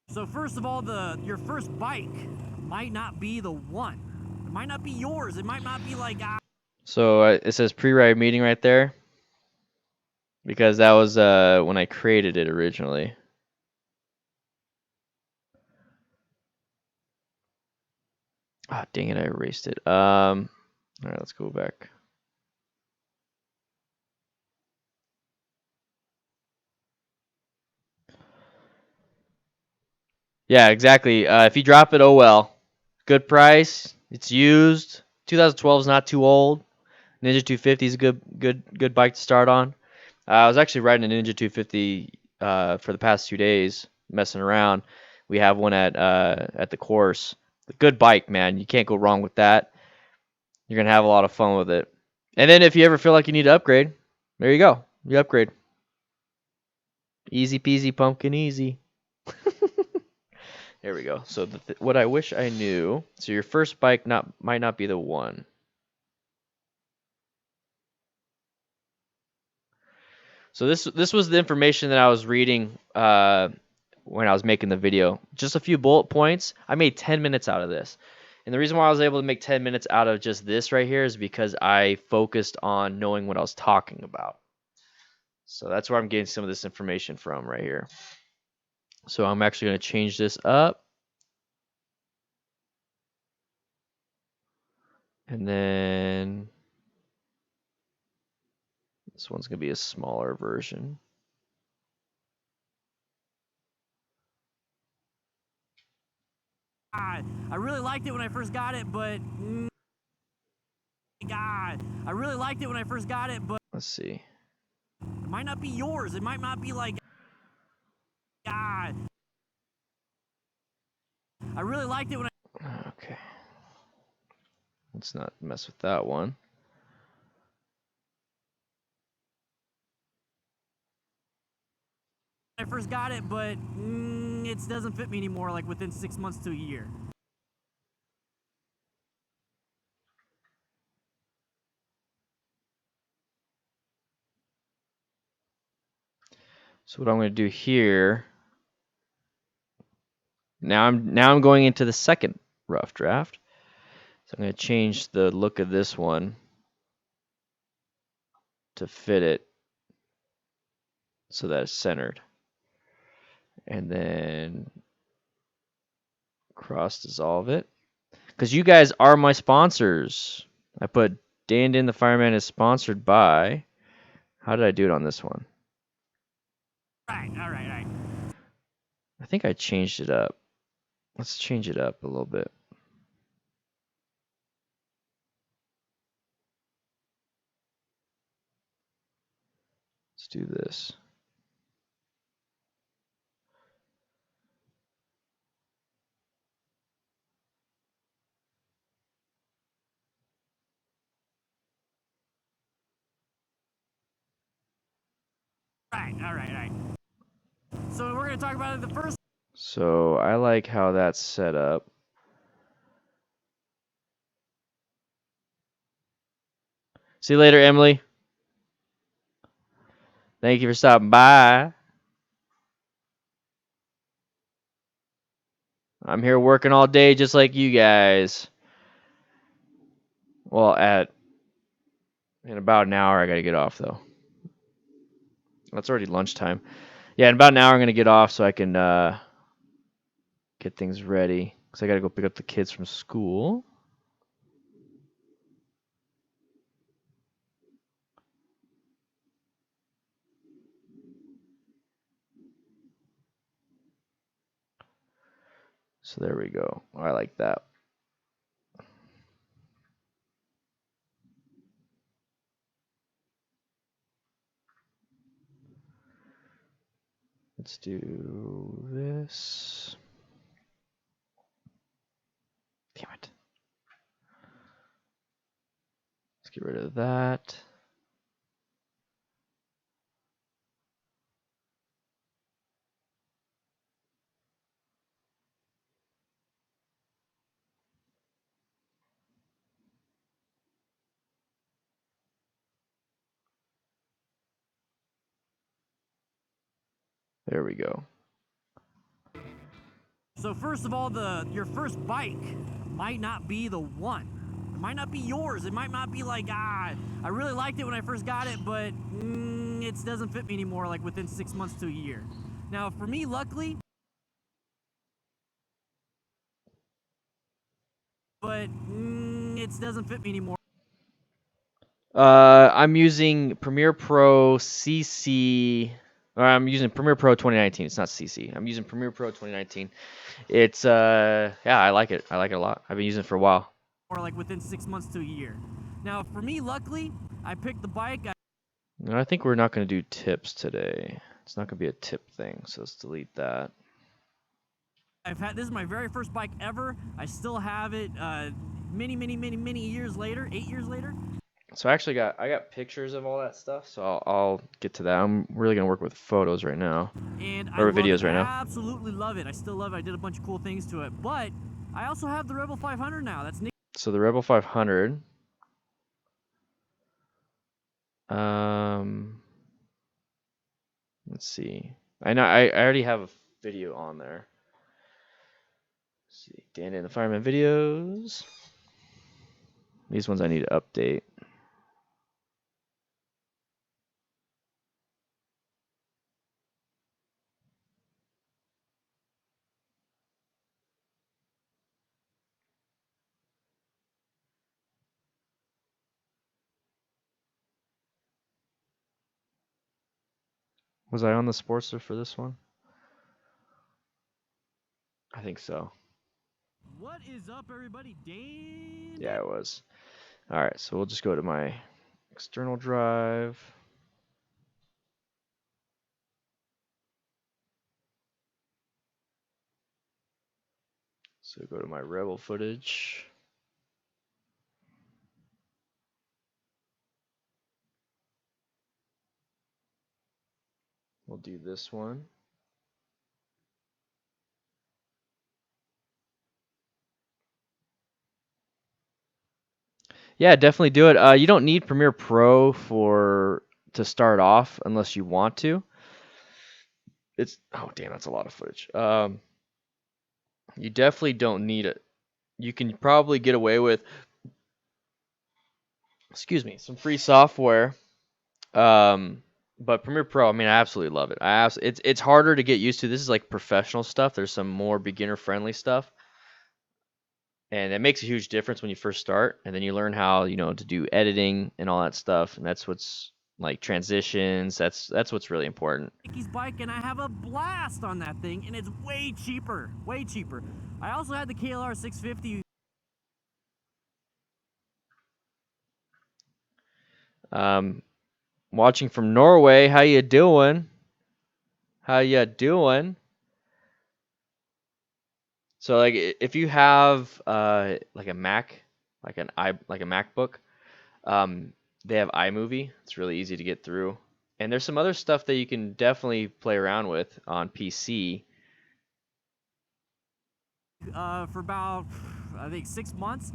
So first of all, your first bike might not be the one. It might not be yours. It might not be like... So it says pre-ride meeting right there. Because that was when I created it originally. Ah, dang it, I erased it. All right, let's go back. Yeah, exactly. If you drop it, oh well. Good price. It's used. 2012 is not too old. Ninja 250 is a good bike to start on. I was actually riding a Ninja 250 for the past 2 days, messing around. We have one at the course. A good bike, man. You can't go wrong with that. You're gonna have a lot of fun with it. And then if you ever feel like you need to upgrade, there you go. You upgrade. Easy peasy pumpkin easy. There we go. So what I wish I knew. So your first bike might not be the one. So this was the information that I was reading when I was making the video. Just a few bullet points. I made 10 minutes out of this. And the reason why I was able to make 10 minutes out of just this right here is because I focused on knowing what I was talking about. So that's where I'm getting some of this information from right here. So I'm actually going to change this up. And then this one's going to be a smaller version. I really liked it when I first got it, but God, I really liked it when I first got it, but Let's see. It might not be yours. It might not be like God. I really liked it when Okay. Let's not mess with that one. I first got it, but it doesn't fit me anymore, like within 6 months to a year. So what I'm going to do here, now I'm going into the second rough draft. So I'm going to change the look of this one to fit it so that it's centered. And then cross dissolve it. Because you guys are my sponsors. I put Dan the Fireman is sponsored by. How did I do it on this one? All right. I think I changed it up. Let's change it up a little bit. Let's do this. All right. So we're going to talk about it the first. So I like how that's set up. See you later, Emily. Thank you for stopping by. I'm here working all day just like you guys. Well, in about an hour, I got to get off, though. That's already lunchtime. Yeah, in about an hour, I'm going to get off so I can get things ready. Because I got to go pick up the kids from school. So there we go. I like that. Let's do this. Damn it. Let's get rid of that. There we go. So first of all, your first bike might not be the one. It might not be yours. It might not be like, I really liked it when I first got it, but it doesn't fit me anymore, like within 6 months to a year. Now, for me, luckily, but it doesn't fit me anymore. I'm using Premiere Pro CC. Or I'm using Premiere Pro 2019. It's not CC. I'm using Premiere Pro 2019. It's yeah, I like it. I like it a lot. I've been using it for a while. Or like within 6 months to a year. Now, for me, luckily, I picked the bike. No, I think we're not going to do tips today. It's not going to be a tip thing, so let's delete that. This is my very first bike ever. I still have it many years later, 8 years later. So I got pictures of all that stuff, so I'll get to that. I'm really gonna work with photos right now, and or videos right now. I absolutely love it. I still love it. I did a bunch of cool things to it, but I also have the Rebel 500 now. That's neat. So the Rebel 500. Let's see. I know I already have a video on there. Let's see, Dan and the Fireman videos. These ones I need to update. Was I on the Sportster for this one? I think so. What is up, everybody? Dan. Yeah, it was. All right, so we'll just go to my external drive. So go to my Rebel footage. We'll do this one. Yeah, definitely do it. You don't need Premiere Pro to start off unless you want to. Oh damn, that's a lot of footage. You definitely don't need it. You can probably get away with, excuse me, some free software. But Premiere Pro, I mean, I absolutely love it. It's harder to get used to. This is like professional stuff. There's some more beginner friendly stuff. And it makes a huge difference when you first start, and then you learn how, to do editing and all that stuff, and that's what's like transitions. That's what's really important. Mickey's bike, and I have a blast on that thing, and it's way cheaper, way cheaper. I also had the KLR 650. Watching from Norway. How you doing? How you doing? So like if you have like a Mac, like a MacBook, they have iMovie. It's really easy to get through. And there's some other stuff that you can definitely play around with on PC. For about, I think, 6 months.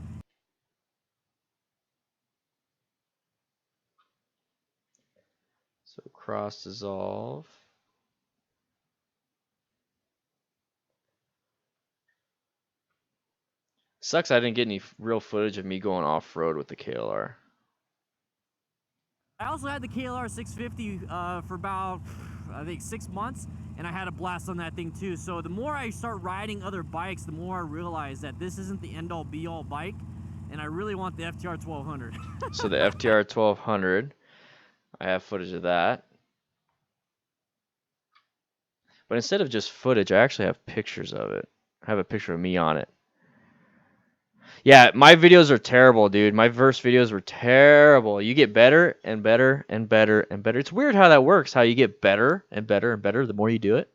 So cross dissolve. Sucks I didn't get any real footage of me going off-road with the KLR. I also had the KLR 650 for about, I think, 6 months, and I had a blast on that thing too. So the more I start riding other bikes, the more I realize that this isn't the end-all be-all bike, and I really want the FTR 1200. So the FTR 1200, I have footage of that. But instead of just footage, I actually have pictures of it. I have a picture of me on it. Yeah, my videos are terrible, dude. My first videos were terrible. You get better and better and better and better. It's weird how that works, how you get better and better and better the more you do it.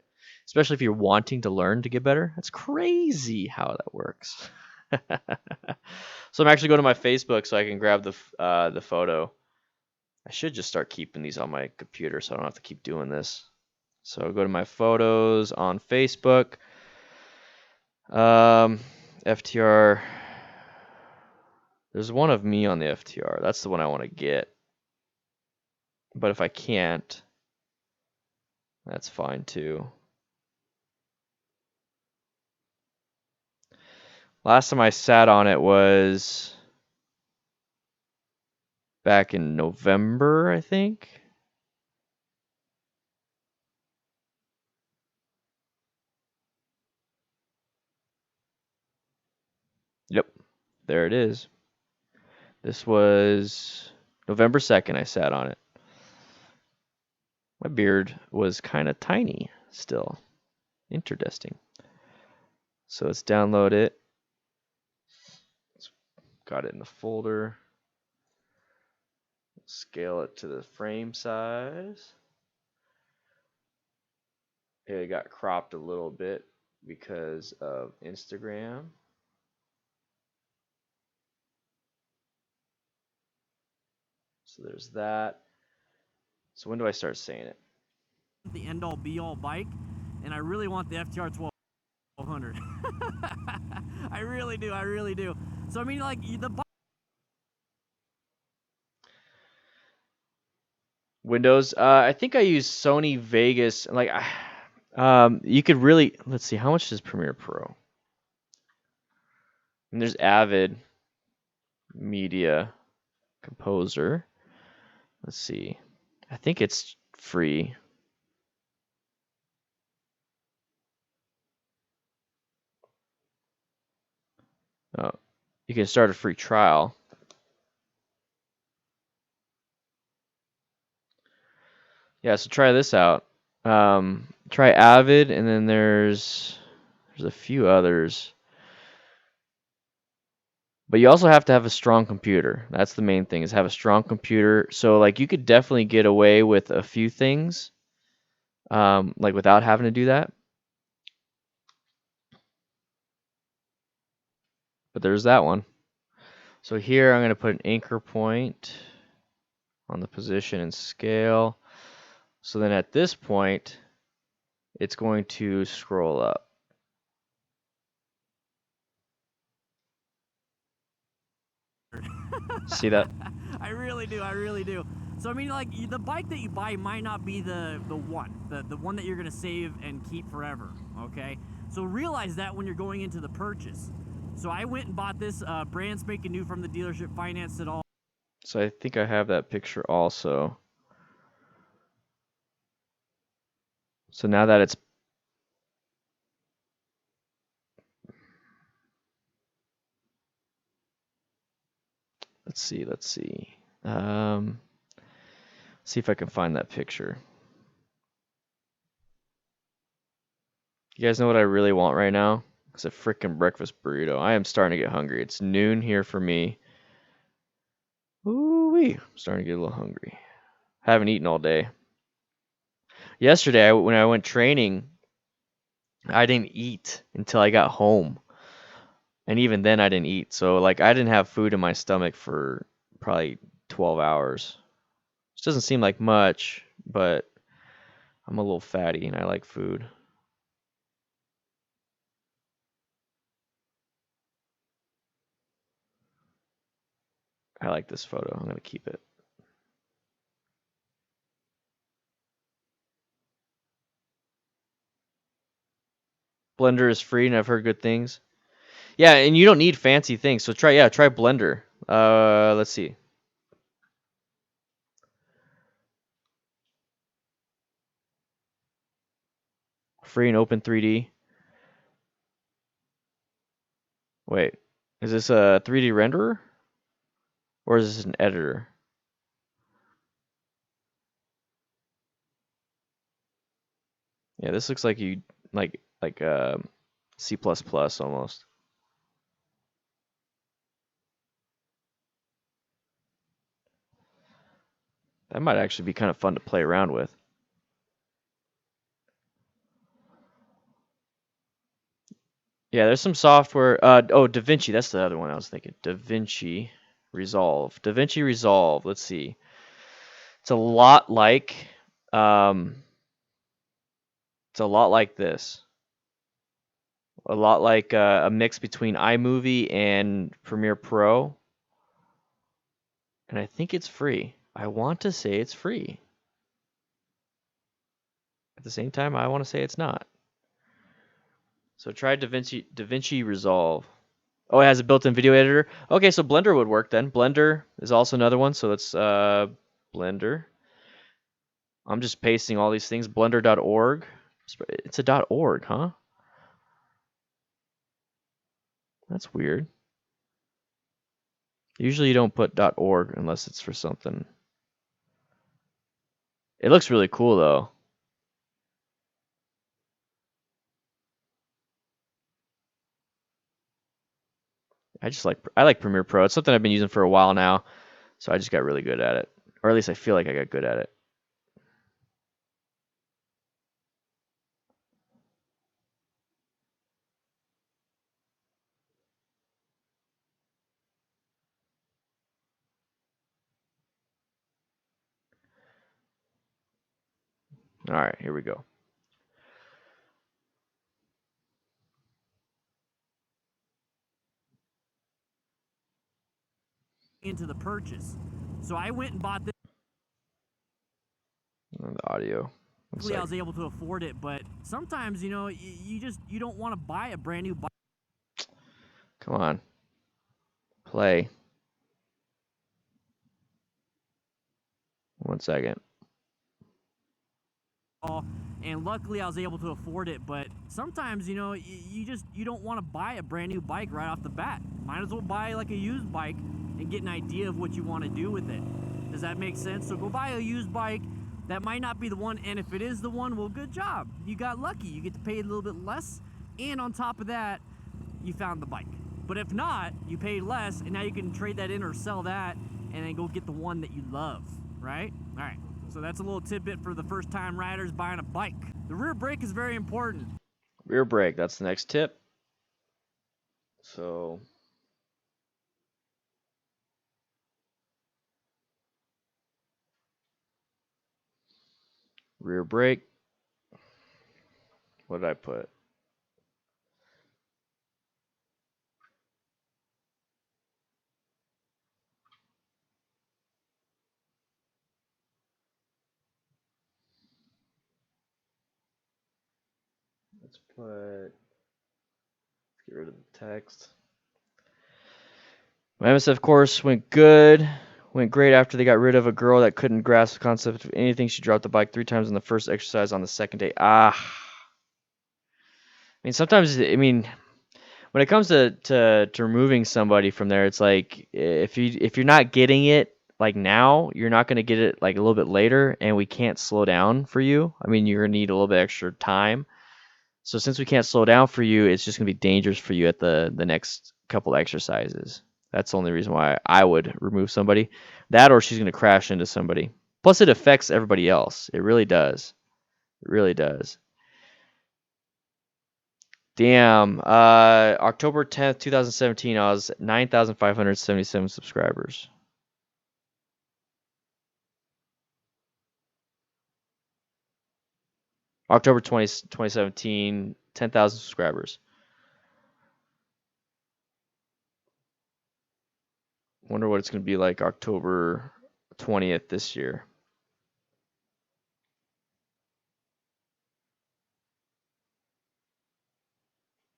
Especially if you're wanting to learn to get better. That's crazy how that works. So I'm actually going to my Facebook so I can grab the photo. I should just start keeping these on my computer so I don't have to keep doing this. So I'll go to my photos on Facebook. FTR. There's one of me on the FTR. That's the one I want to get. But if I can't, that's fine too. Last time I sat on it was back in November, I think. Yep, there it is. This was November 2nd I sat on it. My beard was kind of tiny still. Interesting. So let's download it. Got it in the folder. Scale it to the frame size. It got cropped a little bit because of Instagram. So there's that. So when do I start saying it? The end-all be-all bike, and I really want the FTR 1200. I really do, I really do. So I mean, like, the bike. Windows. I think I use Sony Vegas. Like, you could really, let's see, how much is Premiere Pro? And there's Avid Media Composer. Let's see. I think it's free. Oh, you can start a free trial. Yeah, so try this out. Try Avid, and then there's a few others. But you also have to have a strong computer. That's the main thing, is have a strong computer. So like you could definitely get away with a few things, like without having to do that. But there's that one. So here I'm going to put an anchor point on the position and scale. So then at this point, it's going to scroll up. See that? I really do, I really do. So I mean, like, the bike that you buy might not be the one that you're gonna save and keep forever, okay? So realize that when you're going into the purchase. So I went and bought this, brand spanking new from the dealership, financed it all. So I think I have that picture also. So now that it's let's see. See if I can find that picture. You guys know what I really want right now? It's a freaking breakfast burrito. I am starting to get hungry. It's noon here for me. Ooh-wee. I'm starting to get a little hungry. Haven't eaten all day. Yesterday, when I went training, I didn't eat until I got home. And even then, I didn't eat. So, like, I didn't have food in my stomach for probably 12 hours. Which doesn't seem like much, but I'm a little fatty and I like food. I like this photo. I'm going to keep it. Blender is free and I've heard good things. Yeah, and you don't need fancy things. So try Blender. Let's see. Free and open 3D. Wait, is this a 3D renderer? Or is this an editor? Yeah, this looks like you like C++ almost. That might actually be kind of fun to play around with. Yeah, there's some software. Oh, DaVinci. That's the other one I was thinking. DaVinci Resolve. DaVinci Resolve. Let's see. It's a lot like, it's a lot like this. A lot like a mix between iMovie and Premiere Pro. And I think it's free. I want to say it's free. At the same time, I want to say it's not. So try DaVinci Resolve. Oh, it has a built-in video editor. Okay, so Blender would work then. Blender is also another one. So it's Blender. I'm just pasting all these things. Blender.org. It's a .org, huh? That's weird. Usually you don't put .org unless it's for something. It looks really cool though. I like Premiere Pro. It's something I've been using for a while now, so I just got really good at it. Or at least I feel like I got good at it. All right, here we go. Into the purchase. So I went and bought this. And the audio. I was able to afford it, but sometimes, you know, you don't want to buy a brand new bike. Come on. Play. 1 second. And luckily I was able to afford it, but sometimes, you know, you don't want to buy a brand new bike right off the bat. Might as well buy like a used bike and get an idea of what you want to do with it. Does that make sense? So go buy a used bike. That might not be the one, and if it is the one, well, good job. You got lucky. You get to pay a little bit less, and on top of that, you found the bike. But if not, you paid less, and now you can trade that in or sell that, and then go get the one that you love, right? All right. So that's a little tidbit for the first-time riders buying a bike. The rear brake is very important. Rear brake, that's the next tip. So rear brake. What did I put? Let's get rid of the text. My MSF course went good. Went great after they got rid of a girl that couldn't grasp the concept of anything. She dropped the bike 3 times on the first exercise on the second day. I mean, sometimes, when it comes to removing somebody from there, it's like if you're not getting it like now, you're not going to get it like a little bit later, and we can't slow down for you. I mean, you're going to need a little bit extra time. So since we can't slow down for you, it's just going to be dangerous for you at the next couple exercises. That's the only reason why I would remove somebody. That, or she's going to crash into somebody. Plus, it affects everybody else. It really does. It really does. Damn. October 10th, 2017, I was 9,577 subscribers. October 20, 2017, 10,000 subscribers. Wonder what it's going to be like October 20th this year.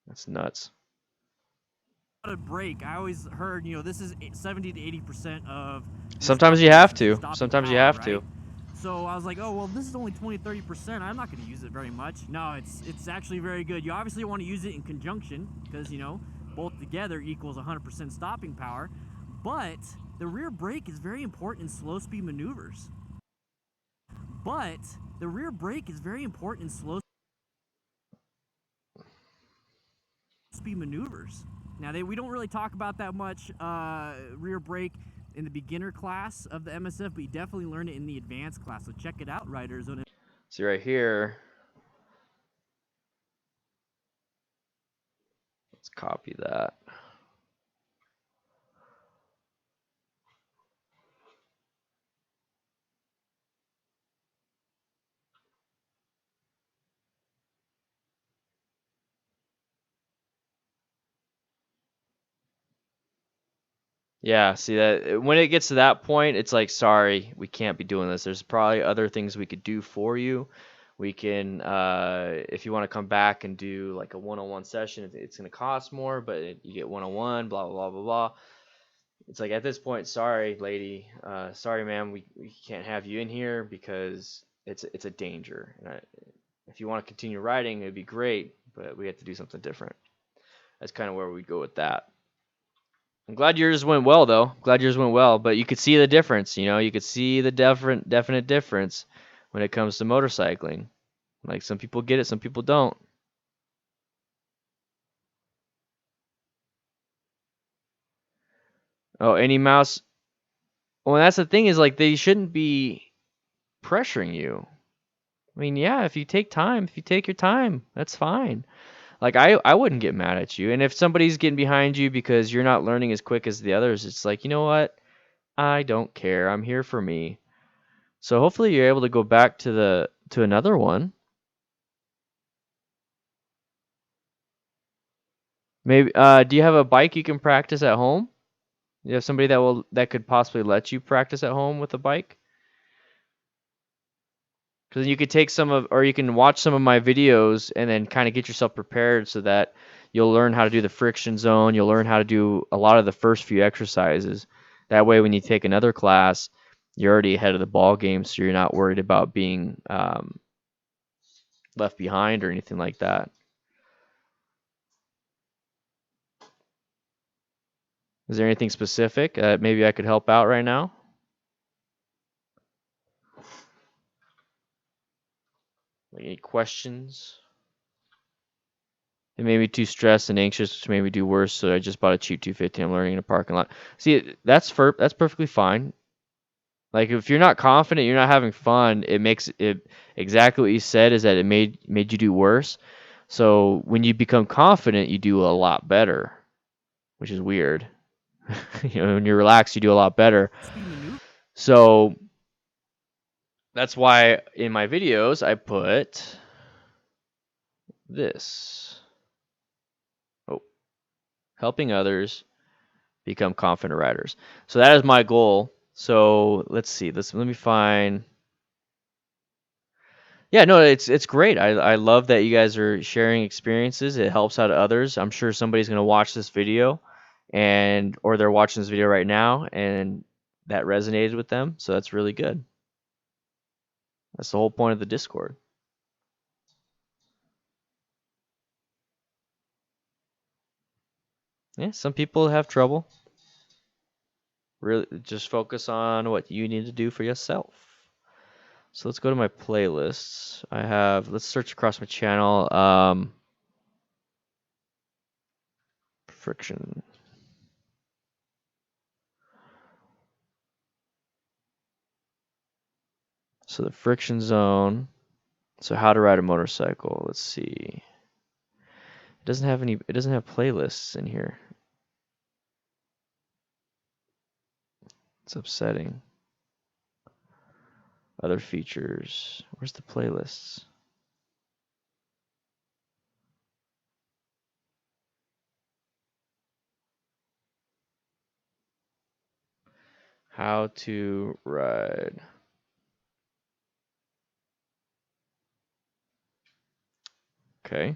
That's nuts. A break. I always heard, this is 70 to 80% of your Sometimes you stopping have distance, your to. stopping Sometimes you power, have right? to. So I was like, oh, well, this is only 20, 30%. I'm not going to use it very much. No, it's actually very good. You obviously want to use it in conjunction because, both together equals 100% stopping power. But the rear brake is very important in slow speed maneuvers. Now, we don't really talk about that much rear brake in the beginner class of the MSF, but you definitely learn it in the advanced class. So check it out, riders. See right here. Let's copy that. Yeah, see that when it gets to that point, it's like, sorry, we can't be doing this. There's probably other things we could do for you. We can, if you want to come back and do like a one-on-one session, it's going to cost more, but you get one-on-one, blah, blah, blah, blah, blah. It's like at this point, sorry, lady, sorry, ma'am, we can't have you in here because it's a danger. And if you want to continue riding, it'd be great, but we have to do something different. That's kind of where we go with that. I'm glad yours went well, though. Glad yours went well, but you could see the difference. You could see the definite difference when it comes to motorcycling. Like some people get it, some people don't. Oh, any mouse. Well, that's the thing is like they shouldn't be pressuring you. I mean, yeah, if you take your time, that's fine. Like I wouldn't get mad at you. And if somebody's getting behind you because you're not learning as quick as the others, it's like, you know what? I don't care. I'm here for me. So hopefully you're able to go back to another one. Maybe do you have a bike you can practice at home? You have somebody that could possibly let you practice at home with a bike? Because you could take or you can watch some of my videos and then kind of get yourself prepared so that you'll learn how to do the friction zone. You'll learn how to do a lot of the first few exercises. That way, when you take another class, you're already ahead of the ball game, so you're not worried about being left behind or anything like that. Is there anything specific maybe I could help out right now? Any questions? It made me too stressed and anxious, which made me do worse. So I just bought a cheap 250. I'm learning in a parking lot. See, that's perfectly fine. Like if you're not confident, you're not having fun. It makes it exactly what you said is that it made you do worse. So when you become confident, you do a lot better, which is weird. When you're relaxed, you do a lot better. So that's why in my videos I put this. Oh, helping others become confident riders. So that is my goal. So let's see. Let me find. Yeah, no, it's great. I love that you guys are sharing experiences. It helps out others. I'm sure somebody's gonna watch this video, or they're watching this video right now, and that resonated with them. So that's really good. That's the whole point of the Discord. Yeah, some people have trouble. Really, just focus on what you need to do for yourself. So let's go to my playlists. Let's search across my channel. Friction. So the friction zone. So how to ride a motorcycle. Let's see. It doesn't have playlists in here. It's upsetting. Other features. Where's the playlists? How to ride. Okay.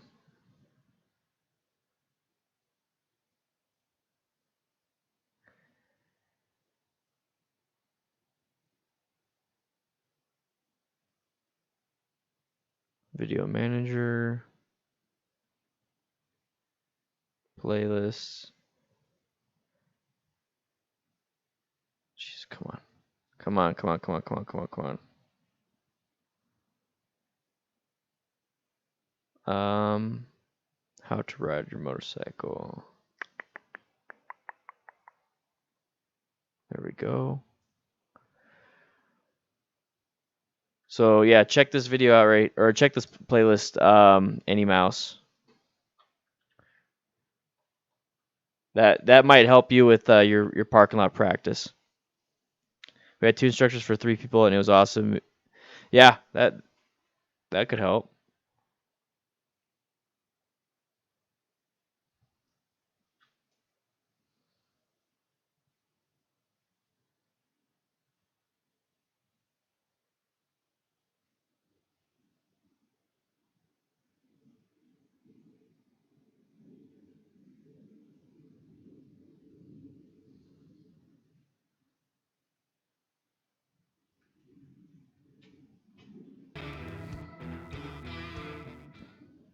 Video manager. Playlists. Jeez, come on. Come on, come on, come on, come on, come on, come on. How to ride your motorcycle. There we go. So yeah, check this video out, right? Or check this playlist, Any Mouse. That might help you with your parking lot practice. We had 2 instructors for 3 people, and it was awesome. Yeah, that could help.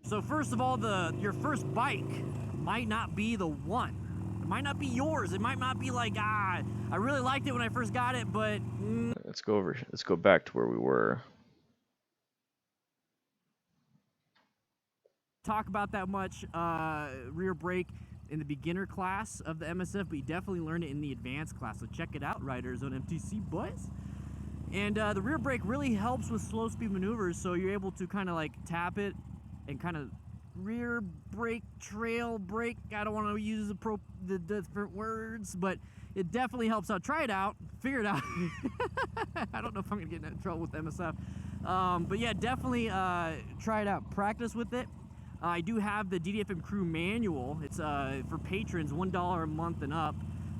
So first of all, your first bike might not be the one. It might not be yours. It might not be like, I really liked it when I first got it, but Let's go back to where we were. talk about that much rear brake in the beginner class of the MSF, but you definitely learn it in the advanced class. So check it out, riders on MTC, boys. And the rear brake really helps with slow speed maneuvers, so you're able to kind of like tap it and kind of rear brake, trail brake. I don't want to use the different words, but it definitely helps out. Try it out, figure it out. I don't know if I'm gonna get in trouble with MSF, but yeah, definitely try it out. Practice with it. I do have the DDFM crew manual. It's for patrons, $1 a month and up.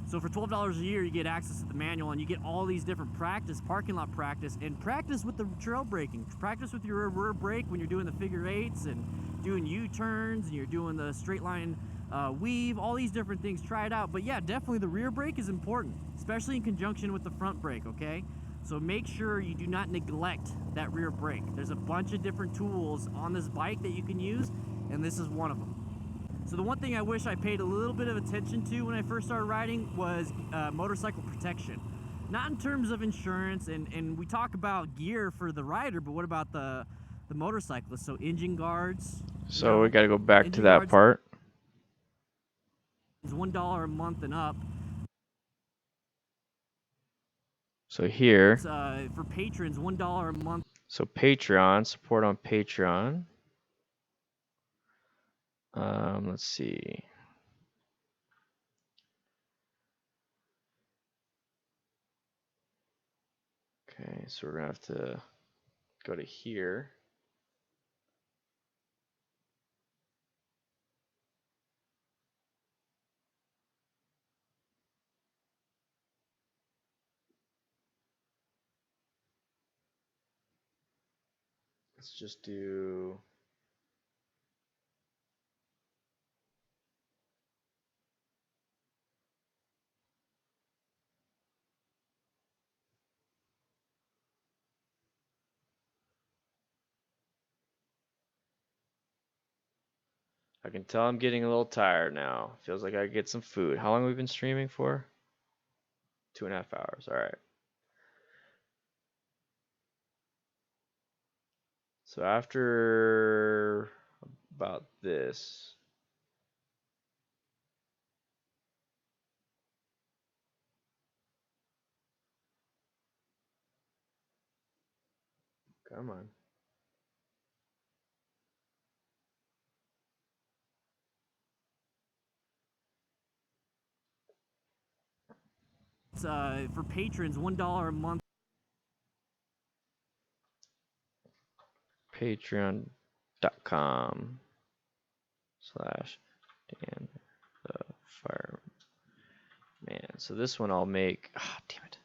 So for $12 a year, you get access to the manual, and you get all these different parking lot practice, and practice with the trail braking. Practice with your rear brake when you're doing the figure eights and doing U-turns, and you're doing the straight line weave, all these different things. Try it out. But yeah, definitely the rear brake is important, especially in conjunction with the front brake, okay? So make sure you do not neglect that rear brake. There's a bunch of different tools on this bike that you can use, and this is one of them. So the one thing I wish I paid a little bit of attention to when I first started riding was motorcycle protection. Not in terms of insurance, and we talk about gear for the rider, but what about the motorcyclist? So engine guards. So we got to go back to that part. Is $1 a month and up. So here. It's, for patrons, $1 a month. So Patreon, support on Patreon. Let's see. Okay, so we're gonna have to go to here. Let's just do. I can tell I'm getting a little tired now. Feels like I get some food. How long have we been streaming for? 2.5 hours. All right. So after about this, come on. It's for patrons, $1 a month. Patreon.com/Dan the Fireman. So this one I'll make. Ah, damn it.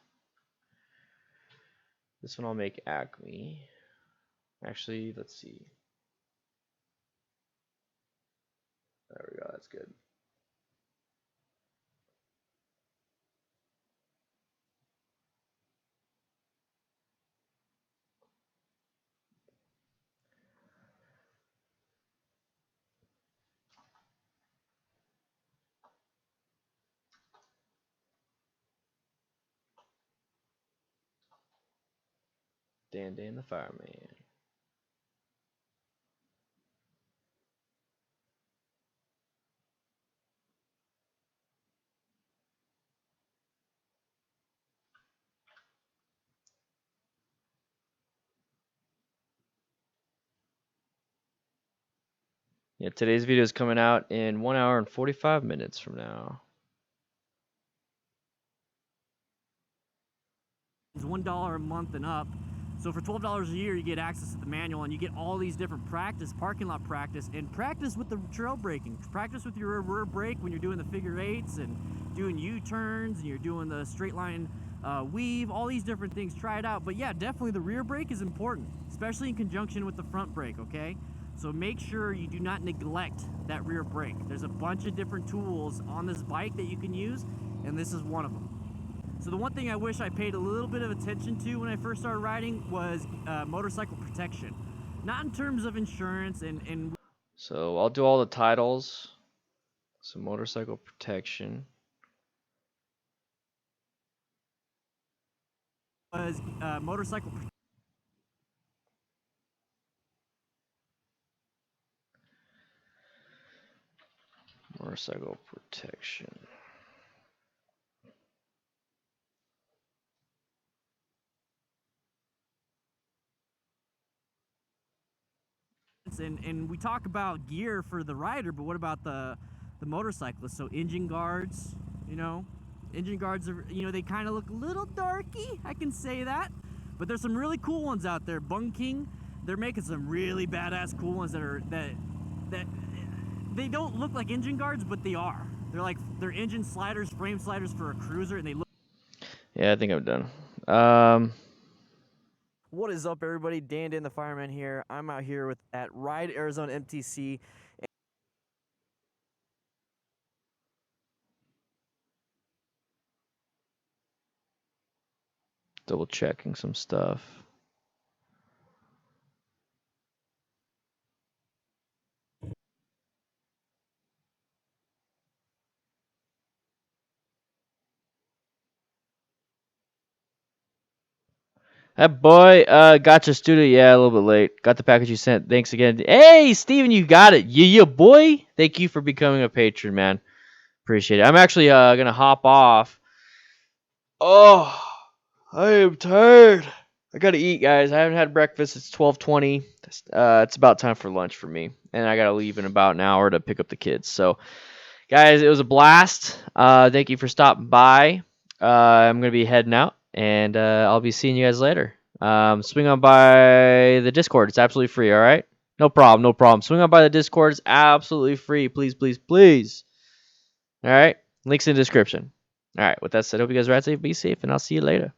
This one I'll make Acme. Actually, let's see. There we go. That's good. Dan the Fireman. Yeah, today's video is coming out in 1 hour and 45 minutes from now. It's $1 a month and up. So for $12 a year, you get access to the manual and you get all these different parking lot practice, and practice with the trail braking. Practice with your rear brake when you're doing the figure eights and doing U-turns and you're doing the straight line weave, all these different things. Try it out. But yeah, definitely the rear brake is important, especially in conjunction with the front brake, okay? So make sure you do not neglect that rear brake. There's a bunch of different tools on this bike that you can use, and this is one of them. So the one thing I wish I paid a little bit of attention to when I first started riding was motorcycle protection. Not in terms of insurance and So I'll do all the titles. So motorcycle protection. was Motorcycle protection. and we talk about gear for the rider, but what about the motorcyclist? So engine guards, you know, engine guards are, you know, they kind of look a little darky, I can say that, but there's some really cool ones out there. Bung King, they're making some really badass cool ones that they don't look like engine guards, but they are. They're engine sliders, frame sliders for a cruiser, and they look. Yeah, I think I'm done. What is up, everybody? Dan the Fireman here. I'm out here at Ride Arizona MTC. Double checking some stuff. That boy, got your studio. Yeah, a little bit late. Got the package you sent. Thanks again. Hey, Steven, you got it. Yeah, boy. Thank you for becoming a patron, man. Appreciate it. I'm actually gonna hop off. Oh, I am tired. I gotta eat, guys. I haven't had breakfast. It's 12:20. It's about time for lunch for me, and I gotta leave in about an hour to pick up the kids. So, guys, it was a blast. Thank you for stopping by. I'm gonna be heading out, and I'll be seeing you guys later. Swing on by the Discord. It's absolutely free. All right. No problem. No problem. Swing on by the Discord. It's absolutely free. Please, please, please. All right. Links in the description. All right. With that said, hope you guys ride safe, be safe, and I'll see you later.